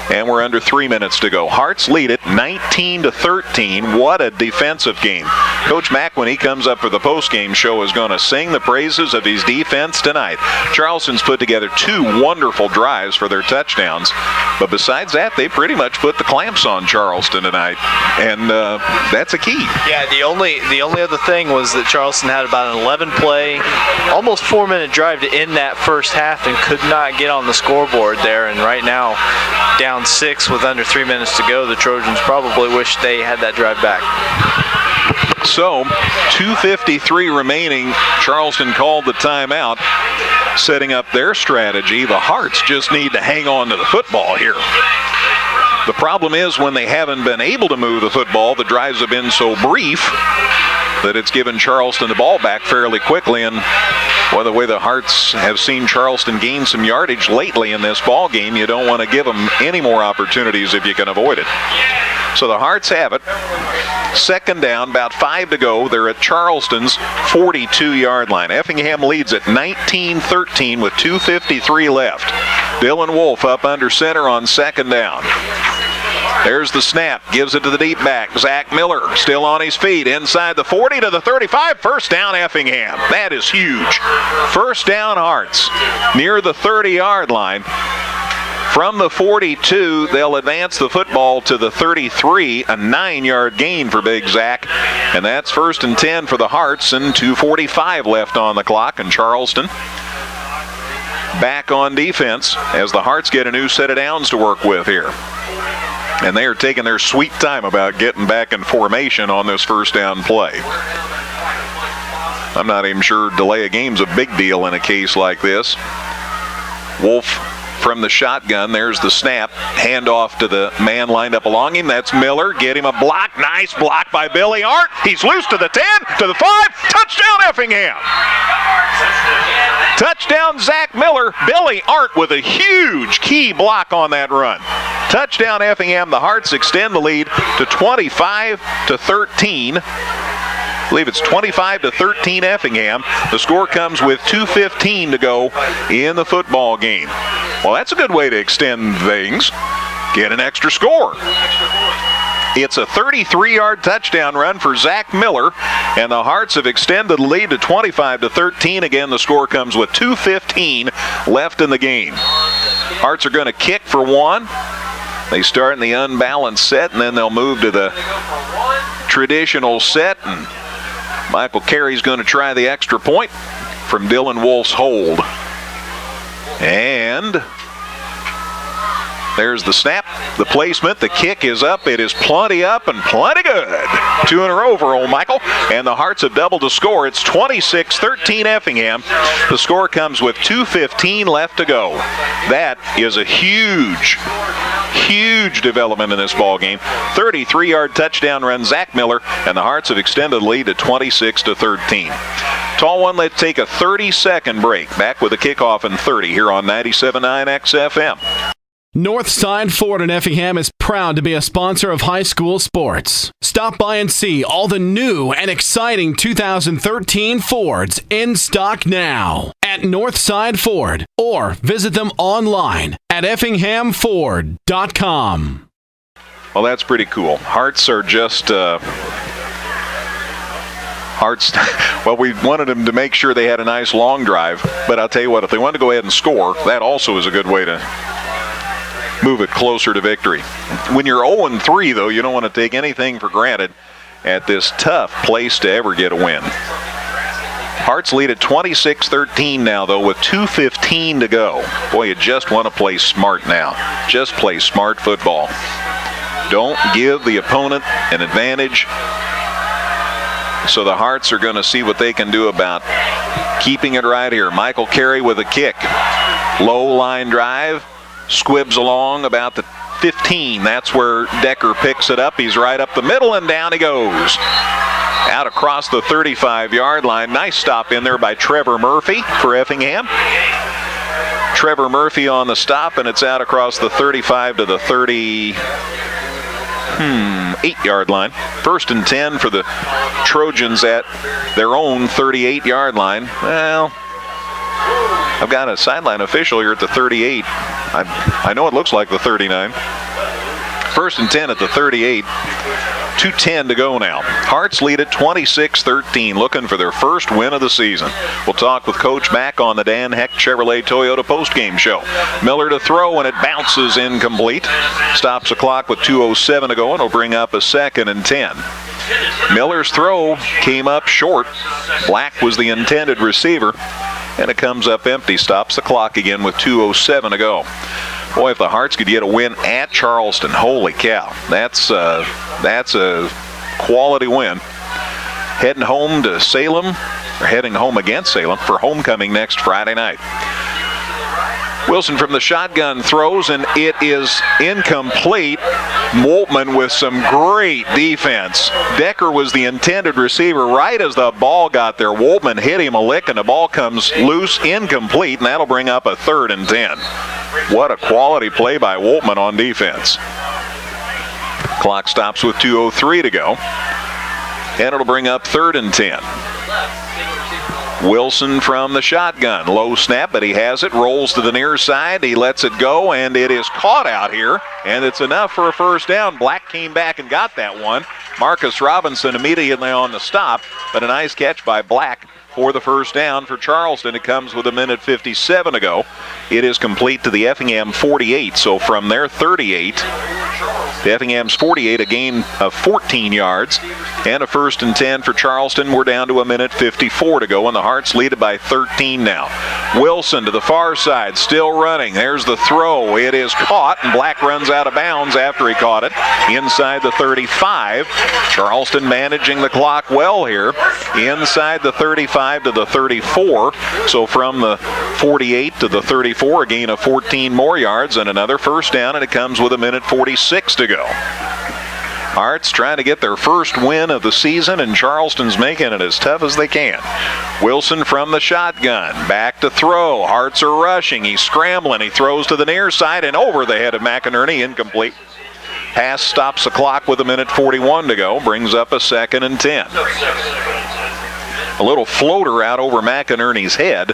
And we're under 3 minutes to go. Hearts lead it 19-13. What a defensive game. Coach Mack, when he comes up for the postgame show, is going to sing the praises of his defense tonight. Charleston's put together 2 wonderful drives for their touchdowns. But besides that, they pretty much put the clamps on Charleston tonight. And that's a key. Yeah, the only other thing was that Charleston had about an 11-play, almost 4-minute drive to end that first half and could not get on the scoreboard there. And right now, down 6 with under 3 minutes to go, the Trojans probably wish they had that drive back. So, 2:53 remaining. Charleston called the timeout, setting up their strategy. The Hearts just need to hang on to the football here. The problem is when they haven't been able to move the football, the drives have been so brief that it's given Charleston the ball back fairly quickly. And well, the way the Hearts have seen Charleston gain some yardage lately in this ball game, you don't want to give them any more opportunities if you can avoid it. So the Hearts have it. 2nd down, about 5 to go. They're at Charleston's 42-yard line. Effingham leads at 19-13 with 2:53 left. Dylan Wolf up under center on 2nd down. There's the snap. Gives it to the deep back. Zach Miller still on his feet. Inside the 40 to the 35. First down, Effingham. That is huge. First down, Hearts. Near the 30-yard line. From the 42, they'll advance the football to the 33, a 9-yard gain for Big Zach. And that's 1st and 10 for the Hearts, and 2:45 left on the clock. And Charleston back on defense as the Hearts get a new set of downs to work with here. And they are taking their sweet time about getting back in formation on this first down play. I'm not even sure delay of game's a big deal in a case like this. Wolf from the shotgun. There's the snap. Handoff to the man lined up along him. That's Miller. Get him a block. Nice block by Billy Arndt. He's loose to the 10, to the 5. Touchdown, Effingham. Touchdown, Zach Miller. Billy Arndt with a huge key block on that run. Touchdown, Effingham. The Hearts extend the lead to 25-13. I believe it's 25-13 Effingham. The score comes with 2:15 to go in the football game. Well, that's a good way to extend things. Get an extra score. It's a 33-yard touchdown run for Zach Miller, and the Hearts have extended the lead to 25-13. Again, the score comes with 2:15 left in the game. Hearts are going to kick for one. They start in the unbalanced set, and then they'll move to the traditional set, and Michael Carey's going to try the extra point from Dylan Wolf's hold. And there's the snap, the placement, the kick is up. It is plenty up and plenty good. 2 in a row for old Michael. And the Hearts have doubled the score. It's 26-13 Effingham. The score comes with 2:15 left to go. That is a huge development in this ball game. 33-yard touchdown run, Zach Miller, and the Hearts have extended the lead to 26-13. Tall one, let's take a 30-second break. Back with a kickoff in 30 here on 97.9 XFM. Northside Ford in Effingham is proud to be a sponsor of high school sports. Stop by and see all the new and exciting 2013 Fords in stock now at Northside Ford, or visit them online at effinghamford.com. Well, that's pretty cool. Hearts are just Hearts, well, we wanted them to make sure they had a nice long drive, but I'll tell you what, if they wanted to go ahead and score, that also is a good way to move it closer to victory. When you're 0-3, though, you don't want to take anything for granted at this tough place to ever get a win. Hearts lead at 26-13 now, though, with 2:15 to go. Boy, you just want to play smart now. Just play smart football. Don't give the opponent an advantage. So the Hearts are going to see what they can do about keeping it right here. Michael Carey with a kick. Low line drive. Squibs along about the 15. That's where Decker picks it up. He's right up the middle, and down he goes. Out across the 35-yard line. Nice stop in there by Trevor Murphy for Effingham. Trevor Murphy on the stop, and it's out across the 35 to the 8-yard line. 1st and 10 for the Trojans at their own 38-yard line. Well, I've got a sideline official here at the 38. I know it looks like the 39. 1st and 10 at the 38. 2:10 to go now. Hearts lead at 26-13, looking for their first win of the season. We'll talk with Coach Mack on the Dan Heck Chevrolet Toyota postgame show. Miller to throw, and it bounces incomplete. Stops the clock with 2:07 to go, and will bring up a 2nd and 10. Miller's throw came up short. Black was the intended receiver, and it comes up empty. Stops the clock again with 2:07 to go. Boy, if the Hearts could get a win at Charleston, holy cow, that's a quality win. Heading home to Salem, or heading home against Salem for homecoming next Friday night. Wilson from the shotgun throws, and it is incomplete. Woltman with some great defense. Decker was the intended receiver. Right as the ball got there, Woltman hit him a lick, and the ball comes loose, incomplete, and that'll bring up a 3rd and 10. What a quality play by Woltman on defense. Clock stops with 2:03 to go, and it'll bring up 3rd and 10. Wilson from the shotgun. Low snap, but he has it. Rolls to the near side. He lets it go, and it is caught out here. And it's enough for a first down. Black came back and got that one. Marcus Robinson immediately on the stop, but a nice catch by Black for the first down for Charleston. It comes with 1:57 to go. It is complete to the Effingham 48. So from their 38 to Effingham's 48, a gain of 14 yards and a 1st and 10 for Charleston. We're down to 1:54 to go, and the Hearts lead it by 13 now. Wilson to the far side, still running. There's the throw. It is caught, and Black runs out of bounds after he caught it inside the 35. Charleston managing the clock well here inside the 35 to the 34. So from the 48 to the 34, a gain of 14 more yards and another first down, and it comes with 1:46 to go. Hearts trying to get their first win of the season, and Charleston's making it as tough as they can. Wilson from the shotgun, back to throw. Hearts are rushing. He's scrambling. He throws to the near side and over the head of McInerney, incomplete. Pass stops the clock with 1:41 to go, brings up a 2nd and 10. A little floater out over McInerney's head.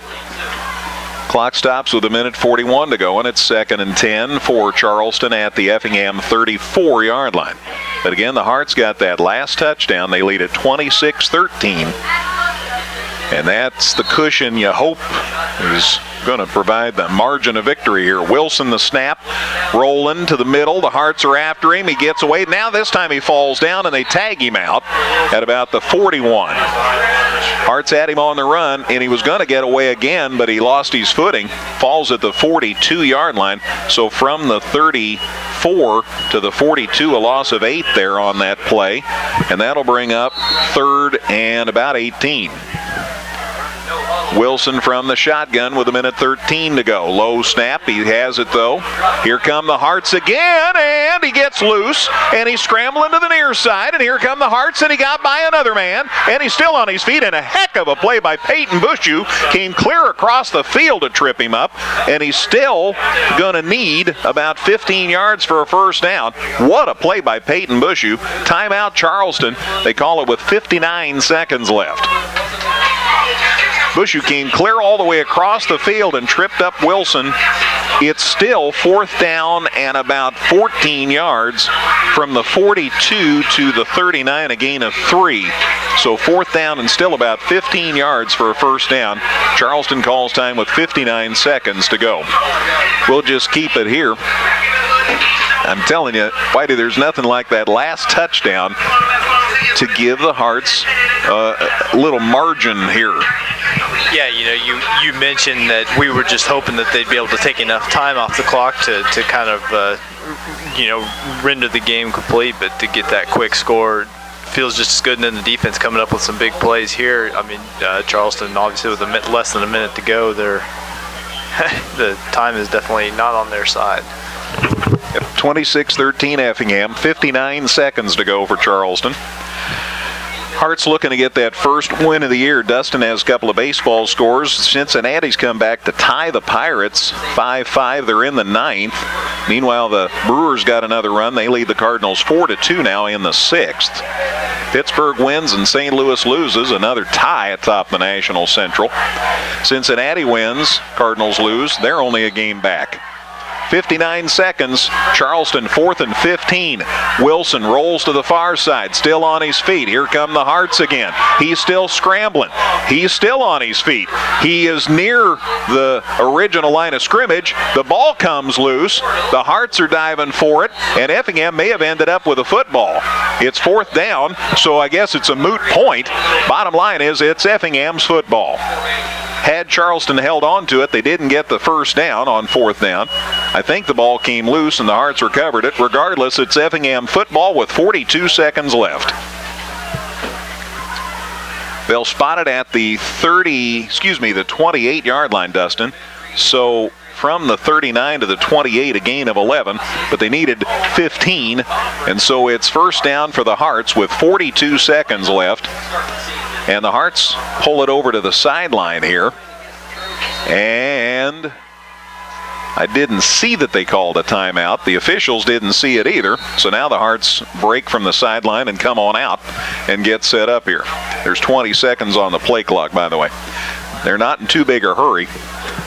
Clock stops with 1:41 to go, and it's 2nd and 10 for Charleston at the Effingham 34-yard line. But again, the Hearts got that last touchdown. They lead at 26-13. And that's the cushion you hope is going to provide the margin of victory here. Wilson the snap, rolling to the middle. The Hearts are after him. He gets away. Now this time he falls down, and they tag him out at about the 41. Hearts had him on the run, and he was going to get away again, but he lost his footing. Falls at the 42-yard line. So from the 34 to the 42, a loss of 8 there on that play. And that'll bring up 3rd and about 18. Wilson from the shotgun with 1:13 to go. Low snap. He has it, though. Here come the Hearts again, and he gets loose, and he's scrambling to the near side, and here come the Hearts, and he got by another man, and he's still on his feet, and a heck of a play by Peyton Bushu. Came clear across the field to trip him up, and he's still going to need about 15 yards for a first down. What a play by Peyton Bushu. Timeout Charleston. They call it with 59 seconds left. Bushu came clear all the way across the field and tripped up Wilson. It's still 4th down and about 14 yards from the 42 to the 39, a gain of 3. So 4th down and still about 15 yards for a first down. Charleston calls time with 59 seconds to go. We'll just keep it here. I'm telling you, Whitey, there's nothing like that last touchdown to give the Hearts a little margin here. Yeah, you mentioned that we were just hoping that they'd be able to take enough time off the clock to kind of, render the game complete, but to get that quick score feels just as good. And then the defense coming up with some big plays here. I mean, Charleston, obviously, with less than a minute to go, the time is definitely not on their side. 26-13 Effingham, 59 seconds to go for Charleston. Hearts looking to get that first win of the year. Dustin has a couple of baseball scores. Cincinnati's come back to tie the Pirates 5-5. They're in the 9th. Meanwhile, the Brewers got another run. They lead the Cardinals 4-2 now in the 6th. Pittsburgh wins and St. Louis loses. Another tie atop the National Central. Cincinnati wins. Cardinals lose. They're only a game back. 59 seconds. Charleston 4th and 15. Wilson rolls to the far side, still on his feet. Here come the Hearts again. He's still scrambling. He's still on his feet. He is near the original line of scrimmage. The ball comes loose. The Hearts are diving for it, and Effingham may have ended up with a football. It's 4th down, so I guess it's a moot point. Bottom line is it's Effingham's football. Had Charleston held on to it, they didn't get the first down on 4th down. I think the ball came loose and the Hearts recovered it. Regardless, it's Effingham football with 42 seconds left. They'll spot it at the 28-yard line, Dustin. So from the 39 to the 28, a gain of 11, but they needed 15, and so it's first down for the Hearts with 42 seconds left. And the Hearts pull it over to the sideline here. And I didn't see that they called a timeout. The officials didn't see it either. So now the Hearts break from the sideline and come on out and get set up here. There's 20 seconds on the play clock, by the way. They're not in too big a hurry.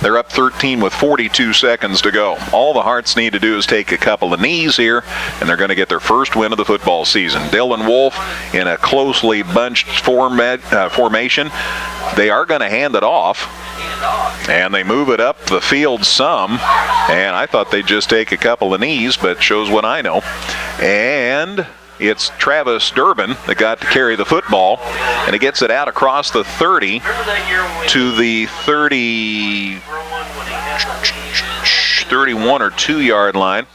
They're up 13 with 42 seconds to go. All the Hearts need to do is take a couple of knees here, and they're going to get their first win of the football season. Dylan Wolf in a closely bunched formation. They are going to hand it off, and they move it up the field some, and I thought they'd just take a couple of knees, but shows what I know. And it's Travis Durbin that got to carry the football, and he gets it out across the 30 to the 31 or 2 yard line.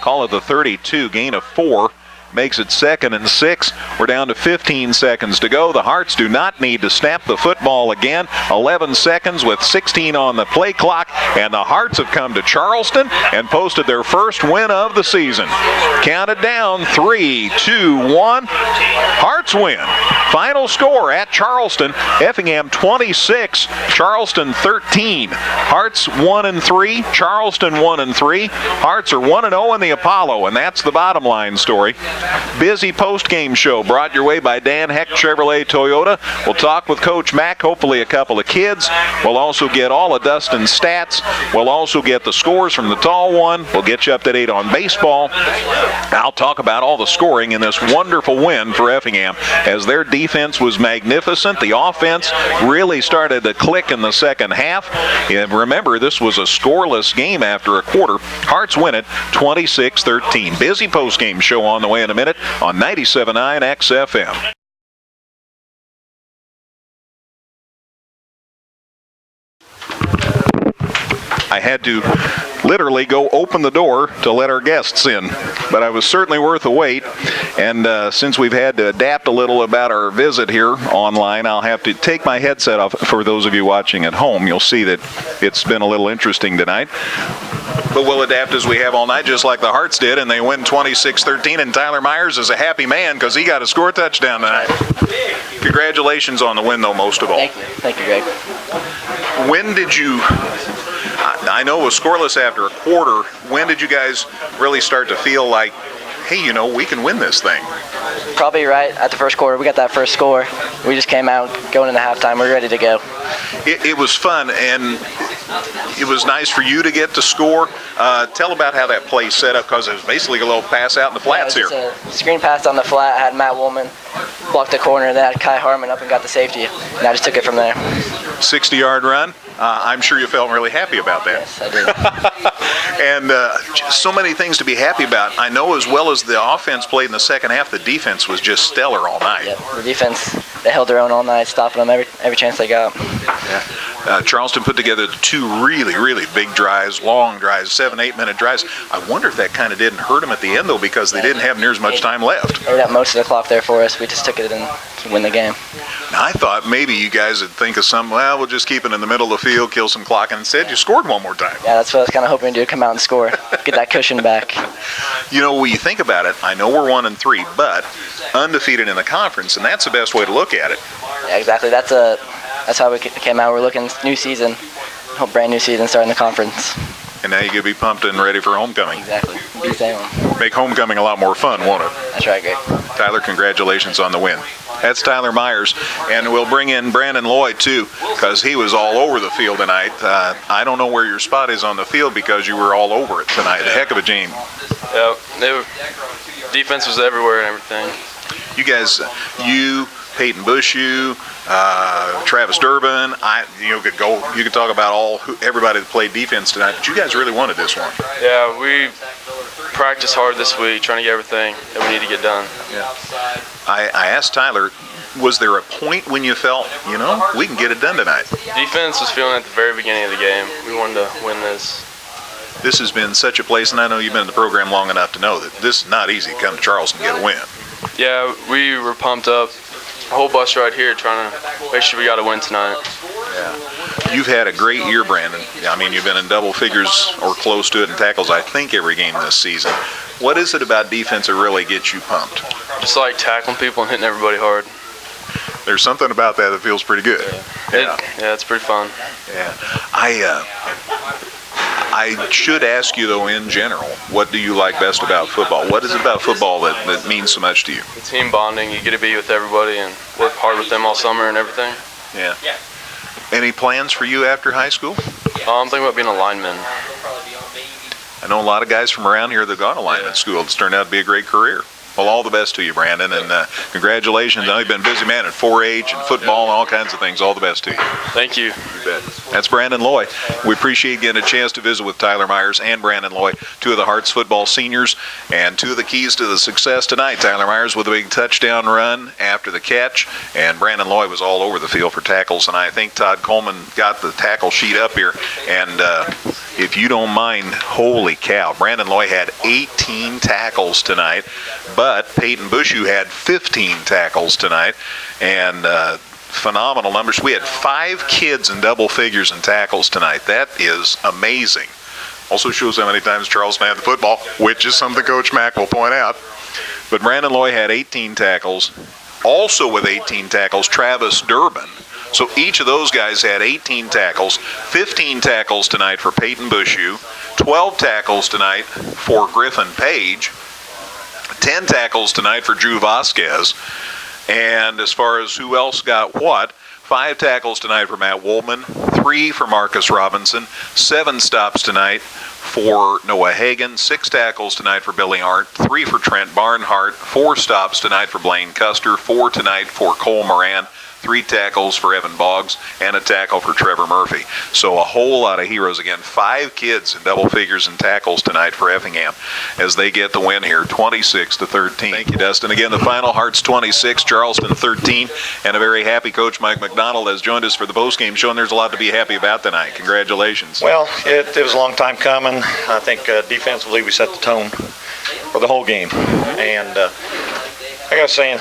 Call it the 32, gain of 4. Makes it 2nd and 6. We're down to 15 seconds to go. The Hearts do not need to snap the football again. 11 seconds with 16 on the play clock, and the Hearts have come to Charleston and posted their first win of the season. Counted down, 3, 2, 1. Hearts win. Final score at Charleston, Effingham 26, Charleston 13. Hearts 1-3, Charleston 1-3. Hearts are 1-0 in the Apollo, and that's the bottom line story. Busy post-game show brought your way by Dan Heck Chevrolet Toyota. We'll talk with Coach Mack, hopefully a couple of kids. We'll also get all of Dustin's stats. We'll also get the scores from the tall one. We'll get you up to date on baseball. I'll talk about all the scoring in this wonderful win for Effingham, as their defense was magnificent. The offense really started to click in the second half. And remember, this was a scoreless game after a quarter. Hearts win it 26-13. Busy post-game show on the way in a minute on 97.9 XFM. I had to literally go open the door to let our guests in, but I was certainly worth the wait. And since we've had to adapt a little about our visit here online, I'll have to take my headset off. For those of you watching at home, you'll see that it's been a little interesting tonight. But we'll adapt as we have all night, just like the Hearts did, and they win 26-13, and Tyler Myers is a happy man because he got a score touchdown tonight. Congratulations on the win, though, most of all. Thank you. Thank you, Greg. When did you, I know it was scoreless after a quarter, when did you guys really start to feel like, hey, you know, we can win this thing? Probably right at the first quarter. We got that first score. We just came out going into halftime. We're ready to go. It was fun, and it was nice for you to get to score. Tell about how that play set up, because it was basically a little pass out in the flats here. A screen pass on the flat. I had Matt Woolman block the corner, and then I had Kai Harmon up and got the safety, and I just took it from there. 60-yard run. I'm sure you felt really happy about that. Yes, I did. And just so many things to be happy about. I know as well as the offense played in the second half, the defense was just stellar all night. Yep, the defense, they held their own all night, stopping them every chance they got. Yeah. Charleston put together 2 really, really big drives, long drives, 7-8 minute drives. I wonder if that kind of didn't hurt them at the end, though, because they didn't have near as much time left. They got most of the clock there for us. We just took it and win the game. Now, I thought maybe you guys would think of something, well, we'll just keep it in the middle of the field, kill some clock, and instead you scored one more time. Yeah, that's what I was kind of hoping to do, come out and score, get that cushion back. You know, when you think about it, I know we're 1-3, but undefeated in the conference, and that's the best way to look at it. Yeah, exactly. That's how we came out. We're looking new season, brand new season starting the conference. And now you can be pumped and ready for homecoming. Exactly. Be saying. Make homecoming a lot more fun, won't it? That's right, Greg. Tyler, congratulations on the win. That's Tyler Myers, and we'll bring in Brandon Lloyd too, because he was all over the field tonight. I don't know where your spot is on the field because you were all over it tonight. A heck of a game. Yeah, defense was everywhere and everything. You guys, Peyton Bushu, Travis Durbin. You could talk about everybody that played defense tonight, but you guys really wanted this one. Yeah, we practiced hard this week, trying to get everything that we need to get done. Yeah. I asked Tyler, was there a point when you felt, we can get it done tonight? Defense was feeling at the very beginning of the game. We wanted to win this. This has been such a place, and I know you've been in the program long enough to know that this is not easy to come to Charleston and get a win. Yeah, we were pumped up. The whole bus right here trying to make sure we got a win tonight. Yeah. You've had a great year, Brandon. I mean, you've been in double figures or close to it in tackles, I think, every game this season. What is it about defense that really gets you pumped? Just like tackling people and hitting everybody hard. There's something about that feels pretty good. Yeah, it's pretty fun. Yeah. I should ask you, though, in general, what do you like best about football? What is it about football that means so much to you? The team bonding. You get to be with everybody and work hard with them all summer and everything. Yeah. Any plans for you after high school? I'm thinking about being a lineman. I know a lot of guys from around here that got a lineman school. It's turned out to be a great career. Well, all the best to you, Brandon, and congratulations. I know you've been a busy man at 4-H and football and all kinds of things. All the best to you. Thank you. You bet. That's Brandon Loy. We appreciate getting a chance to visit with Tyler Myers and Brandon Loy, two of the Hearts football seniors, and two of the keys to the success tonight. Tyler Myers with a big touchdown run after the catch, and Brandon Loy was all over the field for tackles, and I think Todd Coleman got the tackle sheet up here, and if you don't mind, holy cow, Brandon Loy had 18 tackles tonight, but Peyton Bushu had 15 tackles tonight, and phenomenal numbers. We had 5 kids in double figures in tackles tonight. That is amazing. Also shows how many times Charleston had the football, which is something Coach Mack will point out. But Brandon Loy had 18 tackles. Also with 18 tackles, Travis Durbin. So each of those guys had 18 tackles, 15 tackles tonight for Peyton Bushu, 12 tackles tonight for Griffin Page, 10 tackles tonight for Drew Vasquez. And as far as who else got what, 5 tackles tonight for Matt Woolman, 3 for Marcus Robinson, 7 stops tonight for Noah Hagan, 6 tackles tonight for Billy Hart, 3 for Trent Barnhart, 4 stops tonight for Blaine Custer, 4 tonight for Cole Moran, 3 tackles for Evan Boggs, and a tackle for Trevor Murphy. So a whole lot of heroes. Again, 5 kids in double figures in tackles tonight for Effingham as they get the win here, 26-13. Thank you, Dustin. Again, the final, Hearts 26, Charleston 13, and a very happy Coach Mike McDonald has joined us for the postgame show, and there's a lot to be happy about tonight. Congratulations. Well, it was a long time coming. I think defensively we set the tone for the whole game. And like I was saying,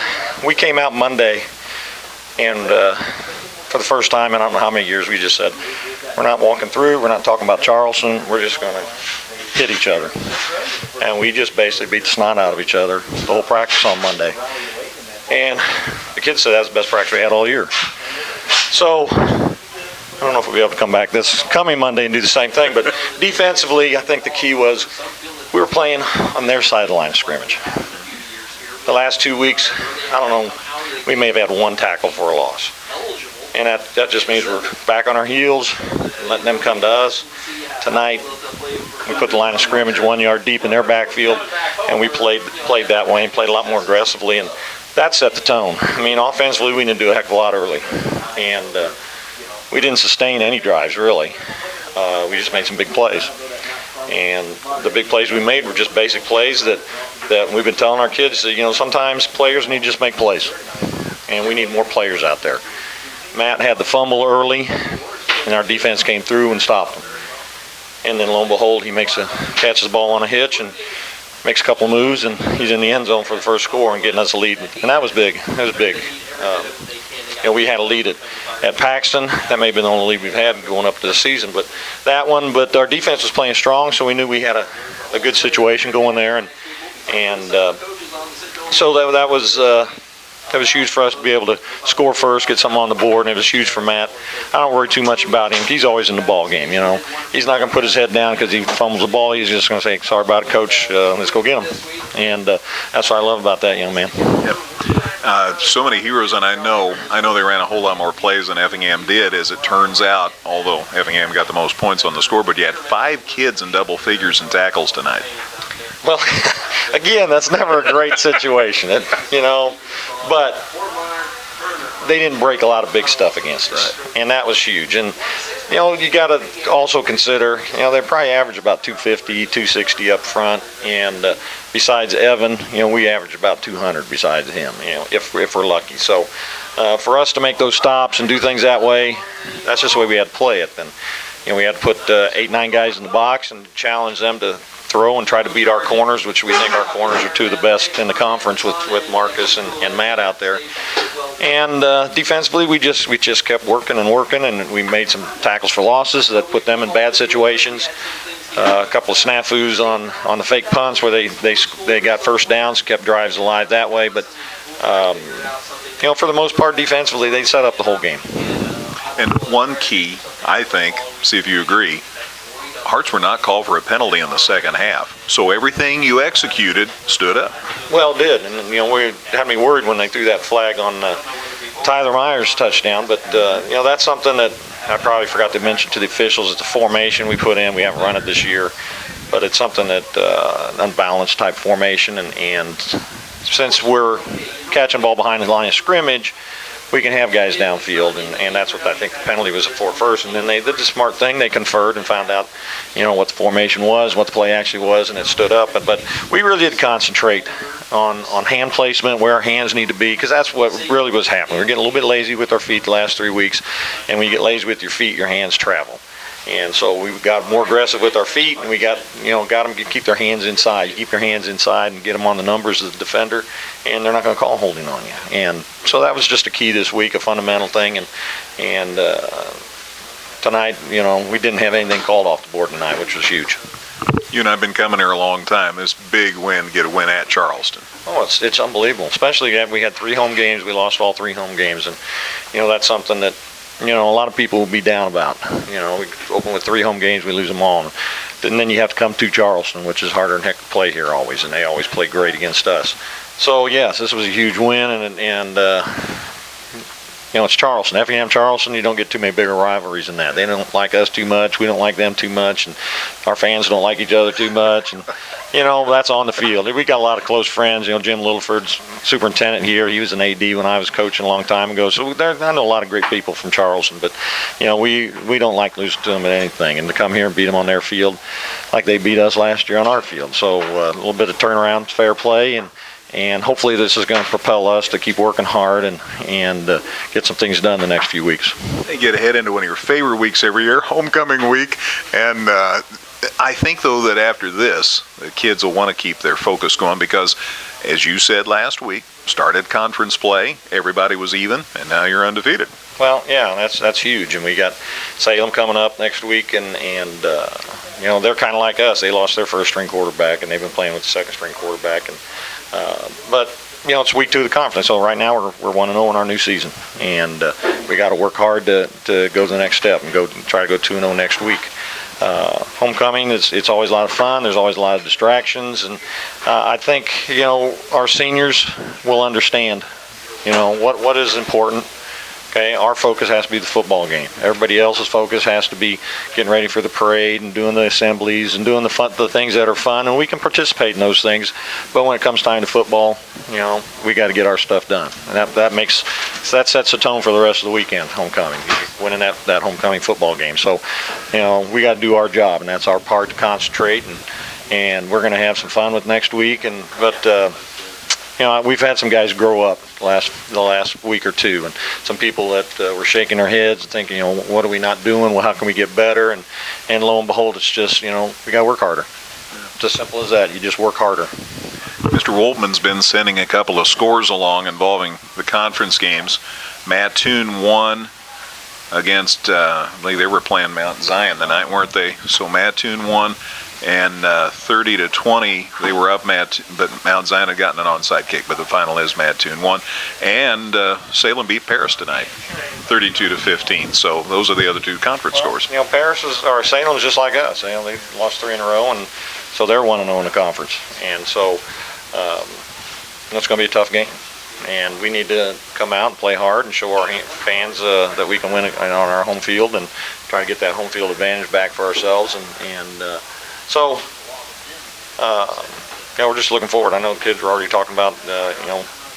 we came out Monday, and for the first time in I don't know how many years, we just said, we're not walking through, we're not talking about Charleston, we're just going to hit each other. And we just basically beat the snot out of each other the whole practice on Monday. And the kids said that's the best practice we had all year. So I don't know if we'll be able to come back this coming Monday and do the same thing, but defensively, I think the key was we were playing on their side of the line of scrimmage. The last 2 weeks, I don't know, we may have had 1 tackle for a loss. And that just means we're back on our heels, letting them come to us. Tonight, we put the line of scrimmage 1 yard deep in their backfield, and we played that way and played a lot more aggressively, and that set the tone. I mean, offensively, we didn't do a heck of a lot early. And we didn't sustain any drives, really. We just made some big plays. And the big plays we made were just basic plays that we've been telling our kids that, sometimes players need to just make plays. And we need more players out there. Matt had the fumble early, and our defense came through and stopped him. And then lo and behold, he catches the ball on a hitch and makes a couple moves, and he's in the end zone for the first score and getting us a lead. And that was big. That was big. We had a lead at Paxton. That may have been the only lead we've had going up to the season, but our defense was playing strong, so we knew we had a good situation going there, and so that was huge for us to be able to score first, get something on the board, and it was huge for Matt. I don't worry too much about him. He's always in the ball game, He's not going to put his head down because he fumbles the ball. He's just going to say, sorry about it, Coach. Let's go get him. And that's what I love about that young man. Yep. So many heroes, and I know they ran a whole lot more plays than Effingham did, as it turns out, although Effingham got the most points on the scoreboard. You had 5 kids in double figures in tackles tonight. Well, again, that's never a great situation, but they didn't break a lot of big stuff against us, right. And that was huge. And, you got to also consider, they probably average about 250, 260 up front, and besides Evan, we average about 200 besides him, if we're lucky. So for us to make those stops and do things that way, that's just the way we had to play it. And we had to put 8-9 guys in the box and challenge them to throw and try to beat our corners, which we think our corners are 2 of the best in the conference with Marcus and Matt out there. And defensively, we just kept working, and we made some tackles for losses that put them in bad situations. A couple of snafus on the fake punts where they got first downs, kept drives alive that way. But for the most part, defensively, they set up the whole game. And one key, I think, see if you agree, Hearts were not called for a penalty in the second half. So everything you executed stood up. Well, it did. And, we had me worried when they threw that flag on Tyler Myers' touchdown. But, that's something that I probably forgot to mention to the officials, it's a formation we put in. We haven't run it this year, but it's something that unbalanced type formation, and since we're catching ball behind the line of scrimmage, we can have guys downfield, and that's what I think the penalty was for first. And then they did the smart thing. They conferred and found out, what the formation was, what the play actually was, and it stood up. But we really did concentrate on hand placement, where our hands need to be, because that's what really was happening. We're getting a little bit lazy with our feet the last 3 weeks, and when you get lazy with your feet, your hands travel. And so we got more aggressive with our feet, and we got them to keep their hands inside. You keep your hands inside and get them on the numbers of the defender, and they're not going to call holding on you. And so that was just a key this week, a fundamental thing. And tonight, we didn't have anything called off the board tonight, which was huge. You and I have been coming here a long time. This big win, get a win at Charleston. Oh, it's unbelievable. Especially that we had 3 home games. We lost all 3 home games, and that's something that a lot of people will be down about. We open with 3 home games, we lose them all. And then you have to come to Charleston, which is harder than heck to play here always, and they always play great against us. So, yes, this was a huge win, and it's Charleston. Effingham, Charleston, you don't get too many bigger rivalries than that. They don't like us too much, we don't like them too much, and our fans don't like each other too much, and that's on the field. We got a lot of close friends. Jim Littleford's superintendent here. He was an AD when I was coaching a long time ago. So I know a lot of great people from Charleston, but we don't like losing to them at anything. And to come here and beat them on their field, like they beat us last year on our field. So a little bit of turnaround, fair play, and hopefully this is going to propel us to keep working hard and get some things done the next few weeks. They get ahead into one of your favorite weeks every year, homecoming week, and I think, though, that after this, the kids will want to keep their focus going because, as you said last week, started conference play, everybody was even, and now you're undefeated. Well, yeah, that's huge, and we got Salem coming up next week, and they're kind of like us. They lost their first-string quarterback, and they've been playing with the second-string quarterback, but it's week 2 of the conference, so right now we're 1-0 in our new season, and we got to work hard to go to the next step and try to go 2-0 next week. Homecoming, it's always a lot of fun. There's always a lot of distractions, and I think our seniors will understand what is important. Okay, our focus has to be the football game. Everybody else's focus has to be getting ready for the parade and doing the assemblies and doing the things that are fun, and we can participate in those things. But when it comes time to football, we got to get our stuff done, and that sets the tone for the rest of the weekend. Homecoming, winning that homecoming football game. So, we got to do our job, and that's our part to concentrate, and we're going to have some fun with next week. But we've had some guys grow up the last week or two, and some people that were shaking their heads and thinking, what are we not doing? Well, how can we get better? And lo and behold, it's just, we got to work harder. It's as simple as that. You just work harder. Mr. Wolfman's been sending a couple of scores along involving the conference games. Mattoon won against, I believe they were playing Mount Zion tonight, weren't they? So Mattoon won. And 30-20, they were up, but Mount Zion had gotten an onside kick, but the final is Mattoon won. And Salem beat Paris tonight, 32-15. So those are the other 2 conference scores. Salem is just like us. They lost 3 in a row, and so they're 1-0 in the conference. And so it's going to be a tough game. And we need to come out and play hard and show our fans that we can win on our home field and try to get that home field advantage back for ourselves. So, we're just looking forward. I know the kids were already talking about,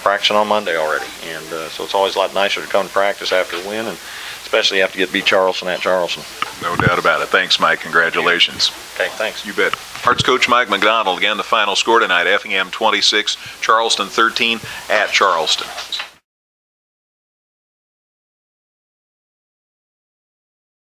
practicing on Monday already. And so it's always a lot nicer to come to practice after the win, and especially after you get to beat Charleston at Charleston. No doubt about it. Thanks, Mike. Congratulations. Okay, thanks. You bet. Arts coach Mike McDonald. Again, the final score tonight, Effingham 26, Charleston 13 at Charleston.